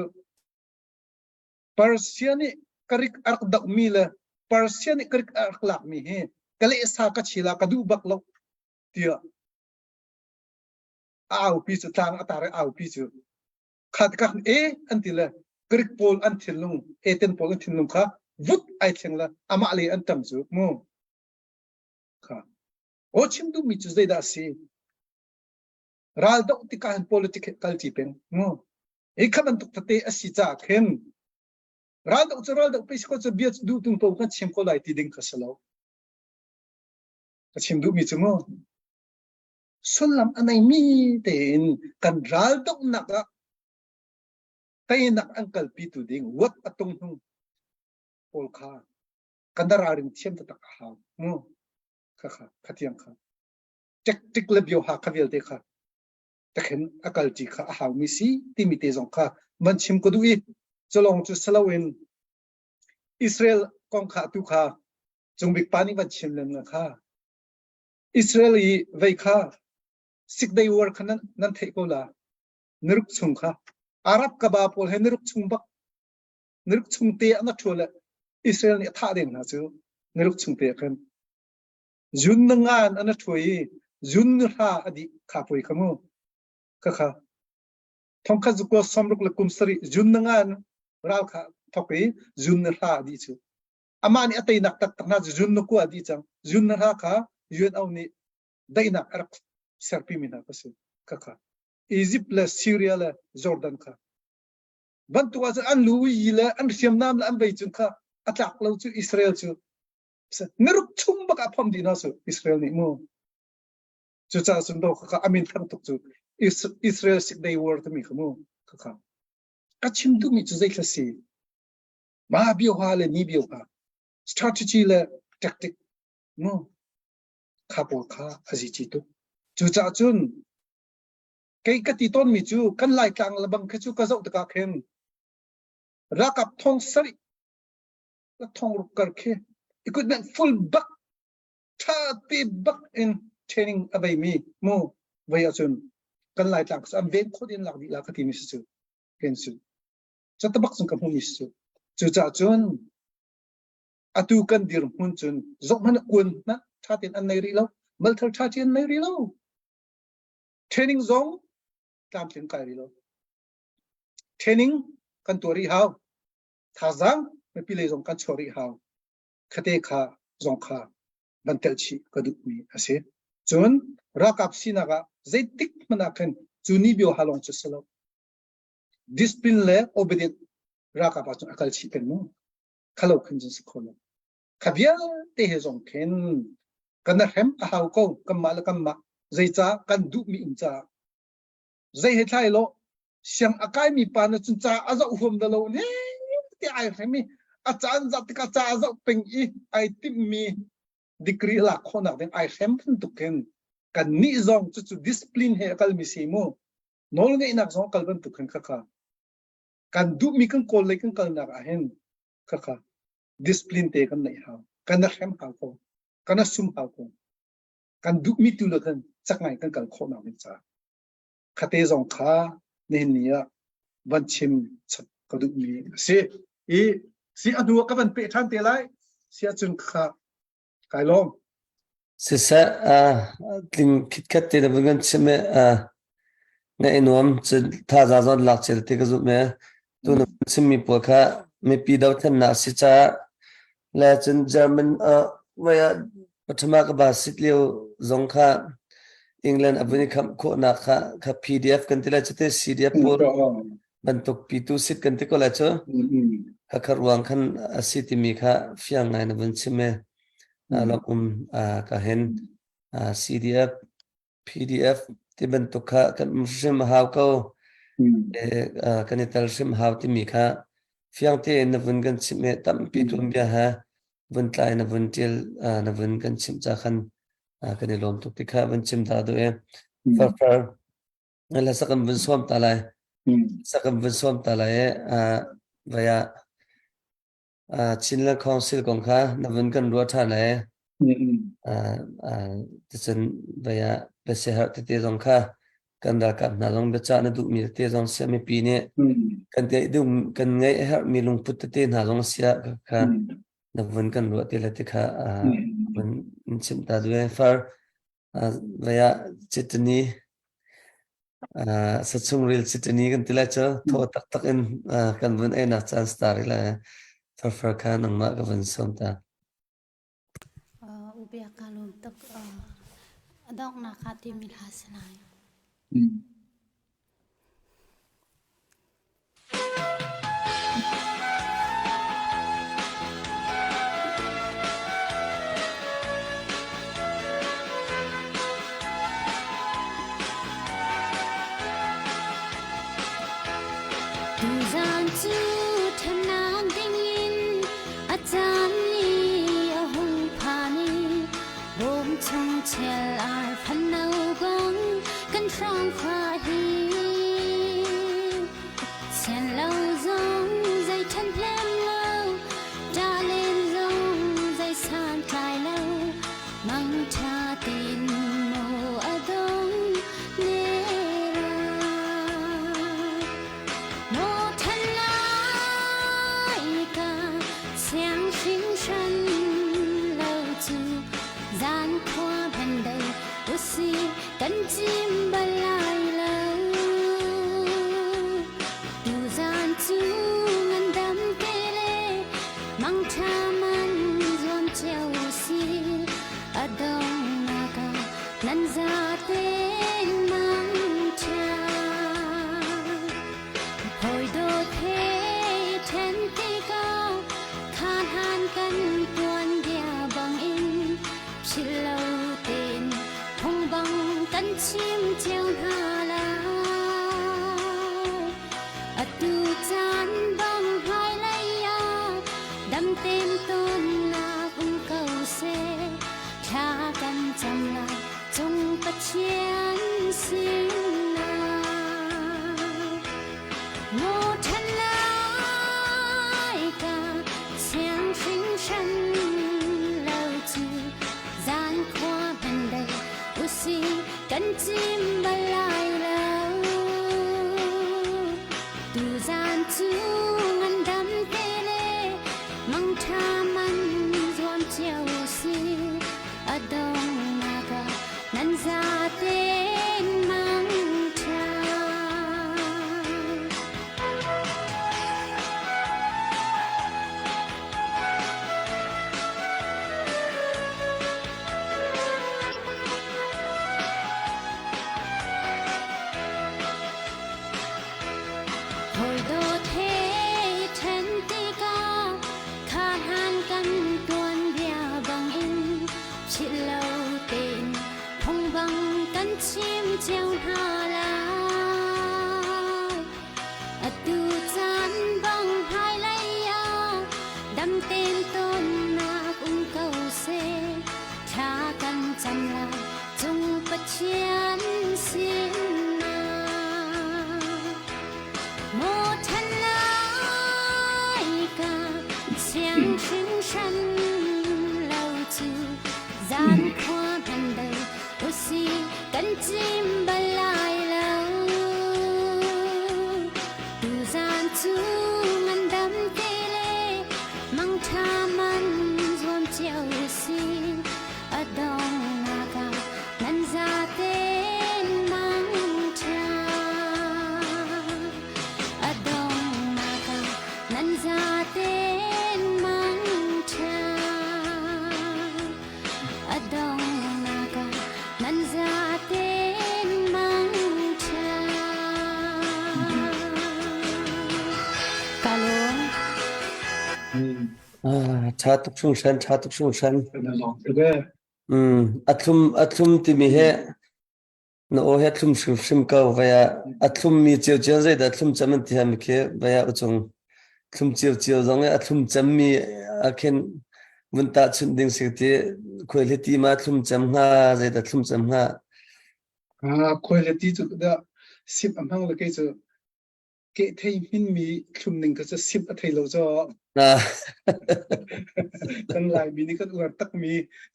Persiani karik ark dak mi le Persiani karik ark lak mi he kale sa ka chila ka du bak lo tia au pi chu tang atare au pi chu khat ka antile Greek Paul until lung, Athens Paul until lung ka, vut ai theng la, ama le antam zu mo. Ka. O chimdu mi chu zai da si. Ral da utika han political tipeng mo. E kaban tuk tate asi cha khen. Ral da upis ko cha biat du tung po ka chim ko lai ti ding ka salo. Ka chimdu mi chu mo. Sulam anay mi ten kan ral da naka tay nak angkal pitu ding wat atong hung pol kha kandararing chem ta tak ha mo kha khatiang kha tik le bio ha khavel te kha takhen akal ji kha ha mi si timite jong kha man chim ko dui cholong chu salawin Israel kong kha tu kha jungbik pani ban chim lem na kha Israeli vai kha sik dai war khanan nan thei ko la niruk chung kha Arab ka ba pol hen niruk chung te ana thole Israel ni tha den na chu niruk chung te khan jun ngan ana thoi jun ha adi kha poi khamu kha thongkha ju ko samruk le kumsari jun ngan ral kha thoki jun ha adi chu amani atai nak tak na jun ko adi chang jun ha kha yun au ni daina arak serpi mina kasu kha Egypt la Syria la Jordan kha bantu was an lui la an siam nam la an bai chung kha atak lo chu Israel chu niruk chung ba ka phom dina su Israel ni mo chu cha sun do kha amin thang tuk chu Israel sik dai war ta mi khamu kha ka chim du mi chu zai klasi ma bio ha le ni bio ha strategy la tactic mo kha po kha aji chi tu chu cha chun cái ton mi chu kan lai tlang la bang khachu ka zau ta ka khen rakap thong sari la thong ru kar khe equipment full buck 30 buck in training abai mi mo vaya chun kan lai tlang sam ven khodin lak di la khati mi su ken su chat bak sun ka hu mi su chu cha chun atu kan dir hun chun zok man kun na thatin an nei ri lo mal thar thatin nei ri lo training zone tam tin kai ri lo training kan tori hao thazang me pile zong kan chori hao khate kha zong kha bantel chi kaduk mi ase chun rakap sinaga zaitik manaken chuni bio halong chesalo discipline le obedient rakap achun akal chi pen mo khalo khinjin se kholo khabia te he zong ken kan hem a hau ko kamal kamma zaicha kan du mi incha zai he thai lo siam akai mi pa na chun cha aza uhom da lo ne ti ai khami a chan zat ka cha aza peng I ai tim mi degree la khona den ai khem phun tu ken kan ni zong chu discipline he kal mi si mo nol nge inak zong kal ban tu ken kha kan du mi kan kol le kan kal na a hen kha discipline te kan nei ha kan na khem ha ko kan na sum ha ko kan du mi tu le kan chak ngai kan kal khona min cha khate zong kha ne nia ban chim chat kadu mi si adu ka ban pe than te lai si achun kha kai long Sisa tling kitkat te da bungan chime na inuam ch tha za zon lak chel te ka zu me tu na chimi po kha me pi daw than na si cha la chen German waya pathama ka ba sit leo zong kha England abuni kham kho na kha PDF kan tila chate CDF por bantok P2 sit kan te ko la cho kha kharwang khan asiti mi kha fiang ngai na bun chime lakum ka hen CDF PDF ti bantok kha kan mshim haw ko kan ital shim haw ti mi kha fiang te na bun kan chime tam P2 bia ha bun tlai na bun til na bun kan chim cha khan kan lom tuk ti kha bun chim da do far la sakam bun som ta lai vaya chinla council kong kha na bun kan ro tha lai chen vaya pese har te jong kha kan da kap na jong be cha na du mi te jong se me pi ne kan te du kan ngai har mi lung put te na jong sia kha na bun kan ro te la te kha bun chim ta du far vaya chitni sa chung real sitani kan tila cho tho tak in kan bun na chance tar la for khan ang ma ka ban som ta ubia kalum tak adok na kati milhasanay. Tu gian chu thanang ding in achan ni a hung phani bom chung chel ar phanau gong kan trong pha hi chen lâu zong dây thân lem lâu da lên zong dây san tai lâu mang cha tin mo adong ne ra mo thân lai ca xiang xin shan lâu chu gian khoa ban đầy oxy cánh chim bay lại lâu tu gian chu ngân đắm tê lê mang cha man dọn treo oxy ở đông naga nan ra tên mang cha hồi đô thế thiên tê cao khan han căn tuan dia bằng in chỉ lâu tên phong bằng căn chim treo hà la ở tu chan bằng hai lấy ya đâm tên tôn na cũng cầu xe cha căn chăm lại trong bất chiến sinh na ngô thân lai ca xiang sinh sân lâu chu gian khoa ban đầy oxy cánh chim bay lại lâu tu gian chu ngân đắm tê lê mang tha man dọn treo oxy ở đông naga nan ra tên mang cha hồi đô thế thiên tê cao khan han căn tuan bia bằng in chỉ lâu tên phong bằng căn chim treo hà la ở tu chan bằng hai lấy ya đâm tên tôn na cũng cầu xe cha căn chăm lại trong bất chiến xin na mo thân lai ca xiang xin sân lâu chu gian khoa ban đầy oxy cánh chim bay lại lâu tu gian chu ngân đắm tê lê mang tha man dọn treo oxy ở đông naga nan ra tên mang cha ở đông naga nan ra tên mang cha ở đông naga nan ra tên mang cha kalong cha tuk chung shanเป็นลองไปด้วย atlum ti mi he no o he atlum shim ka vaya atlum mi chiu zai da atlum chaman ti ham ke vaya uchung atlum chiu zong atlum cham mi akhen mun ta chun ding se ti khoi le ti ma atlum cham nga zai da atlum cham nga quality จุดเดียว10อันพังเลยก็จะเกะเทมินมีคลุมหนึ่งก็จะ10อันเทเราจะ ตั้งหลายมีนี่ก็อวดตักมี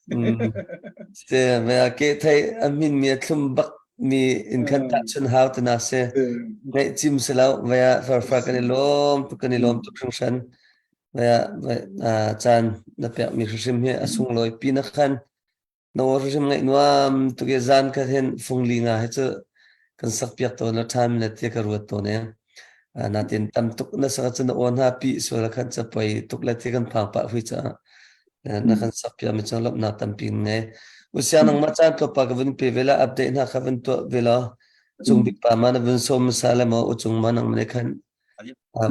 se vaya ke thai amin mi atlum bak mi in khan ta chun hau ta na se ngai chim se lau vaya far kan lom tu chung shan vaya chan na pe mi shim he asung loi pi na khan no shim ngai nuam tu ge zan ka hen fung li nga he chu kan sak piak to na time le te ka ruat to ne natin tam tuk na sa chen on ha pi so la khan cha pai tuk la te kan phang pa hui cha na kan sak piak mi chang lop na tam pin ne usia nang ma chan to pa ka vun pe vela update na ka vun to vela chung bi pa ma na vun som sala ma u chung ma nang ne khan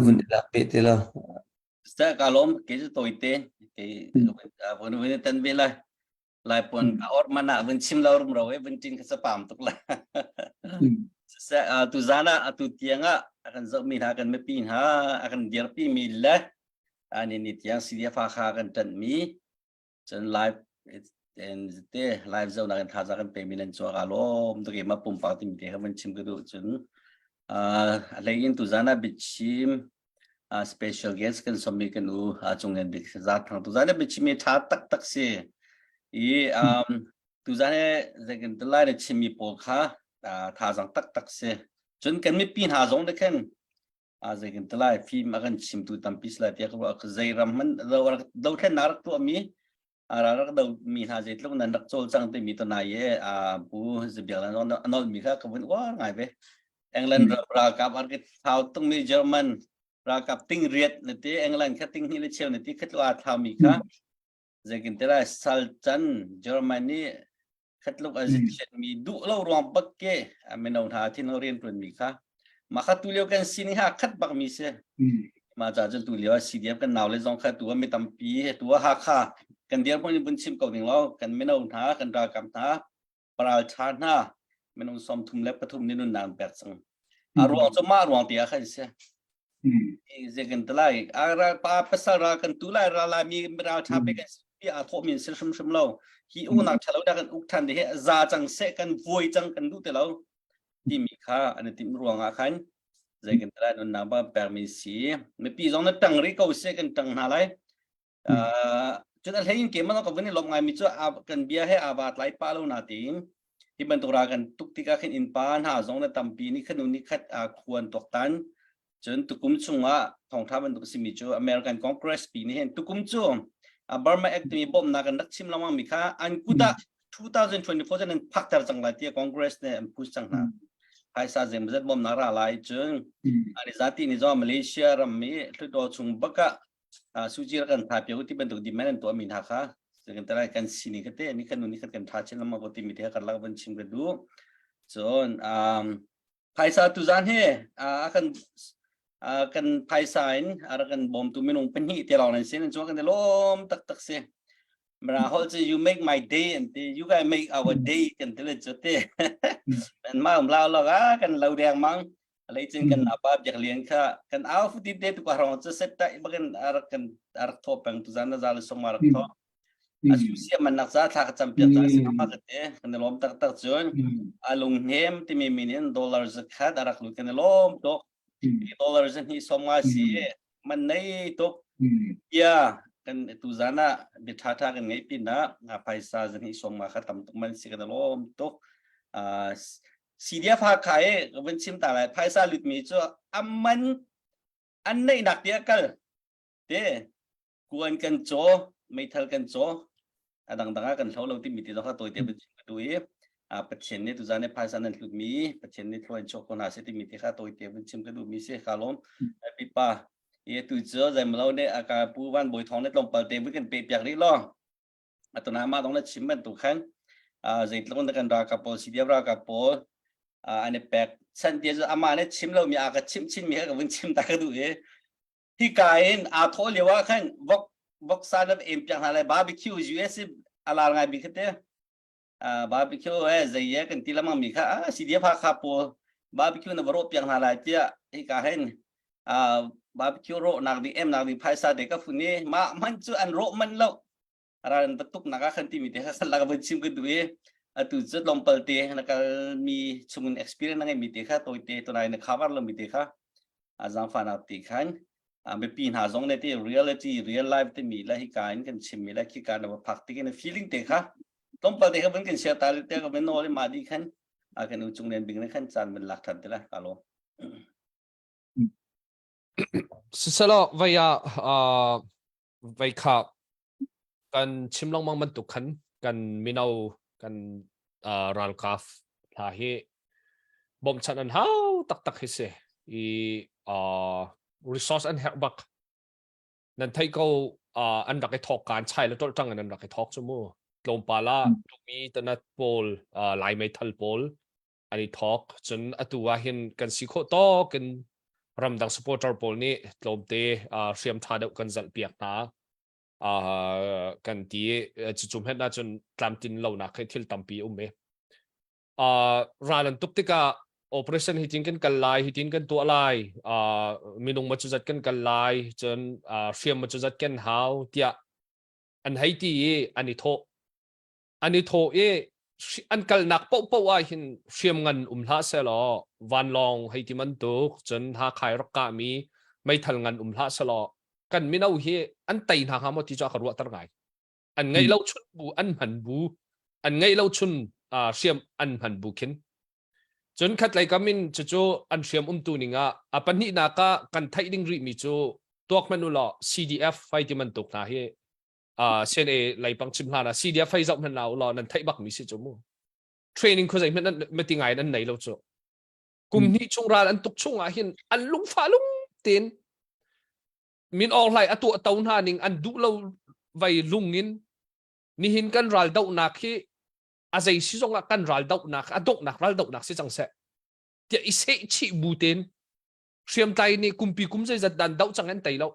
vun la pe te la sa kalom ke tôi tên ke vẫn vẫn tên về lại pun ka or mana vẫn chim lau rum rồi vẫn tin cái sapam tuk la sa tu zana tu tianga akan zau min akan mepin ha akan dia pi mi la ani ni tiang sidia fa kha kan tan mi chen live and te live zau na kan tha za kan pe mi len cho kalom tu ke ma pum pa ti mi te kan chim ka du chen lain tu zana bichim special guest kan sommi kan u chung en bik za thang tu zana bichim tha tak se i tu zane zagen telai de chimi po kha tha jang tak se chun kan mi pin ha jong de ken zagen telai film akan chim tu tam pis la tia ko zai ram man do khen nar tu mi rak do mi ha zai tlung nan rak chol chang te mi to na ye bu zibia la no mi kha ka bun wa ngai be England ra ka ar ke thau tung mi German ra ka ting riet ne te England kha ting ni le cheu ne ti khat wa tha mi kha zakin tera saltan Germany khatluk azit mi du lo rong bakke amenau tha thin orien tun mi kha ma kha tu leo kan sini ha khat bak mi se ma cha chen tu leo CDF kan naw le jong kha tu mi tam pi tu ha kha kan dia pon bun chim ko ding lo kan menau tha kan ra kam tha pral chan ha menau som thum le pathum ni nun nam pek sang ruang cho ma ruang tia kha se zakin telai ara pa pasal ra kan tu lai ra la mi ra tha pe kan thọ miền sẽ sum lâu khi u nào thảo đã kan uk than de za chang se kan voi chang kan du te lo ti mi kha an tim ruang a khan zai kan tra non na ba permisi me pi jong na tang ri ko se kan tang na lai chun al hein ke ma ko vani lom ngai mi chu kan bia he awat lai pa lo na tin hi ban tura kan tuk ti ka khin in pan ha jong na tam pi ni khanu ni khat khuan tok tan chun tukum chunga thong tha ban tu si mi chu American Congress pi ni hen tukum chu Burma Act mi bom na kan dakchim lamang mi kha an kuda 2024 jan phak tar chang lai tia Congress ne push chang na hai sa jem zet bom na ra lai chung ani zati ni zo Malaysia ram mi tu do chung baka suji kan tha pe ti ban tu di man to min ha kha kan tara kan sini ka te ni kan ni kan tha chen lamang ko ti mi te kan la ban chim ka du chon hai sa tu zan he akan kan paisain ara kan bom tu minung penhi te law nan sin cho kan lom tak se mara hol you make my day and you guys make our day kan tele chote and ma lao lo ga kan lau dang mang lấy trên kan apa jak lien kha kan au fu ti te tu ka rong che set ta bagan ar tho pang tu zan zal so mar tho asu sia man nak za tha ka cham pya ta sia ma ka te kan lom tak chon alung hem ti mi million dollars kha darak lu kan lom to dollars ni somma si man nei to ya kan tu zana bithatha kan ngai pin na paisa jani somma khatam to man si kan lom to CDF ha khai ban chim ta lai paisa lut mi chu amman an nei nak dia kal te kuan kan cho mai thal kan cho adang danga kan thau lo ti mi ti kha toi te ban chim tu e patchen ni tu zane paisa nan lut mi patchen ni thoi cho kona se ti mi ti kha toi te ban chim ka du mi se khalom pi pa ye tu cho zai ma lo ne aka pu wan boi thong ne tlom pal te bu kan pe pyak ri lo atuna ma dong na chim ban tu khan zai tlon kan ra ka pol CDF ra ka pol ane pek san dia ama ne chim lo mi aka chim mi ka ban chim ta ka du e hi kain tho lewa khan vok sa na em pyak na lai barbecue US ala ngai bi khate barbecue zai ye kan tilamang mi kha CDF kha po barbecue na ro piang na lai tia hi ka hen barbecue ro nak di em nak di paisa de ka funi ma man chu an ro man lo ran tuk na ka khan ti mi te kha la ka ban chim ka du e tu zet lom pal te na ka mi chumun experience na ngai mi te kha toi te to nai na khabar lo mi te kha azang fa na ti khan me pin ha zong ne te reality real life te mi la hi kain kan chim mi la ki ka na phak ti ke na feeling te kha tom pal te ka ban kan share ta te ka ben no le ma di khan kan u chung nen bing na khan chan ben lak than te la ka lo salo vaya vai kha kan chimlong mang man tu khan kan minau kan ral kaf tha he bom chan an hau tak hi se I resource an her bak nan thai ko an rak thok kan chai la tol tang an rak thok chu mu tlom pala mi tanat pol lai mai thal pol ani thok chun atua hin kan si kho to kan ramdang supporter pol ni tlom te siam tha deuh kan zal piak na kan ti chum het na chun tlam tin lo na khai thil tampi me ralan tuktika operation hitin kan kalai hitin kan to lai minung machuzat kan kalai chun siam machuzat kan hau tia an haiti ani tho e an kal nak po wa hin siam ngan hla se lo van long haiti man tuk chun ha khai rak ka mi mai thal ngan hla se lo kan minau hi an tai na ha mo ti cha kharwa tar ngai an ngai lo chun bu an han bu an ngai lo chun siam an han bu khin chun khat lai kamin chu an siam tu ninga apan ni na ka kan thai ding ri mi chu tok manu lo CDF fai ti man tuk na hi sen e lai pang chim hla na CDF fai zau man lo nan thai bak mi si chu mu training ko zai men ti ngai nan nei lo chu kum ni chung ra an tuk chung a hin an lung fa lung tin min ong lai atu taun ha ning an du lo vai lungin ni hin kan ral dau na khi azai si zonga kan ral dau na adok na ral dau na si chang se tia ise chi buten siam tai ni kumpi kum zai zat dan dau chang an tai lo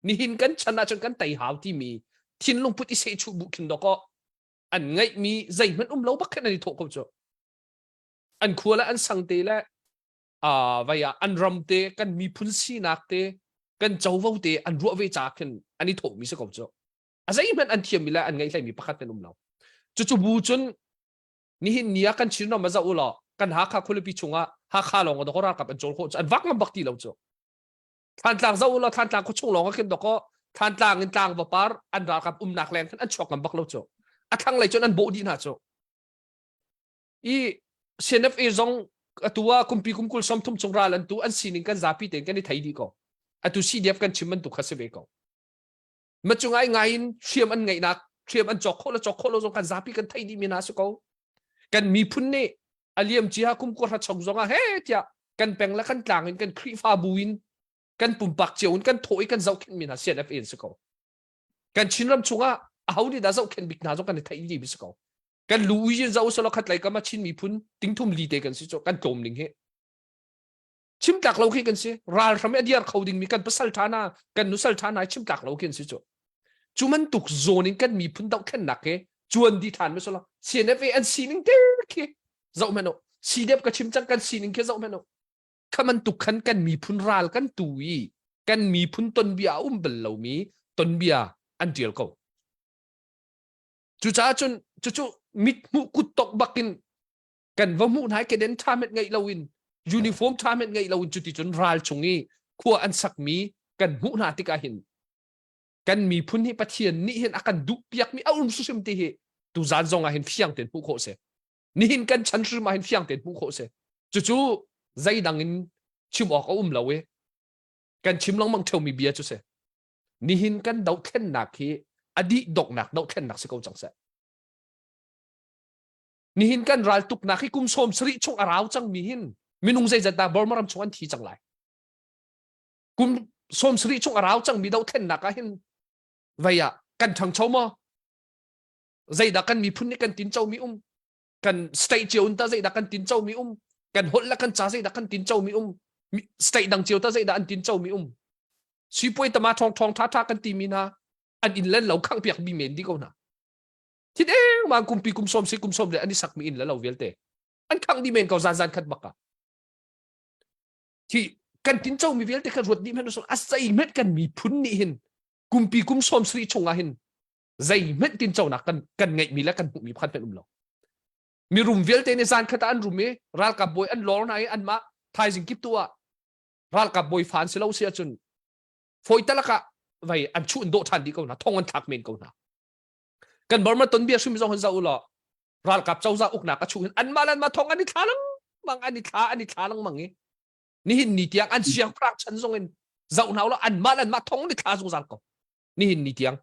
ni hin kan chana chang kan tai hau ti mi thin lung put ise chu bu kin do ko an ngai mi zai man lo bak khan ni tho ko cho an khuala an sang te la vaya an ram te kan mi phun si nak te kan chau vo te an ru ve cha khan ani tho mi se ko cho azai man an thiam mi la an ngai lai mi pakhat pen lo chu bu chun ni hin nia kan chirna ma za ulo kan ha kha khulupi chunga ha kha long do ra kap an chol kho an wak ngam bakti lo cho than tlang za ulo than tlang ko chung long khin do ko than tlang in tlang ba par an ra kap nak len kan an chok ngam bak lo cho athang lai chon an bo di na cho I CNFA zong atua kumpi kumkul som thum chung ra lan tu an sining kan zapi ten kan ni thai di ko atu CDF kan chimman tu khase ve ko machungai ngain siam an ngai nak siam an chok kholo zong kan zapi kan thai di mina su ko kan mi phun ne aliam chi ha kum ko ra chok zonga he tia kan peng la kan tlangin kan khri fa buin kan pumpak cheun kan thoi kan zau khin mina CNFA su ko kan chinram chunga audi da zau khen bik na zo kan thai di bi su ko kan lui zau so lo khat lai ka ma chin mi phun ting thum li te kan si cho kan tom ning he chim tak lo khi kan si ral ram adiar khoding mi kan pasal thana kan nusal thana chim tak lo ken si cho chuman tuk zoning kan mi phun dau khen nak ke chuan di than me so lo CNFA an sining te ke zau meno CDF ka chim chang kan sining ke zau meno khaman tuk khan kan mi phun ral kan tui kan mi phun ton bia bel lo mi ton bia an tiel ko chu cha chun chu mit mu kut tok bakin kan va mu nai ke den thamet ngai lawin uniform thamet ngai lawin chu ti chun ral chungi khua an sak mi kan mu na ti ka hin kan mi phun hi pathian ni hin akan du piak mi aum su sim ti hi tu zan zong a hin fiang ten pu kho se ni hin kan chan ri ma hin fiang ten pu kho se chu zai dang in chim ok lawe kan chim long mang theu mi bia chu se ni hin kan dau khen nak hi adi dok nak dau khen nak se ko chang se ni hin kan ral tuk nak hi kum som sri chung arau chang mi hin minung zai zata bormaram chuan thi chang lai kum som sri chung arau chang mi dau khen nak a hin vaya kan thang choma zai da kan mi phun ni kan tin chau mi kan stay chiun ta zai da kan tin chau mi kan hol la kan cha zai da kan tin chau mi stay dang chiu ta zai da an tin chau mi si poi ta ma thong thong tha kan ti mi na an in len lo khang piak bi men di ko na thi de ma kum pi kum som le ani sak mi in la lo velte an khang di men ko zan khat baka thi kan tin chau mi velte kan rut di men so asai met kan mi phun ni hin kum pi kum som sri chunga hin zai met tin chau na kan ngai mi la kan mi khan pen lo mi rum velte ne zan khata an rume ral ka boy an lor nai an ma thai jing kip tua ral ka boy fan se lo sia chun foi talaka vai an chu ndo than di ko na thong an thak men ko na kan borma ton bia sum zong han za ulo ral kap chau za uk na ka chu an malan ma thong ani thalang mang ani thalang mangi ni hin ni tiang an siang prak chan zong en zau nau lo an malan ma thong ni tha zong zal ko ni hin ni tiang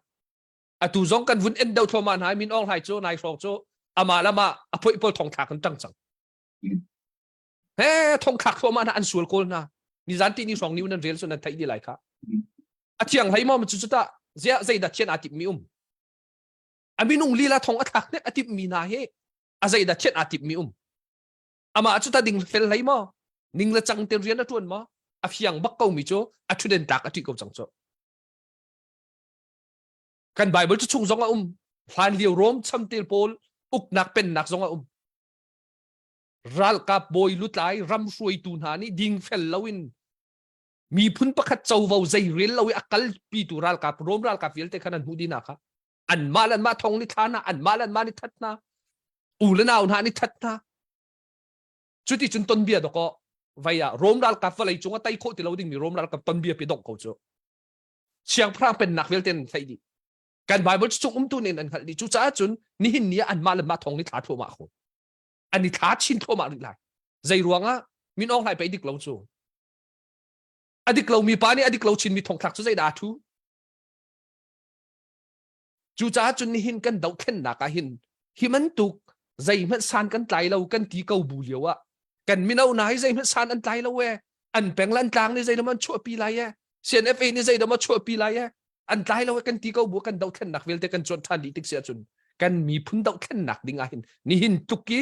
atu zong kan vun en dau thoman hai min ong hai chu nai frok chu ama lama apoi pol thong thak kan tang chang he thong khak thom an an sul kol na ni zan ti ni song ni nan rel so na thai di lai kha a chiang hai mo ma chu ta zia zai da chen atip mi aminung lila thong athak ne atip mi na he a zai da chen atip mi ama chu ta ding fel lai mo ning la chang ter rian na tuan mo a phiang bak ko mi cho a thu den tak ati ko chang cho kan bible chu chung zonga hlan liu rom cham tel pol uk nak pen nak zonga ral kap boy lutlai ram shuai tu na ni ding fel lawin mi phun pakhat chau vau zai rel lawi akal pi tu ral kap rom ral kap fel te khanan hu dina kha an malan ma thong ni thana an malan ma ni thatna ulanaw na ni thatna chuti chun ton bia do ko vaya rom ral kap falai chunga tai kho ti lo ding mi rom ral kap ton bia pi dok ko cho chiang prang pen nak vel ten thai di kan bible chung tu nen an khal di chu cha chun ni hin nia an malan ma thong ni tha tho ma kho an ni tha chin tho ma ri lai zai ruanga min ong lai pe dik lo chu adik lo mi pa ni adik lo chin mi thong thak chu zai da thu chu cha chun ni hin kan dau khen na ka hin himan tuk zai man san kan tlai lo kan ti ko bu liawa kan minau nai zai man san an tlai lo we an penglan tlang ni zai da man chu pi lai ya cnfa ni zai da ma chu pi lai ya an tlai lo kan ti ko bu kan dau khen nak vel te kan chon than di tik sia chun kan mi phun dau khen nak ding a hin ni hin tuki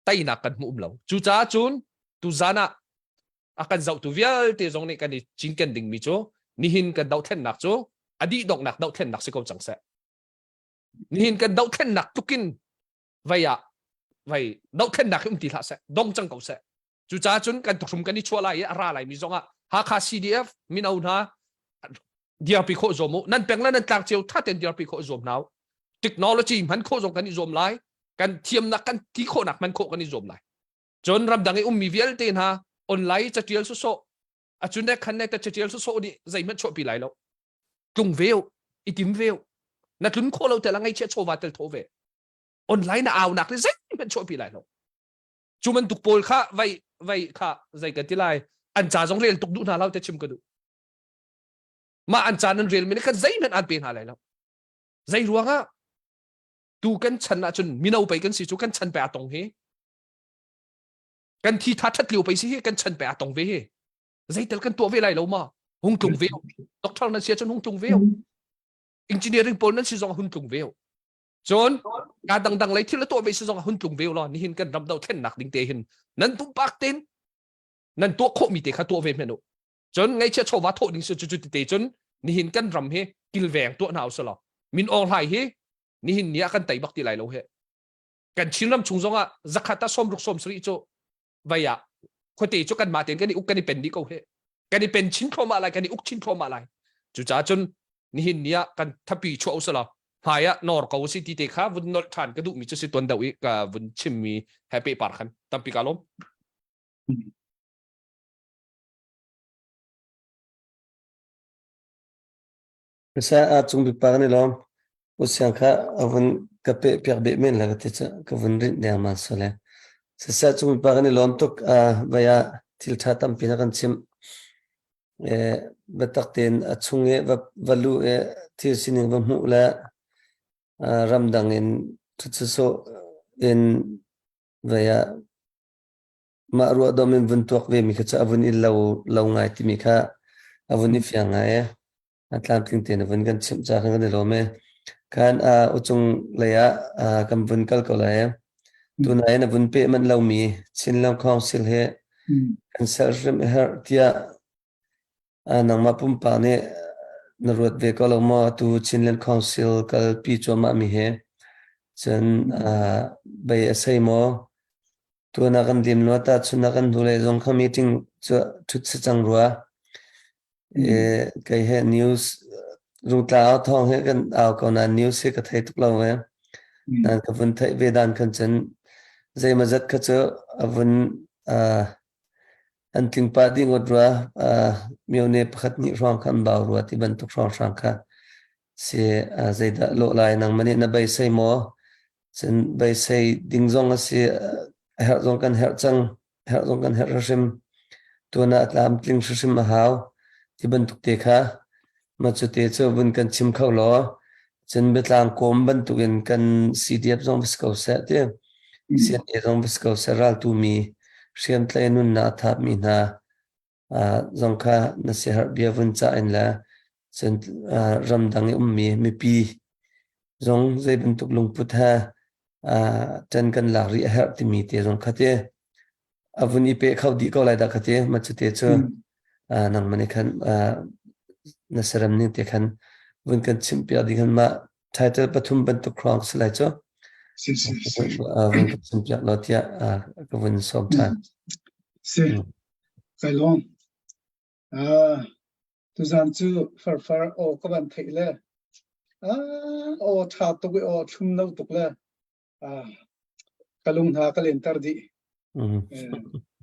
tai na kan mu lo chu cha chun tu zana akan zau tu vial te zong ni kan ni chin kan ding mi cho ni hin kan dau khen nak cho adi dok nak dau khen nak se ko chang sa ni hin kan dau khen nak tukin vaya vai dau khen nak ti tha sa dong chang ko sa chu cha chun kan thum kan ni chua lai ara lai mi zonga ha kha cdf min au na DRP kho zomu nan penglan nan tlang cheu tha ten DRP kho zom naw technology man kho zom kan ni zom lai kan thiam nak kan ti kho nak man kho kan ni zom lai chon ram dang e mi vial ten ha online cha tiel so a chun de khan ne ta cha tiel so di zai man cho pi lai lo tung veo itim veo na tun kho lo te la ngai che cho wa tel tho ve online na aw nak zai man cho pi lai lo chu man tuk pol kha vai kha zai ka ti lai an cha jong rel tuk du na lao te chim ka du ma an cha nan rel mi ka zai man an pe na lai lo zai ruanga tu kan chan na chun minau pai kan si chu kan chan pa tong he kan thi tha that liu pai si he kan chan pa tong ve he zai tel kan to ve lai lo ma hung tung ve doctor na sia chun hung tung ve engineering pol nan si zong hun tung ve chon ka dang lai thil to ve si zong hun tung ve lo ni hin kan ram dau then nak ding te hin nan tum pak ten nan to kho mi te kha to ve meno chon ngai che chowa tho ding su chu te chon ni hin kan ram he kil veng to naw so lo min ong hai he ni hin nia kan tai bak ti lai lo he kan chinram chung zonga zakhata som ruk som sri cho vaya khote cho kan ma ten kan uk kan pen di ko he kan pen chin thoma lai kan uk chin thoma lai chu cha chon ni hin nia kan thapi cho so lo haya nor ko si ti te kha vun nor than ka du mi chu si ton dawi ka vun chim mi happy par khan tampi kalom sa a chung bi par ni lom usiang kha avun ka pe per be men la te cha ka vun rin de ma so le sa chung bi par ni lom tok vaya til tha tam pina kan chim batak ten a chunge valu thil sining va mu la ramdang in chu so in vaya ma ru domin vun tok ve mi kha cha avun il lo ngai ti mi kha avun i fyang ngai atlam ting ten avun kan chim cha kan lo me kan uchung leya kam vun kal ko la tu na na vun pe man lo mi chin lam council he kan sar rim her tia nang ma pum pa ne na ruat ve ko lo ma tu chinland council kal pi cho ma mi he chen bai asai mo tu na kan dim lo ta chuna kan hule jong kha meeting chu thut se chang ruwa kai he news rutla thong he kan aw ko na news se ka thai tuk lo we nan ka vun thai ve dan kan chen zai ma zat kha chu avun an ting pa ding odra mione pakhat ni rong kan baw ruwa ti ban tuk rong sang kha se zai da lo lai nang mani na bai sai mo chen bai sai ding zong ase her zong kan her chang her zong kan her rim tu na atlam tling shim haw ti ban tuk te kha ma chu te chu bun kan chim khaw lo chen betlang kom ban tukin kan cdf zong bisko sa te cn zong bisko sa ral tu mi เรียนเตนุนนาทับมีนาจงค่านัสเซฮาร์เบียวุนจ่าอินละเซนรำดังมีปีจงใจเป็นตุกลุงพุทธะจันกันหลักรีเฮร์ติมีเตจงคัดเตอวุนิเปเข้าดีก็ไล่ดักคัดเตมาจุดเตจนังมันคันนัสรำนี่เตคันวุนกันชิมเปียดีกันมาไทเทลปฐุมบรรทุกครองสไลด์จ้ะวุนกันชิมเปียลอที่ก็วุนสอบทานไกลงทุกท่านจูฟาร์โอก็บันทึกเลยโอชาตุกโอชุมนาวตุกเลยกลุงหากลินตรดี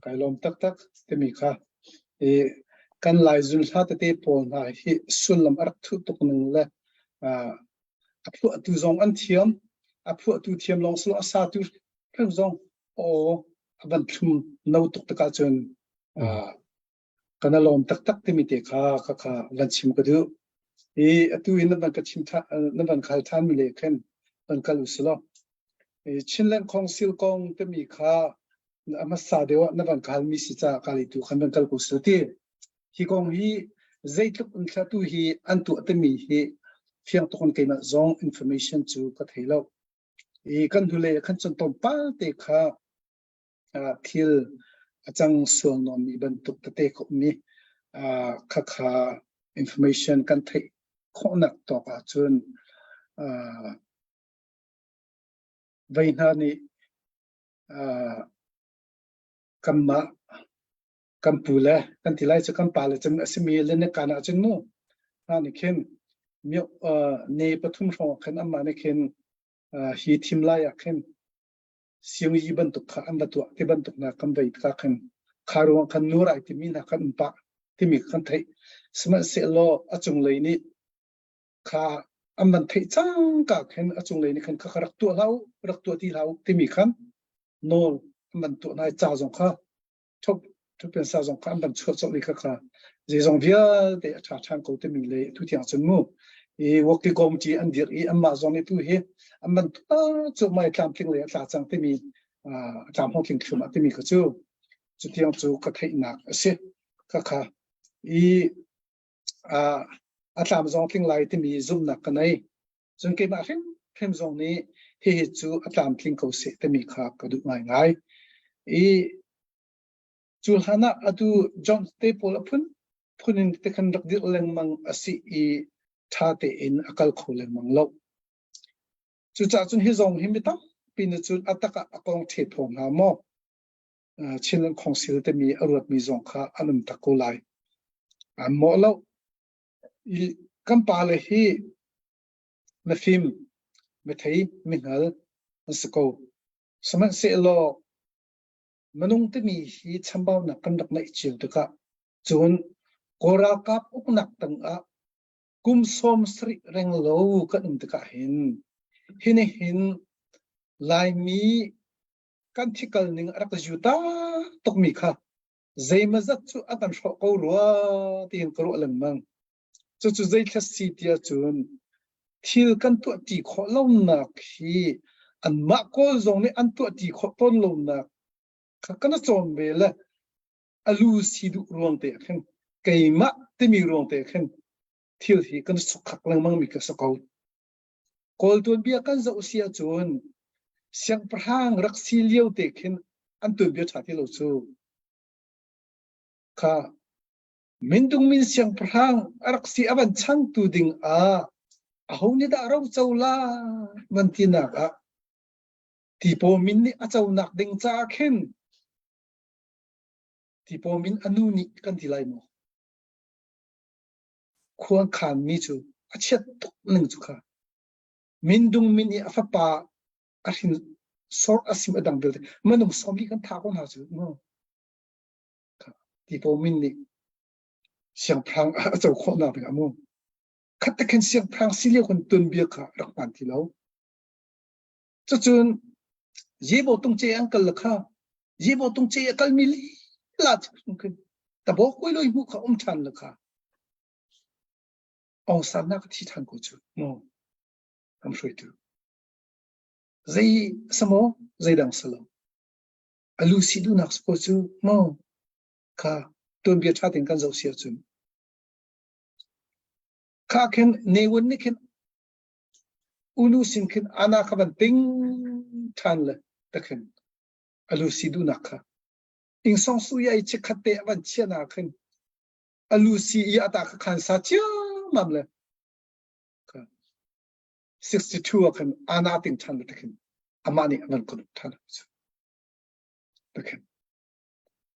ไกลงตักเตมีค่ะกันไล่จุลชาติเตปอนหายสุลมอักทุตุกนึงเลยอัพตุจงอันเทียมอัพตุเทียมลองสโลอาซาตุเพิ่งจงโอบันชุมนาวตุกตะการจนกันลมตักเตมีเตค่ะวันชิมก็ดูตัวอินนับวันก็ชิมท่านับวันขายท่านมีเล็กขึ้นวันก็รู้สึกว่าชินเล่นของซิลกองเตมีค่ะมาสาเดียวนับวันขายมีสิจ้าการิตุขันวันก็รู้สึกที่ฮีกองฮีใจทุกอันตัวฮีอันตัวเตมีฮีเพียงตัวคนเกี่ยมาส่งอินโฟเมชันจูก็เท่ากันดูเลยขันจนต้นป้าเตค่ะทิลอาจารย์ส่วนนนมีบรรทุกเตะก็มีค่าinformation กันที่ข้อนักต่อการจนวันนี้กัมพูเลยกันที่ไรจะกัมปาเลยจะมีเรื่องการอาจารย์นู้นี่เข็นมีในปฐุมธานีเข็นอันมาในเข็นฮีทีมไล่เข็นเสียงยีบรรทุกข้าอันบัตัวที่บรรทุกนักกัมไปข้าเข็นคารวงขันนูไรที่มีนักขันปะที่มีขันไทยสมัยเสโลอาจงเลยนี่ข้าอันมันไทยจังกักเห็นอาจงเลยนี่ขันข้ารักตัวที่เราที่มีขันโน่มันตัวนายจ่าจงข้าทุกเป็นสาวจงข้ามันชดจลิข้าเรื่องเบียเดชาช่างเขาที่มีเลยทุกอย่างจนมู่วักที่กรมจีอันเดียร์อันมาจงนี่ตัวเฮอันมันจุดไม่ตามทิ้งเลยจ่าจังที่มีตามห้องทิ้งขึ้นมาที่มีก็จู่จุดที่ยังจู่ก็ไทยหนักเสียข้าอาตามจงทิ้งไล่ที่มีซุ่มหนักกันไหนจนเกี่ยมาเพิ่มจงนี้ที่จู่อาตามทิ้งเขาเสียที่มีข้ากระดูกง่ายจูฮานะอดูจอห์นเตปอลพุ่นที่กันรักดิเลงมังอสิท่าเตอินอากาศโคเลงมังเล่าจู่จ่าจุนฮิจงฮิมิตาปีนจุนอัตตะกะอากงเทพงหามอชินลังของสิลเตมีอรวดมีจงข้าอันนั้นตะโกไลอันหมอเล่ากัมปาเลฮีมาฟิมมาไทยมิงฮัลมาสกูสมัยเสโลมนุษย์ที่มีฮีชัมบาวนักกันดักในจิวตกะจนกอรากับอุกนักตั้งกุมสมสริเร่งโลกันตกะเห็นลายมีกันที่กัลนิงรักจุตาตกมีค่ะใจมาจัดจู่อาการช็อกเอารัวที่เห็นกระโดดลงมังจู่ใจแค่สิทธิ์จนที่กันตัวที่ขอเล่าหนักฮีอันมากก็จงในอันตัวที่ขอต้นลงหนักกันน่ะจอมเบลอลูซีดูรวงเตะขึ้นเกี่ยมะที่มีรวงเตะขึ้นที่ที่กันสุขลังมังมีกษัตริย์กอลตัวเบียกันจะอุเสียจนเสียงพรางรักซีเลียวเตะขึ้นอันตัวเบียชาติเราสู้ข้ามินดุงมินเสียงพรางรักซีอบันช่างตูดิงเอาเนี่ยดาเราเจ้าลามันที่นักที่พอมินนี่อาเจ้านักดิงจ้าขึ้นที่พอมินอนุนิกันที่ไรมั้งควรขานมีจูอาเชียตุกหนึ่งจุค่ะมินดุงมินนี่อาฟปาอาหินสอดอาศิมอดังเบลมันนุ่มสอมีกันท่าคนหาจูมั้งที่พอมินนี่เสียงพรางอาเจ้าคนนักเป็นมั้งขัดแต่แค่เสียงพรางสิเลียคนตุนเบียค่ะรักมันที่เราจนเย่บอกตรงเจอังกัลค่ะเย่บอกตรงเจอังกัลมิลีลาดขึ้นแต่บอกคุยเลยมุขชันเลยค่ะองศาหนักที่ทันกูจูโน่ทำช่วยดูใจสมองใจดังสลบ alu sidu nak spo chu mo kha tuan bia tha ting kan zo sia chun kha khen newun ni khen ulu sin khen ana kha ban ting than le ta khen alu sidu nak kha ing song su ya chi khate ban chia na khen alu si ya ta khan sa chia mam le 62 kan ana ting than le ta khen amani aban ko than ta khen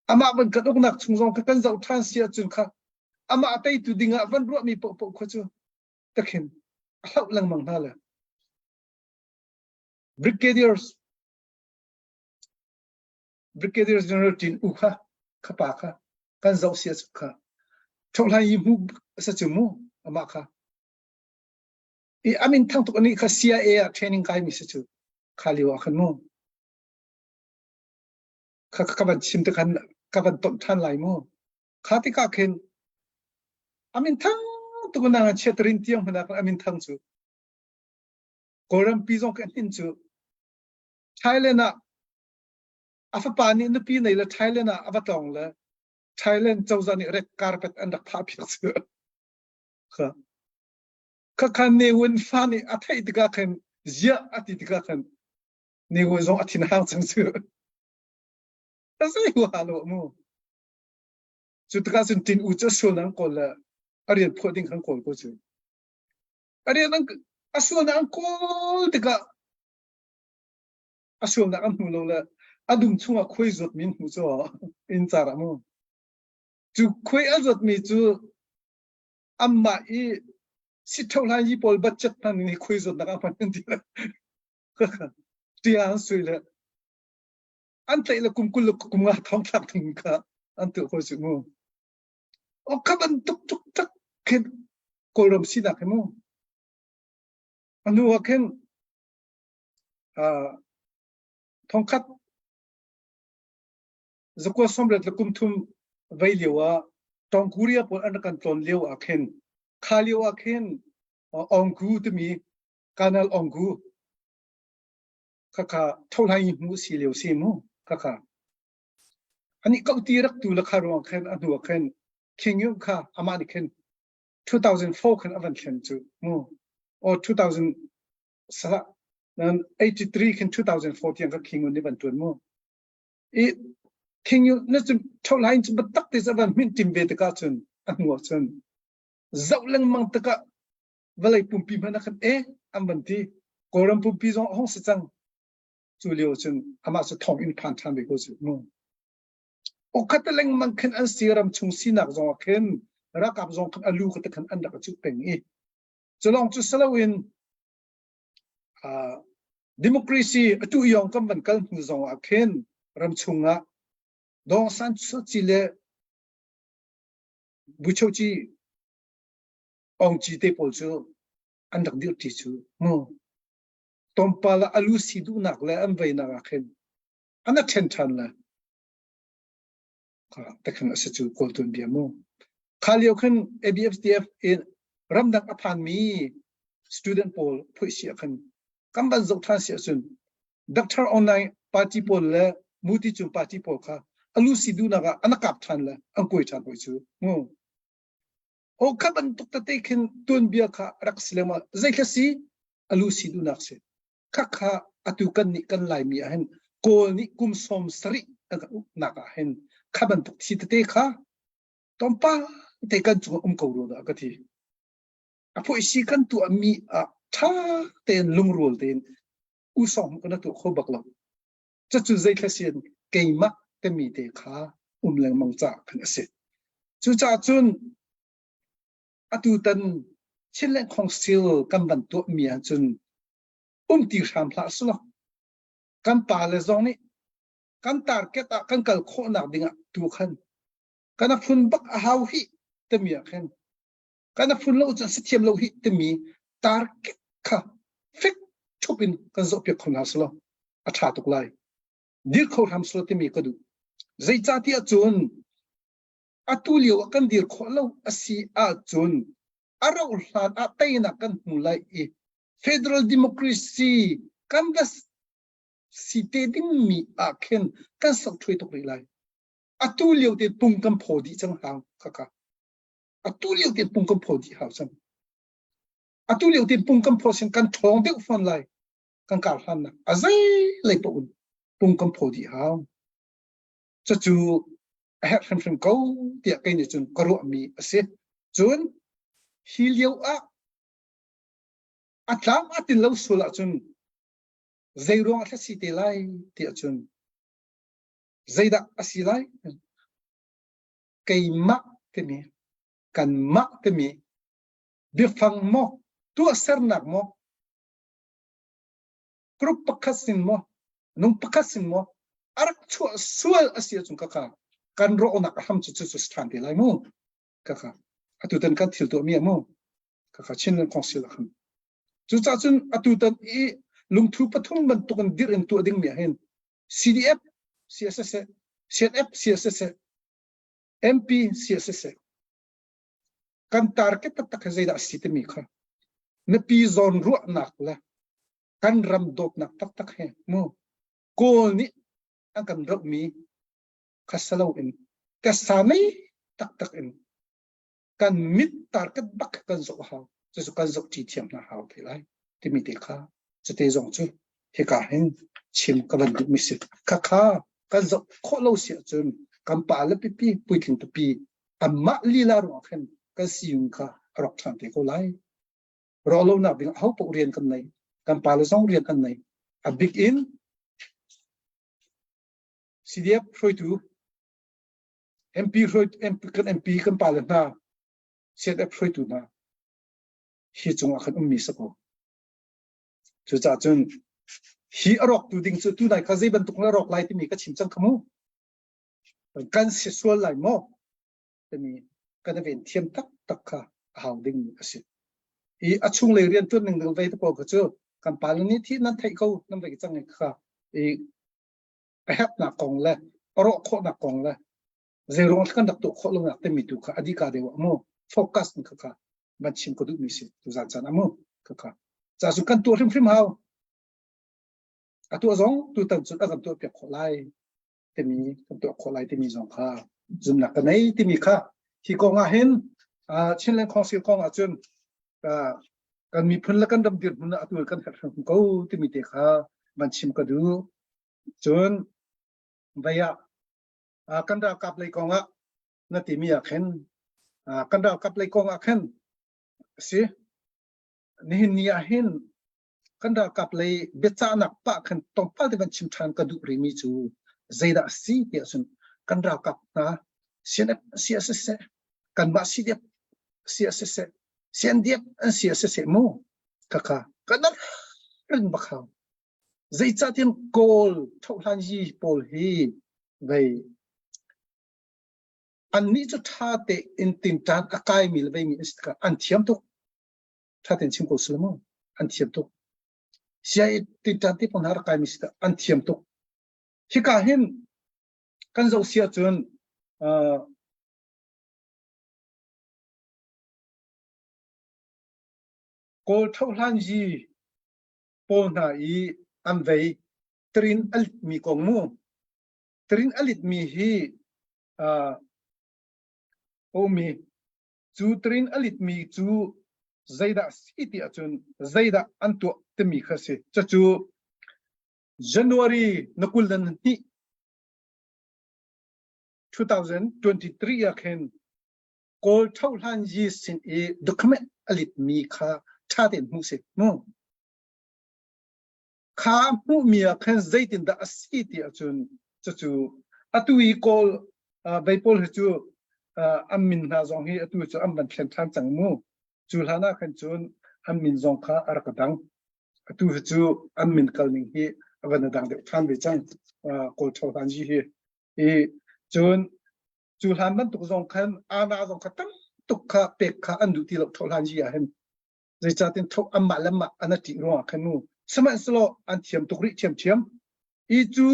ama ban ka dok nak chung zong ka kan zau than sia chun kha ama atai tu dinga van ro mi po kho chu ta khen hlau lang mang na le brigadiers general tin u kha khapa kha kan zau sia chu kha thol hai mu sa chu mu ama kha I amin thang to ani kha CIA training kai mi sa chu khali wa khan mu kha ban sim te khan ka ban tom than lai mu kha ti ka khen amin thang to na chetrin tiang hna amin thang chu koram pi zong kan hin chu Thailand afa pani na pi nei la Thailand abatong la Thailand chawzani red carpet and the pha phik chu kha khan ne won fani athai tika khan zia ati tika khan ne wo zong athin hang chang chu asai wa lo mu chu tika sun tin u cha so nang ko la arian phoding khang ko ko chu arian nang aso nang ko tika aso nang am lo la adum chunga khoi zot min hu cho in chara mu chu khoi azot mi chu amma I si thaulan yi pol budget tan ni khoi zot na ka pan ti ti an sui le an tai la kum kul kum nga thong thak thing ka an tu khoi su mu o ka ban tuk tuk tak khen koram si na mu anu wa khen thong khat zakwa somret la kum thum vai lewa tong kuria pol an kan ton lew a khen khaliwa a khen onggu te mi kanal onggu kha tholai mu si lew si mu kha ani kauti rak tu la kharong khen anu khen khingyum kha amani khen 2004 khen avan khen chu mu or 2000 sala 83 khen 2014 ka khingun ni ban tun mu I khinyu na chu tholai chu batak te zaban min tim ve te ka chun anu chun zau lang mang taka valai pumpi mana khan ambanti koram pumpi zong hong se chang chu leo chun ama sa thong in phan than be ko chu mu o khataleng mang khan an siram chung sinak zong khen rakap zong khan alu khat khan an da chu peng I cholong chu salawin democracy atu yong kam ban kal zong a khen ram chunga dong san chu chile buchochi ong chi te pol chu andak dir ti chu mu tompala alu sidu nak le am vai na khen ana then than la ka ta khan asa chu kol tun bia mu khalio khan ABFDF in ramdak aphan mi student pol phoi sia khan kamban zok tha sia sun doctor online party pol le muti chu party pol kha alu sidu na ga anakap than la ang koi than koi chu mu o kaban tuk ta taken tun bia kha rakslema zai khasi alu sidu nakse kha atu kan ni kan lai mi hen kol ni kum som sari na ka hen kaban tuk si te kha tompa te kan chu ko ro da ka thi apo isi kan tu ami a tha ten lung rol ten u som kan tu kho bakla cha chu zai khasi keima te mi te kha lang mang cha kan ase chu cha chun atu tan chinlen khong sil kan ban to mi a chun ti sam phla slo kan pa le zong ni kan target a kan kal kho na dinga tu khan kana phun bak a hau hi te mi a khen kana phun lo chan si thiam lo hi te mi target kha fik chopin kan zo pe khon haslo a tha tuk lai dir kho ham slo te mi ka du zai cha ti a chun atulio kan dir kholo asi a chun aro hlan a taina kan mulai I federal democracy canvas si te ding mi a khen kan sak thui tok ri lai atu liu te pung kam phodi chang hang kaka atu liu te pung kam phodi hao chang atu liu te pung kam phosin kan thong te phone lai kan kal han na azai lai po un pung kam phodi hao cha chu a het from go ti kai ni chun karu mi ase chun hi liu a atlam atin lo sula chun zairong atla si te lai ti chun zaida asilai kai ma te mi kan ma te mi bi phang mo tu asar nak mo group pakasin mo nung pakasin mo arak chu sual asia chung kaka kan ro nak ham chu chu stan te lai mo kaka atu tan kan thil to mi mo kaka chin konsil kham chu cha chun atu tan i lung thu pathum ban tu kan dir en tu ding mi hen CDF CSS CNF CSS MP CSS kan target tak zaida asitemi kha na pi zon ru nak la kan ram dot nak tak he mo kol ni ang kan rok mi khasalo in kasanai tak in kan mit target bak kan zo ha chu kan zo ti thiam na ha thilai timi te kha chute zong chu he ka hen chim ka ban mi se kha kan zo kho lo sia chun kan pa la pi puitin to pi amma lila ro khen kan siung kha rok than te ko lai ro lo na bing hau po rian kan nei kan pa la zong rian kan nei a big in CDF froi tu MP froi MP kan pa la na CDF froi tu na hi chung a khan mi sa ko chu cha chun hi arok tu ding chu tu nai kha zai ban tuk na rok lai ti mi ka chim chang khamu kan se sual lai mo ti mi kan ven thiam tak kha hau ding ase i achung le rian tu ning ding vai ta po ka chu kan pa ni thi nan thai ko nam vai chang kha i a hap na kong le aro kho na kong le zero kan dak tu kho lo na te mi tu kha adika de wa mo focus ni kha ban chim ko du mi se tu za chan amo kha cha su kan tu rim hau atu zong tu tan chu agam tu pe kho lai te mi kan tu kho lai te mi zong kha zum na ka nei te mi kha hi ko nga hen chin len khong si ko nga chun kan mi phun la kan dam dir mun atu kan khat ko te mi te kha ban chim ka du chun vaya kan da kap lai ko nga na ti mi a khen kan da kap lai ko nga khen si ni hin ni a hin kan da kap lai becha nak pa khan tong pa de ban chim than ka du ri mi chu zaida si ti sun kan da kap na CNF CSS kan ba CDF CSS CNDF CSS mo kaka kan ren ba kha zai cha tin kol thau han ji pol hi vai an ni chu tha te in tin tan akai mil vai mi istka an thiam to tha ten chim ko slamo an thiam to sia tin tan ti pon har kai mi sta an thiam to hi ka hin kan zo sia chun kol thau han ji pol na i an vai trin al mi kong mu trin alit mi hi mi chu trin alit mi chu zaida city achun zaida antu te mi khase chu January nakul dan ni 2023 akhen kol thau han ji sin e document alit mi kha tha den mu se mo kha mu mi akhen zaitin da city achun chu atui kol baipol chu amin na zong hi atu chu am ban thlen than chang mu chu lana khan chun amin zong kha arkadang atu chu amin kalning hi avan dang de than be chang kol thau han ji hi e chun chu lan ban tuk zong khan ana zong khatam tuk kha pek kha andu ti lo thau han ji a hen zai cha tin thau amma lama anati ro khan mu sama slo an thiam tukri thiam e chu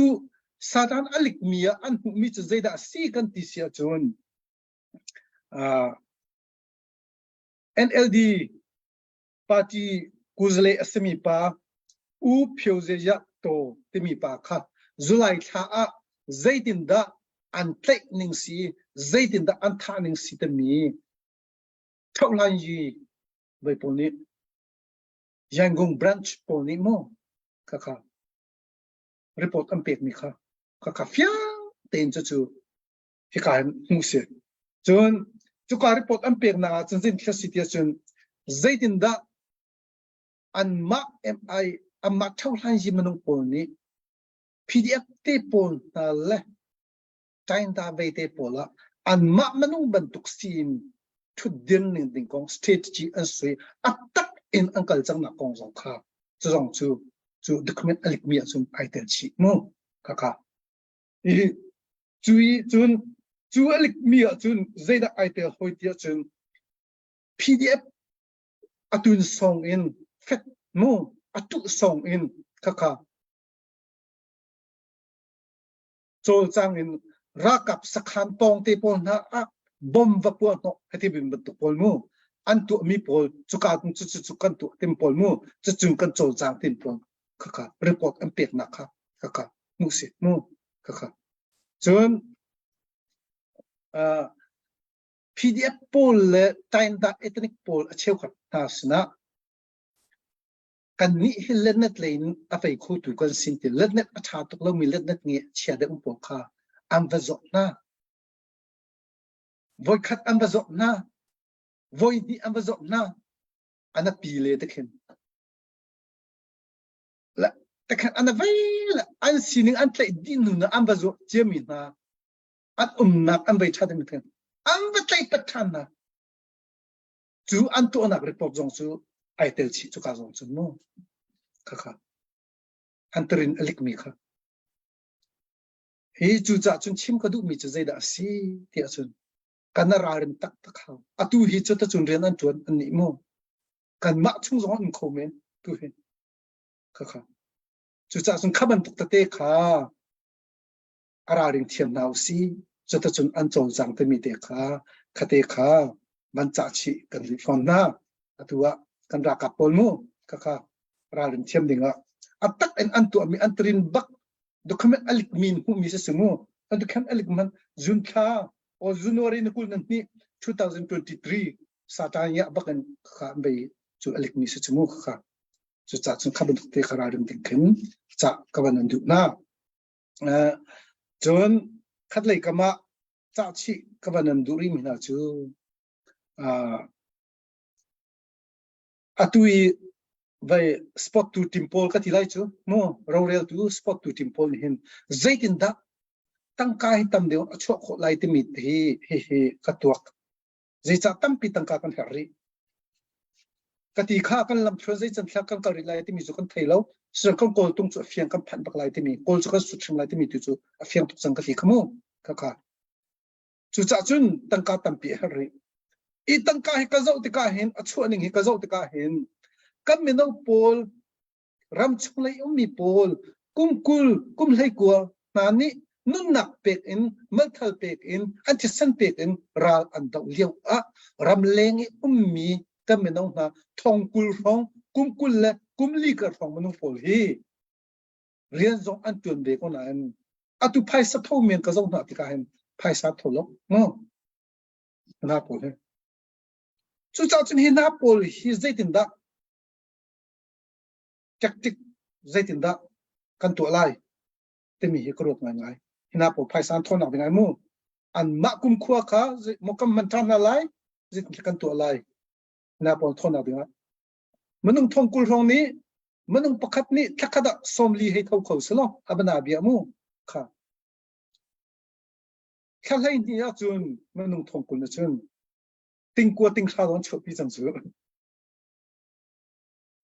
sadan alik mia an mi chu zaida si kan ti sia chun NLD party kuzle asmi pa u phyoze ya to te mi pa kha July tha a zaitin da an tlek ning si zaitin da an tha ning si te mi thau lan yi bai pol ni Yangon branch pol ni mo kha report an pek mi kha fiang ten chu hi kan hu se chun chu ka report an pek na chen jin thla situation zaitin da an ma mi amma thau lan yi manung pol ni PDF te pol na le tain da ve te pola an ma manung bantuk sin thu din ning ding kong strategy an sui atak in angkal chang na kong zong kha zong chu document alik mi chun itel chi mo kaka i chui chun chu alik mi chun zaida itel hoitia chun PDF atun song in fet mo atu song in kaka chol chang in rakap sakhan tong te pol na a bom va po no hati bin tu pol mu an tu mi pol chuka chu kan tu tim pol mu chu kan chol chang tim pol kaka report an pek na kaka mu se mu kaka chon PDF pol le tain da ethnic pol a cheu khat ta sna kan ni hilenet lein a fei khu tu kan sin ti letnet a tha tok lo mi letnet nge chia de pol kha am va zo na voi khat am va zo na voi ni am va zo na ana pi le te khen la te khen ana vai la an sining an tlai din nu na am va zo che mi na at nak am vai tha de mi khen am va tlai pathan na chu an to nak report jong chu ai tel chi chu ka jong chu no kha antarin alik mi kha hi chu cha chun chim ka du mi chu zaida si ti achun kanara rin tak kha atu hi chu ta chun ren an chuan an ni mo kan ma chung zong an kho men tu he kha chu cha chun khaban tuk ta te kha ara ring thiam nau si chu ta chun an chol jang te mi te kha khate kha man cha chi kan ri phon na atua kan ra ka pol mu kha ra rin thiam dinga atak en an tu mi antrin bak document alik min hu mi se sumo an document alik man jun kha o junori na kul nan ni 2023 satanya bakan kha bei chu alik mi se sumo kha chu cha chung khaban te khara rim ding khin cha kaban an du na jon khatlei kama cha chi kaban an du ri mi na chu atui vai spot to timpol ka tilai chu mo rorel tu spot to timpol hin zaitin da tangkai tam deu acho kho lai ti mi he katuak zai cha tam pi tangka kan herri kati kha kan lam thro zai chan thla kan kal ri lai ti mi chu kan thailo sir kan kol tung chu fiang kan phan bak lai ti mi kol chu ka su thim lai ti mi tu chu a fiang tuk chang ka thi khamo kha chu cha chun tangka tam pi herri I tangka he ka zau ti ka hin acho ning he ka zau ti ka hin kan mi no pol ram chung lai mi pol kum lai kwa na ni nun nak pek in mental pek in anti san pek in ral an dau liu a ram leng mi kan mi no na thong kul rong kul le kum li ka rong manu pol hi rian zong an tun be ko na an atu phai sa tho men ka zau na ti ka hin phai sa tho lo no na pol he chu cha chen hi na pol hi zaitin da tactic zaitin da kan tu lai te mi hi krok ngai hina po phaisan thon nak ngai mu an ma kum khua kha mo kam man than na lai zit kan tu lai na po thon nak ngai manung thong kul rong ni manung pakhat ni thakada somli he thau khau selo abana bia mu kha khalai ni ya chun manung thong kul na chun ting kwa ting kha don chopi chang chu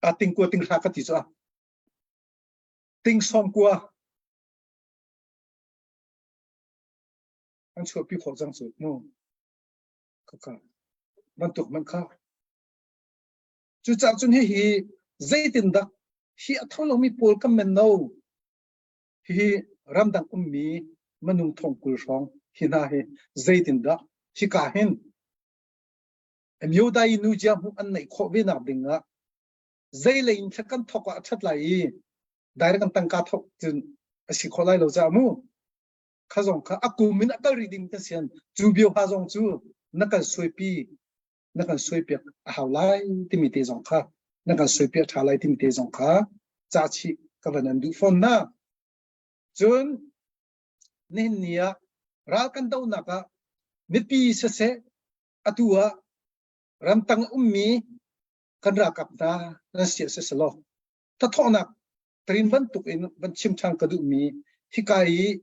a ting kwa ting kha ka ti cha ting som kwa an chopi kho chang chu no ka man tuk man kha chu cha chun hi zaitin da hi atholo mi pol kam men no hi ramdang ummi manung thong kul rong hina he zaitin da hi ka hin emyo dai nu jam hu an nei kho ve na dinga zai lein thakan thoka that lai đại kan tăng cá thóc chun asi kholai lo cha mu khazong kha akumin akal reading ta sian chu bio ha jong chu nakan soipi nakan soipi haulai timite jong kha nakan soipi thalai timite jong kha cha chi ka banan du phone na chun nin nia ra kan dau na ka nipi se atua ram tang ummi kan ra kap na na sia se lo ta thona trin ban tuk in ban chim chang ka du mi hikai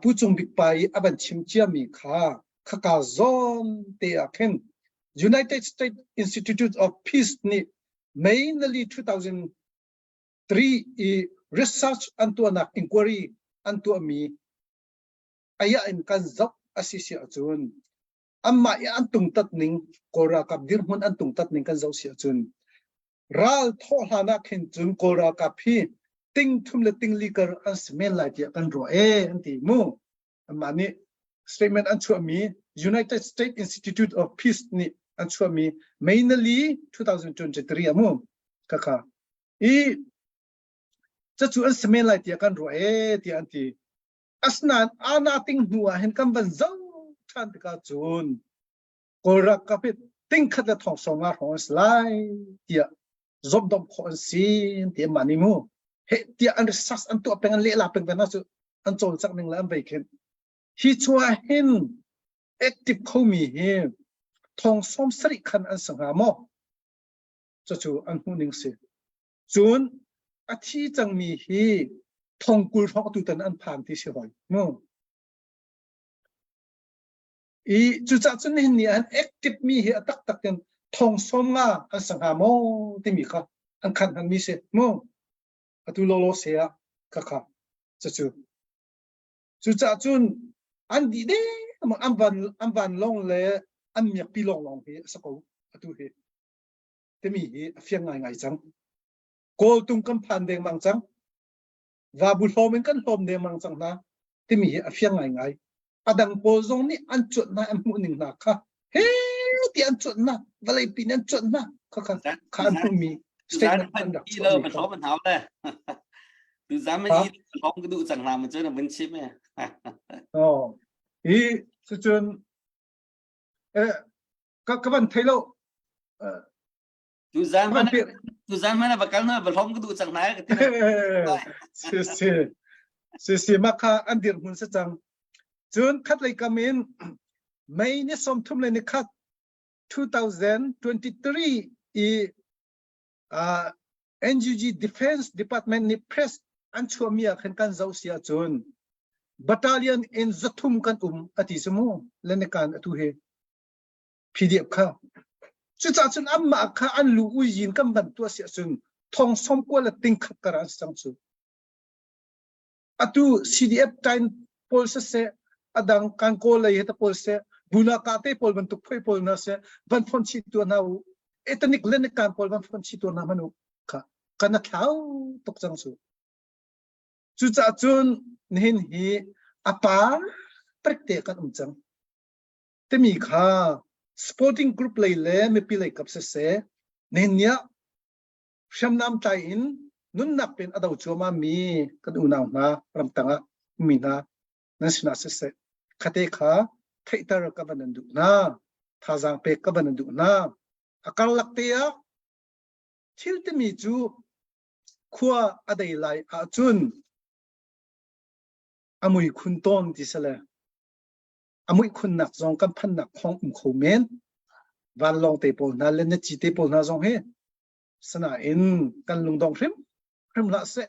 pu chung bik pai aban chim chia mi kha khaka zon te akhen United States Institute of Peace ni mainly 2003 research antu anak inquiry antu mi aya in kan zok asisi achun amma ya antung tat ning kora kap dir hun antung tat ning kan zau si achun ral tho hlana khin chun kora ka phi ting thum le ting likar an smell lai ti kan ro anti mu amani statement an chu mi United States Institute of Peace ni an chu mi mainly 2023 amu kaka cha chu an smell lai ti kan ro ti anti asnan ana ting nuwa hen kan ban zau chan ka chun kora ka phi ting khat la thong songa hon slai tia zob dom khon sin ti mani mu he tia an sas an to pengan le la peng na su an chol sak ning la an bai khen hi chua hin active khomi he thong som sri khan an sanga mo cho chu an hu ning se chun a thi chang mi hi thong kul thok tu tan an phang ti se hoi mo chu cha chun hin ni an active mi hi atak tak ten thong som nga an sanga mo ti mi kha an khan han mi se mo atu lo se a ka kha cha chu cha chun an di de am ban long le an mi pi long he sa ko atu he ti mi hi afiang ngai chang kol tung kam phan deng mang chang và bùn hôm mình cần hôm để mang sang na thì mình ở phía ngay adang po zong ni an chut na am muning na kha he ti an chut na và lại pin an chut na kha khan mi statement an dak chut lo ban ban hau le tu zaman i long cái du sang làm mình chơi là bên chip ấy chu chun các bạn thấy lo tu zaman là bakal na belum ke du sang na si makha andir hun sa chang chun khat lai kamin mai ni som thum le ni khat 2023 NUG Defense Department ni press an chuamia khan kan zau sia chun battalion in zathum kan ati sumo lene kan atu he PDF kha chu cha chun amma kha an lu uin kam ban tu sia chun thong som ko la ting khat kara sang chu atu CDF time pol se adang kan ko lai heta pol se buna ka te pol ban tuk phoi pol na se ban phon chi tu na u ethnic len kan pol ban phon chi tu na manu kha kana thau tok chang chu cha chun nin hi apa prekte kan chang te mi kha sporting group lai le me pi lai kap se nen nya shamnam tai in nun nak pen adau choma mi kan unaw na ram tanga mi na nasina se khate kha thaitar ka banan du na thajang pe ka banan du na akal lakte ya thil te mi chu khua adai lai a chun amui khun ton ti sala amui khun nak zong kan phan nak khong khomen van long te pol na len chi te pol na zong he sana in kan lung dong rim la se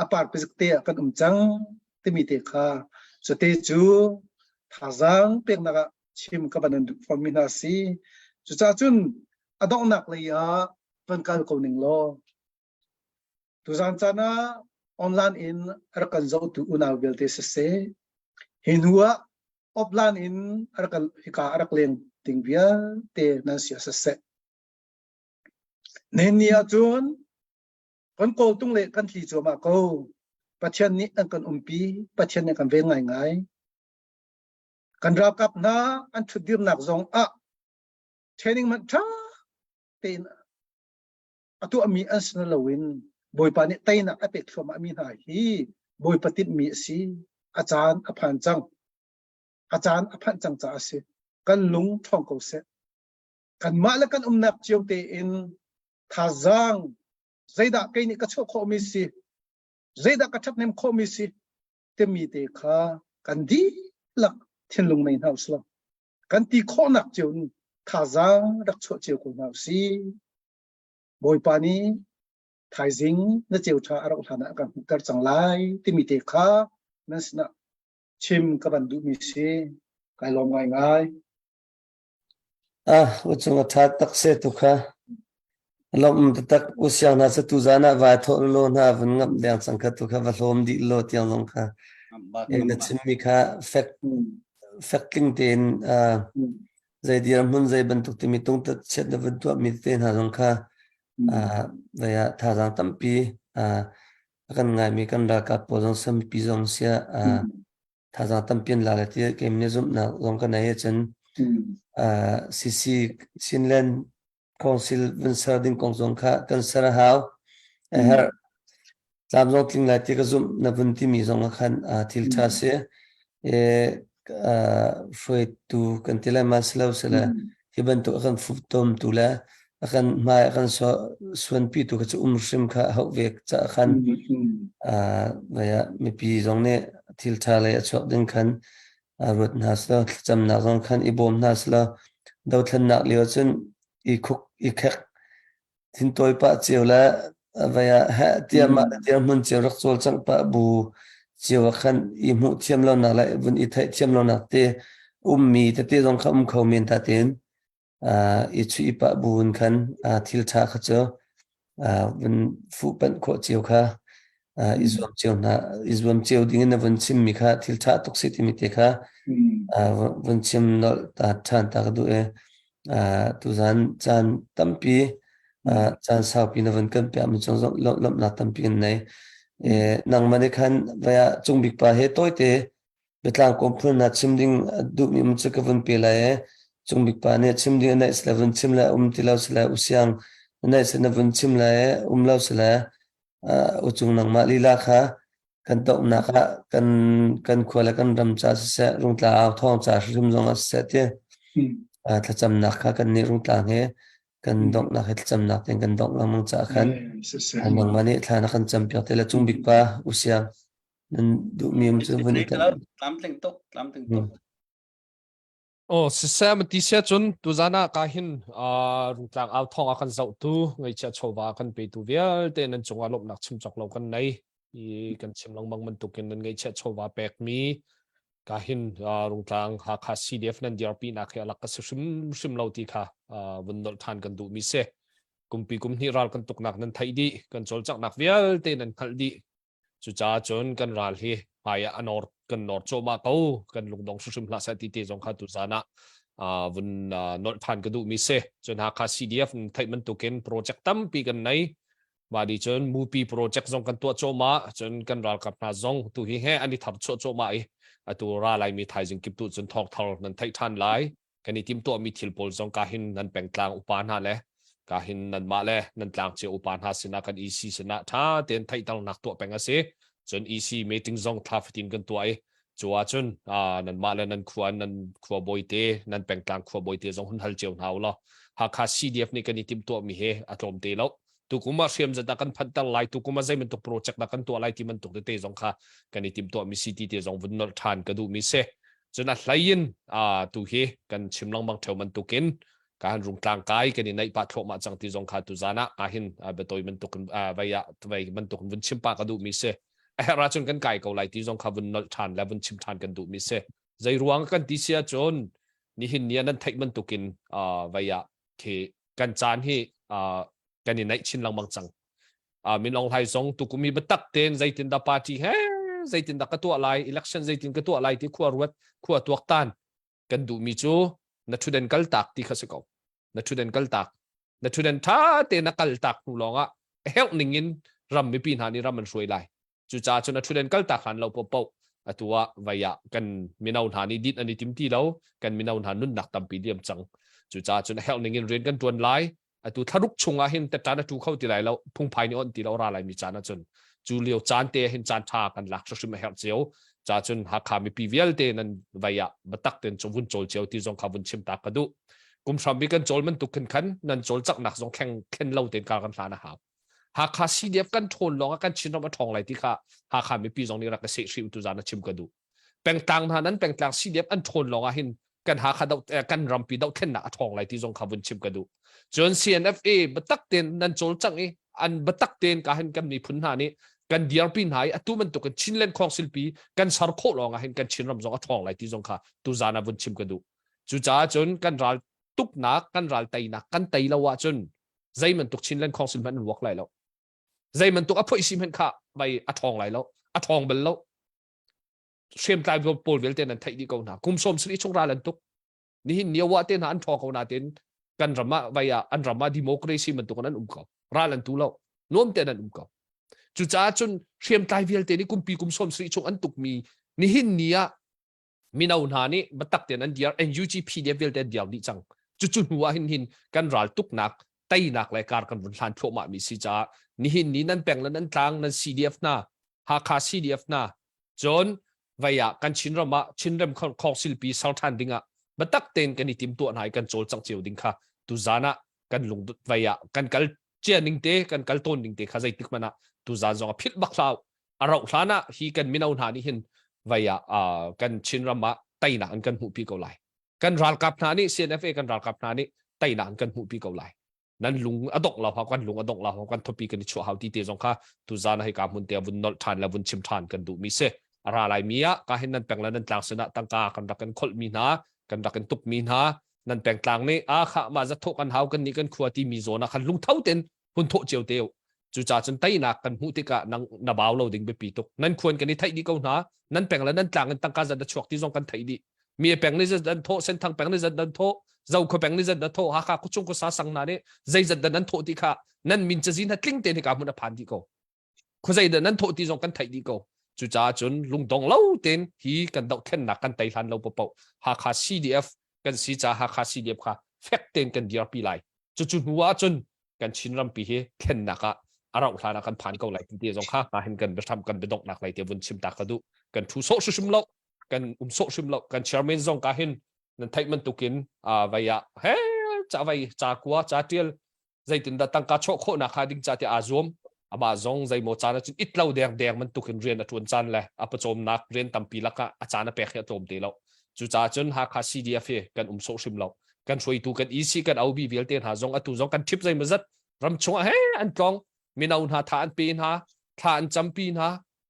apar pe te kan chang te mi te kha so te chu thazang pek na chim ka banan du formina si chu cha chun adong nak le ya van kal ko ning lo tu zan chana online in arkan zo tu una belte se hinua offline in arakal hika araklen tingvia te nan sia se nenia chun kon ko tung le kan thi choma ko pathian ni an kan umpi pathian ni kan ve ngai kan ra kap na an thudir nak zong a training man tha te atu ami asna lawin bồi pa ni tay na apek thua ma mi na hi bồi patit mi si achan aphan chang cha ase kan lung thong ko se kan ma la kan nak chiong te in thazang zaida kai ni ka chho kho mi si zaida ka thap nem kho mi si te mi te kha kan di lak thiên lung nei hau slo kan ti kho nak chiong thazang dak chho chiu ko na si bồi pa ni thai jing na chiu tha arok thana kan kar chang lai ti mi te kha na sna chim ka ban du mi si kai lom ngai ngai uchung that tak se tu kha lom tak usyang na se tu zana va tho lo na vun ngam dang sang kha tu kha va lom di lo tiang long kha na chim mi kha facting ten zai diam hun zai ban tuk ti mi tung ta chet na vun tu mi te na long kha vaya tha jang tampi kan ngai mi kan ra ka po jong sam pi jong sia tha jang tampin la la ti kem ne zum na long ka nai chen CC Sinland Council vin sarding kong jong kha kan sara haw her lam jong tling la ti ka zum na vun ti mi jong khan til tha se foi tu kan tila maslau sala hiban tu kan fu tom tu la akan mai akan suan pi tu ka chu shim kha hau vek cha khan vaya mi pi jong ne til tha la chok ding khan rut nasla cham na jong khan ibom nasla do thlan nak leo chun i khuk i khek thin toy pa chewla vaya ha tiama mun chew rak chol chang pa bu chew khan i mu thiam lo na la bun i thai thiam lo na te mi te jong kham kho min ta ten i chui pa bun khan thil tha kha cho bun fu pan kho chew kha izwam chew ding na bun chim mi kha thil tha tok se ti mi te kha bun chim no ta than ta du tu zan chan tampi chan sao pi na bun kan pya mi chong lom na tampi nei nang mani khan vaya chung bik pa he toy te betlang kompun na chimding du mi mu chaka bun pe la chung bik pa ne chimding na isla chim la tilaw sila usyang na isla bun chim la law sila uchung nang ma lila kha kan tok na kha kan khwala kan ram cha sa rung tla aw thong cha rim jong a sa te thacham na kha kan ni rung tla nge kan dok na khel cham na ten kan dok na mong cha khan nang mani thana kan cham pyak te la chung bik pa usyang nan du mi mu chu bun lam tling tok sisa mati sia chun tu zana ka hin rutlang aw thong akan zau tu ngai cha chowa kan pe tu vial te nan chunga lop nak chim chok lo kan nei i kan chim long mang man tukin nan ngai cha chowa pek mi ka hin rutlang ha kha CDF nan DRP na kha lak ka sim lo ti kha vun dol than kan du mi se kumpi kum ni ral kan tuk nak nan thai di kan chol chak nak vial te nan khal di chu cha chon kan ral hi haya anor kan nor choma ko kan lungdong susim hla sa ti te jong kha tu zana vun nor than ka du mi se chon ha kha CDF thai man tuken project tam pi kan nai ba di chon mu pi project jong kan to choma chon kan ral kap na jong tu hi he ani thap choma ai atu ra lai mi thai jing kip tu chon thok thar nan thai than lai kan i tim to mi thil pol jong ka hin nan peng tlang upan ha le ka hin nan ma le nan tlang che upan ha sina kan EC sina tha ten thai tal nak to peng ase chon EC meeting zong tha fitin kan to ai chuwa chun nan ma le nan khwa boite nan peng tlang khwa boite zong hun hal cheu naw lo ha kha CDF ni kan i tim to mi he atlom te lo tu kuma siam zata kan phat tal lai tu kuma zai men to project na kan to lai ti man to te zong kha kan i tim to mi city te zong vun nor than ka du mi se chuna hlain tu he kan chimlang mang theu man tukin kan rung tlang kai kan i nai pa thok ma chang ti zong kha tu zana a hin betoi man tukin vaya vai man tukin vun chim pa ka du mi se ra chun kan kai ko lai ti zong kha vun nor than la vun chim than kan du mi se zai ruang kan ti sia chon ni hin nia nan thai man tukin vaya ke kan chan hi kan i nai chin lang mang chang min long thai zong tu kumi betak ten zai tin da party he zai tin da ka tu lai election zai tin ka tu lai ti khwa ruat khwa tuak tan kan du mi chu na thuden kal tak ti kha se ko na thuden kal tak na thuden tha te na kal tak nu longa help ningin ram mi pin hani ram man soi lai chu cha chu na thuden kal tak han lo po atua vaya kan minau hani dit ani tim ti lo kan minau han nun nak tam pi diam chang chu cha chu na help ningin ren kan tuan lai ตัวทารุกชงอาหินแต่จานจูเข้าตีไรแล้วพุ่งภายในอ่อนตีเราราไรมีจานจนจูเลียวจานเตะเห็นจานทากันหลักสุดไม่เห็นเจียวจาจนหากขามีปีเวลเตนั้นไว้บัตักเตนจงวุ่นโจลเจียวที่จงขาวุ่นชิมตากระดูกุมสามีกันโจลมันตุกขันขันนั่นโจลจักหนักจงแข่งเข็นเล่าเตนการกันลานะฮะหากขาซีเดียฟกันทนลองกันชินเรามาทองไรที่ขาหากขามีปีจงนี้รักเสียชีวิตตุจานะชิมกระดูแปลงต่างนั้นแปลงต่างซีเดียฟอันทนลองอาหินกันหาขาดกันรำปีดาวเข็นหนักทองไรที่จงขาวุ่นชิมกระดูจน CNFA บัตักเตนนั่นโจลจังอันบัตักเตนการเห็นกันมีพุนหานี้กันเดียร์ปีนหายตัวมันตุกันชินเล่นของศิลปีกันสารโคลองเห็นกันชินรำจงทองไรที่จงขาตุจานะวุ่นชิมกระดูจุจ้าจนกันรัลตุกหนักกันรัลไตหนักกันไตละวะจนใจมันตุกชินเล่นของศิลมันวกไรแล้วใจมันตุกอภัยสิมันข้าไปทองไรแล้วทองเบลแล้วเชื่อมใจกับโปรเวลเตนันไทยดีกว่านะกุมสมสิริชงราลันตุกนี่เนียวว่าเตนอันทองเขานาเตนกันรำมาไปอันรำมาดิโมคราซีมันตุกนั้นเขาราลันตุแล้วน้อมเตนันเขาจุจ้าจนเชื่อมใจเวลเตนี่กุมปีกุมสมสิริชงอันตุกมีนี่หินเนียมีนาอุนานี่บัตักเตนันเดียร์ NUGP เดียเวลเตนเดียวนี่จังจุหัวหินกันรัลตุกหนักไตหนักรายการกันวันทันทั่วมามีสิจ้านี่หินนี่นั่นแปลงนั่นทางนั่น CDF น่ะหาคา CDF น่ะจนวิยากันชินรำชินรำของศิลปีสังทันดิ้งอ่ะบัตักเตนกันนี่ทีมตัวไหนกันโจลจังเจียวดิ้งค่ะตุจานะกันลงวิยากันกัลเจียนิงเตกันกัลต้นนิงเตข้าใจติกมันนะตุจานจงพิษบักลาวอาราอุลานะฮีกันมินาอุนานี่หินวิยากันชินรำไตหนักกันหูปีเกาไหลกันรัลกับนานี่ CNFA กันรัลกับนานี่ไตหนักกันหูปีเกาไหลนั่นลุงอดกเราพากันลุงอดกเราพากันทบีกันชัวเขาที่เตจงค่ะตุจานะให้การมุนเตียวุนนอลทานและวุนชิมทานกันดูมิเซอะไรอะไรมีอะก็เห็นนั่นแปลงแล้วนั่นต่างสนะต่างกากันรักกันคลมีนากันรักกันตุกมีนานั่นแปลงต่างนี่ข้ามาจะทกันเฮากันนี่กันขวดที่มีโซนะคันลุงเท่าเต็นหุ่นโถเจียวเตียวจุจ่าจนไตหนักกันหูติกะนังนาบ่าวเราดิ่งไปปีตุกนั่นควรกันนี่ไทยดีก็นะนั่นแปลงแล้วนั่นต่างกันต่างกาจะได้ชกที่จงกันไทยดีมีแปลงนี่จะดันโถเส้นทางแปลงนี่จะดันโถเจ้าเขาแปลงนี่จะดันโถหาข้าคุชงกุศลสังนานี่ใจจะดันนั้นโถที่ข้านั่นมินจะจินฮัดลิงเตนี่กามุนผ่านที่ก็คุใจดันนั้นโถที่จงกันไทยดีก็จุจ้าจนลุงดงเล่าเต็นฮีกันดอกแค่หนักกันไตทันเราเปล่าหาคา CDF กันสีจ้าหาคา CDF ค่ะแฟกเต็นกันเดียร์ปีไลจุหัวจนกันชินรำปีเฮแค่หนักอาราอุลานะกันผ่านก็ไหลที่เดียร์จงค่ะมาเห็นกันไปทำกันไปดอกหนักไหลเดียร์วนชิมตากระดูกันทุโซชุมเล่ากันโซชุมเล่ากันเชอร์เมนจงกาเห็นนั่นไทยมันตุกินวิยาเฮ้จ้าวิจากัวจ้าเตียลใจตินดัตั้งกาโชโคนักหาดิ้งจ้าเตียอาซวมมาจงใจโมจานะจินอิตเล่าแดงมันตุกินเรียนชวนจันเลยประจมนักเรียนตั้มปีละก็อาจารย์เปะแค่โจมตีเราจุจ้าจนหาคา CDF กันโซชุมเล่ากันช่วยตูกันอีซีกันเอาบีเวลเตียนหาจงตุจงกันทิปใจมันจัดรำชงเฮ้อันกองมีนาอุนหาทานปีนหาทานจำปีนหา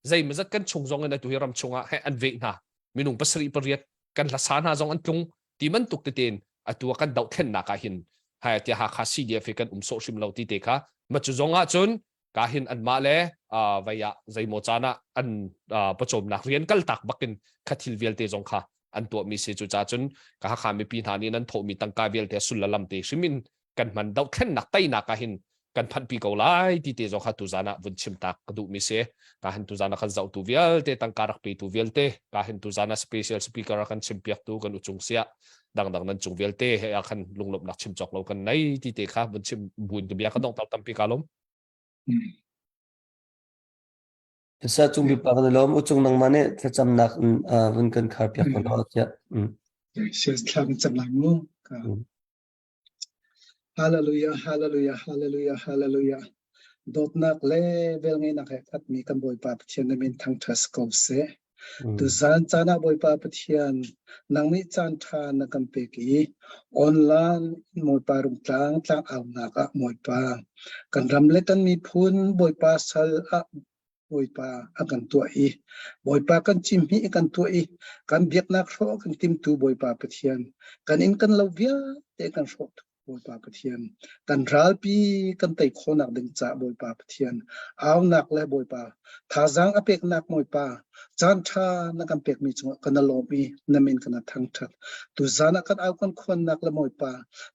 ใจมันจัดกันชงจงกันตัวเฮรำชงให้อันเวกหามีนุ่งปัสรีปริยกันละสานหาจงอันจงที่มันตุกเตียนตัวกันดาวเข็นนักหินให้ที่หาคา CDF กันโซชุมเล่าที่เด็กค่ะมาจุจงจนกาหินอันมาเลวิยาใจโมจานะอันประจมนักเรียนกัลตักบักกินขัดทิลเวลเตจงค่ะอันตัวมีเสจุจ้าจนกาขามีปีนานี้นั้นโถมีตังกาเวลเตสุลลัมเตชิมินกันมันดาวแค่นักไตนักกาหินกันพันปีเกาไลที่เตจงค่ะตุจานะวุนชิมตักกระดูมีเสกาหินตุจานะขันเจ้าตูเวลเตตังการักปีตูเวลเตกาหินตุจานะสเปเชียลสปีกเกอร์กันชิมเปียกตูกันอุจงเสียดังนั้นจงเวลเตให้อาคันลุงหลบนักชิมจอกเรากันในที่เตค่ะวุนชิมบุญกับยาก็ต้องตัมปีกาลมsa chung bi pa kan lom uchung nang mane tha cham nak vun kan khar pyak kon hot ya Sia slam cham mu ka hallelujah hallelujah hallelujah hallelujah dot nak le bel ngai nak khat mi kan boy pa thian na min thang thas ko se tu zan chana boy pa pathian nang mi chan tha na kan pe ki online moi pa rum tlang aw na ka moi pa kan ram le kan mi phun boy pa sal a boy pa akan tua boy pa kan chim hi kan tua kan biak nak ro kan tim tu boy pa pathian kan in kan lovia te kan ro boy pa pathian kan ral pi kan tai khonak ding cha boy pa pathian aw nak le boy pa thazang apek nak moi pa chan tha na kan pek mi chu kan lo mi namin kan thang that tu zana kan aw kan khon nak le moi pa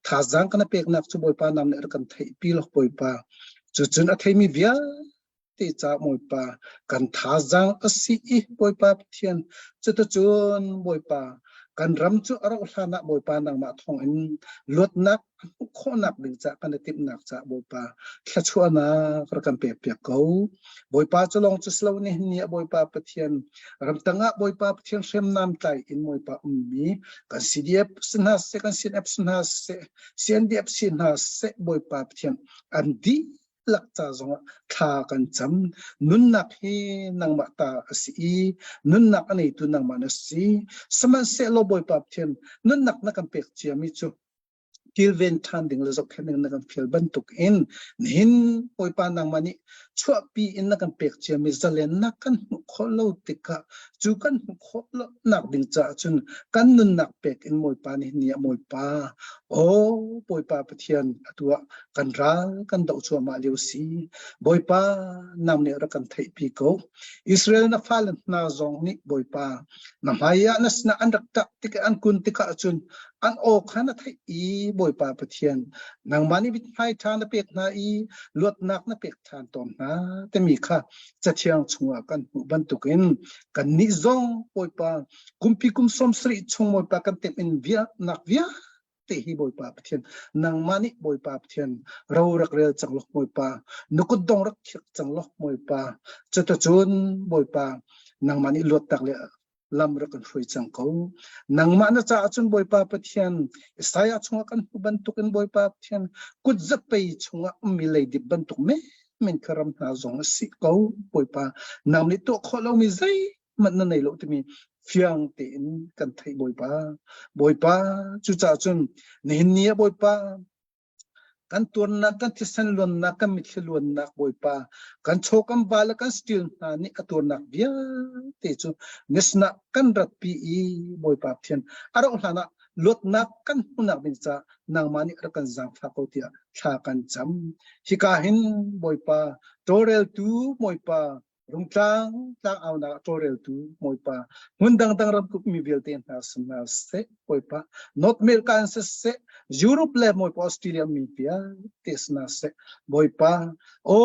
thazang kan pek nak chu boy pa nam ne kan thai pi lo boy pa chu chun a thai mi via ti cha moi pa kan thazang asi boy pa pathian chu ta chun boy pa กันรำจุเราหานะบอยปานังมาทองอินลดนักโคนักดึงจากกันติดนักจากบอยปาแค่ชัวนะกระกันเปียกเปียกเขาบอยปาจะลองจะสลาวนี่เนี่ยบอยปาปะเทียนรำตั้งอ่ะบอยปาปะเทียนเชื่อมน้ำใจอินบอยปามีกันซีดีเอฟสินหาเสกันซีเอฟสินหาเสซีเอ็นดีเอฟสินหาเสบอยปาปะเทียนอันดีหลักจากสองทากันจำนุนนักให้นางมาตาสีนุนนักอันนี้ตุนางมานะสีสมัยเสลบอยปาปเทียนนุนนักนักกันเปียกเจียมิจูกิลเวนทันดิ่งเลยจบแค่นึงนักกันเพียลบันตุกอินหินบอยปานางมานี่ชั่วปีอินนักกันเปียกเจียมิจะเล่นนักกันขอเล่าติกะจูกันขอเล่านักดิ่งจ่าจุนกันนุนนักเปียกอินบอยปานี่เนี่ยบอยปาโอ้บอยปาปเทียนตัวกันรักกันดาวชัวมาเลียวสีบอยปานำเนี่ยรักกันไทยปีโกอิสราเอลนักฟ้าเล่นนาจงนี่บอยปานำหายานัสนาอันรักตักติกอันกุนติกะจุนอันโอขันไทยอีบอยปาปเทียนนางมานี่วิทย์ให้ทานนักเปียกนาอีลวดนักนักเปียกทานตอมนะแต่มีค่ะจะเชียงชัวกันบันตุกินกันนิจงบอยปากุมพิกุมสมสริชงบอยปากันเต็มอินเวียนักเวียเตhi boi pa pathian nang mani boi pa pathian ro rak rel changlok moi pa nukut dong rak khik changlok moi pa chata chun boi pa nang mani lot tak le lam rak kan hrui chang ko nang ma na cha chun boi pa pathian saya chunga kan ban tukin boi pa pathian kut zapei chunga mi lei di ban tuk me men karam na zong si ko boi pa nam ni to kholo mi zai man na nei lo ti mi phiang tin kan thai boi pa chu cha chun nin nia boi pa kan tuan na kan thisan lon na kan mit lon na boi pa kan chokam bala kan steel na ni ka tuan nak bia te chu nisna kan rat pi i boi pa thian aro hlana lot nak kan hunak bin cha nang mani ra kan jang tha ko tia tha kan cham hi ka hin boi pa torel tu moi pa rung tlang tlang au na torel tu moi pa mundang dang ram kup mi vel ten na samna se moi pa north america se europe le moi pa australia mi pia tesna se moi pa o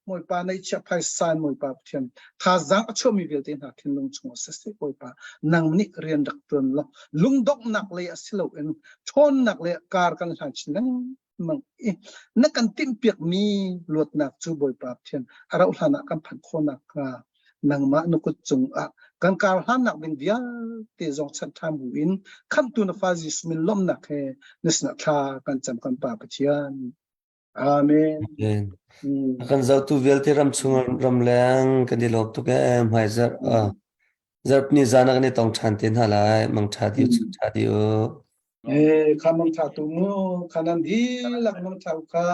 moi pa nei cha phai san moi pa thian tha jang acho mi vel ten na thin lung chung se moi pa nang ni rian dak ton lo lung dok nak le asilo en thon nak le kar kan han chin mangนักกันติ้มเปียกมีลวดหนักจูบอยปราบเทียนเราหานักกันผันโคนักนางมะนุกุจุงกันการหานักเป็นเดียเตจงชันทามูอินคำตุนฟาซิสมิลลมนักเฮนิสนักทากันจำกันปราบเทียนอาเมนกันเจ้าตัวเวลที่รำชงรำแรงกันดีลบตุกหายจะนี่จานักนี่ต้องชันเตียนหาลายมังชาดิวชาดิวคำมังชาตุมูขันันดีหลักมังชาอุคา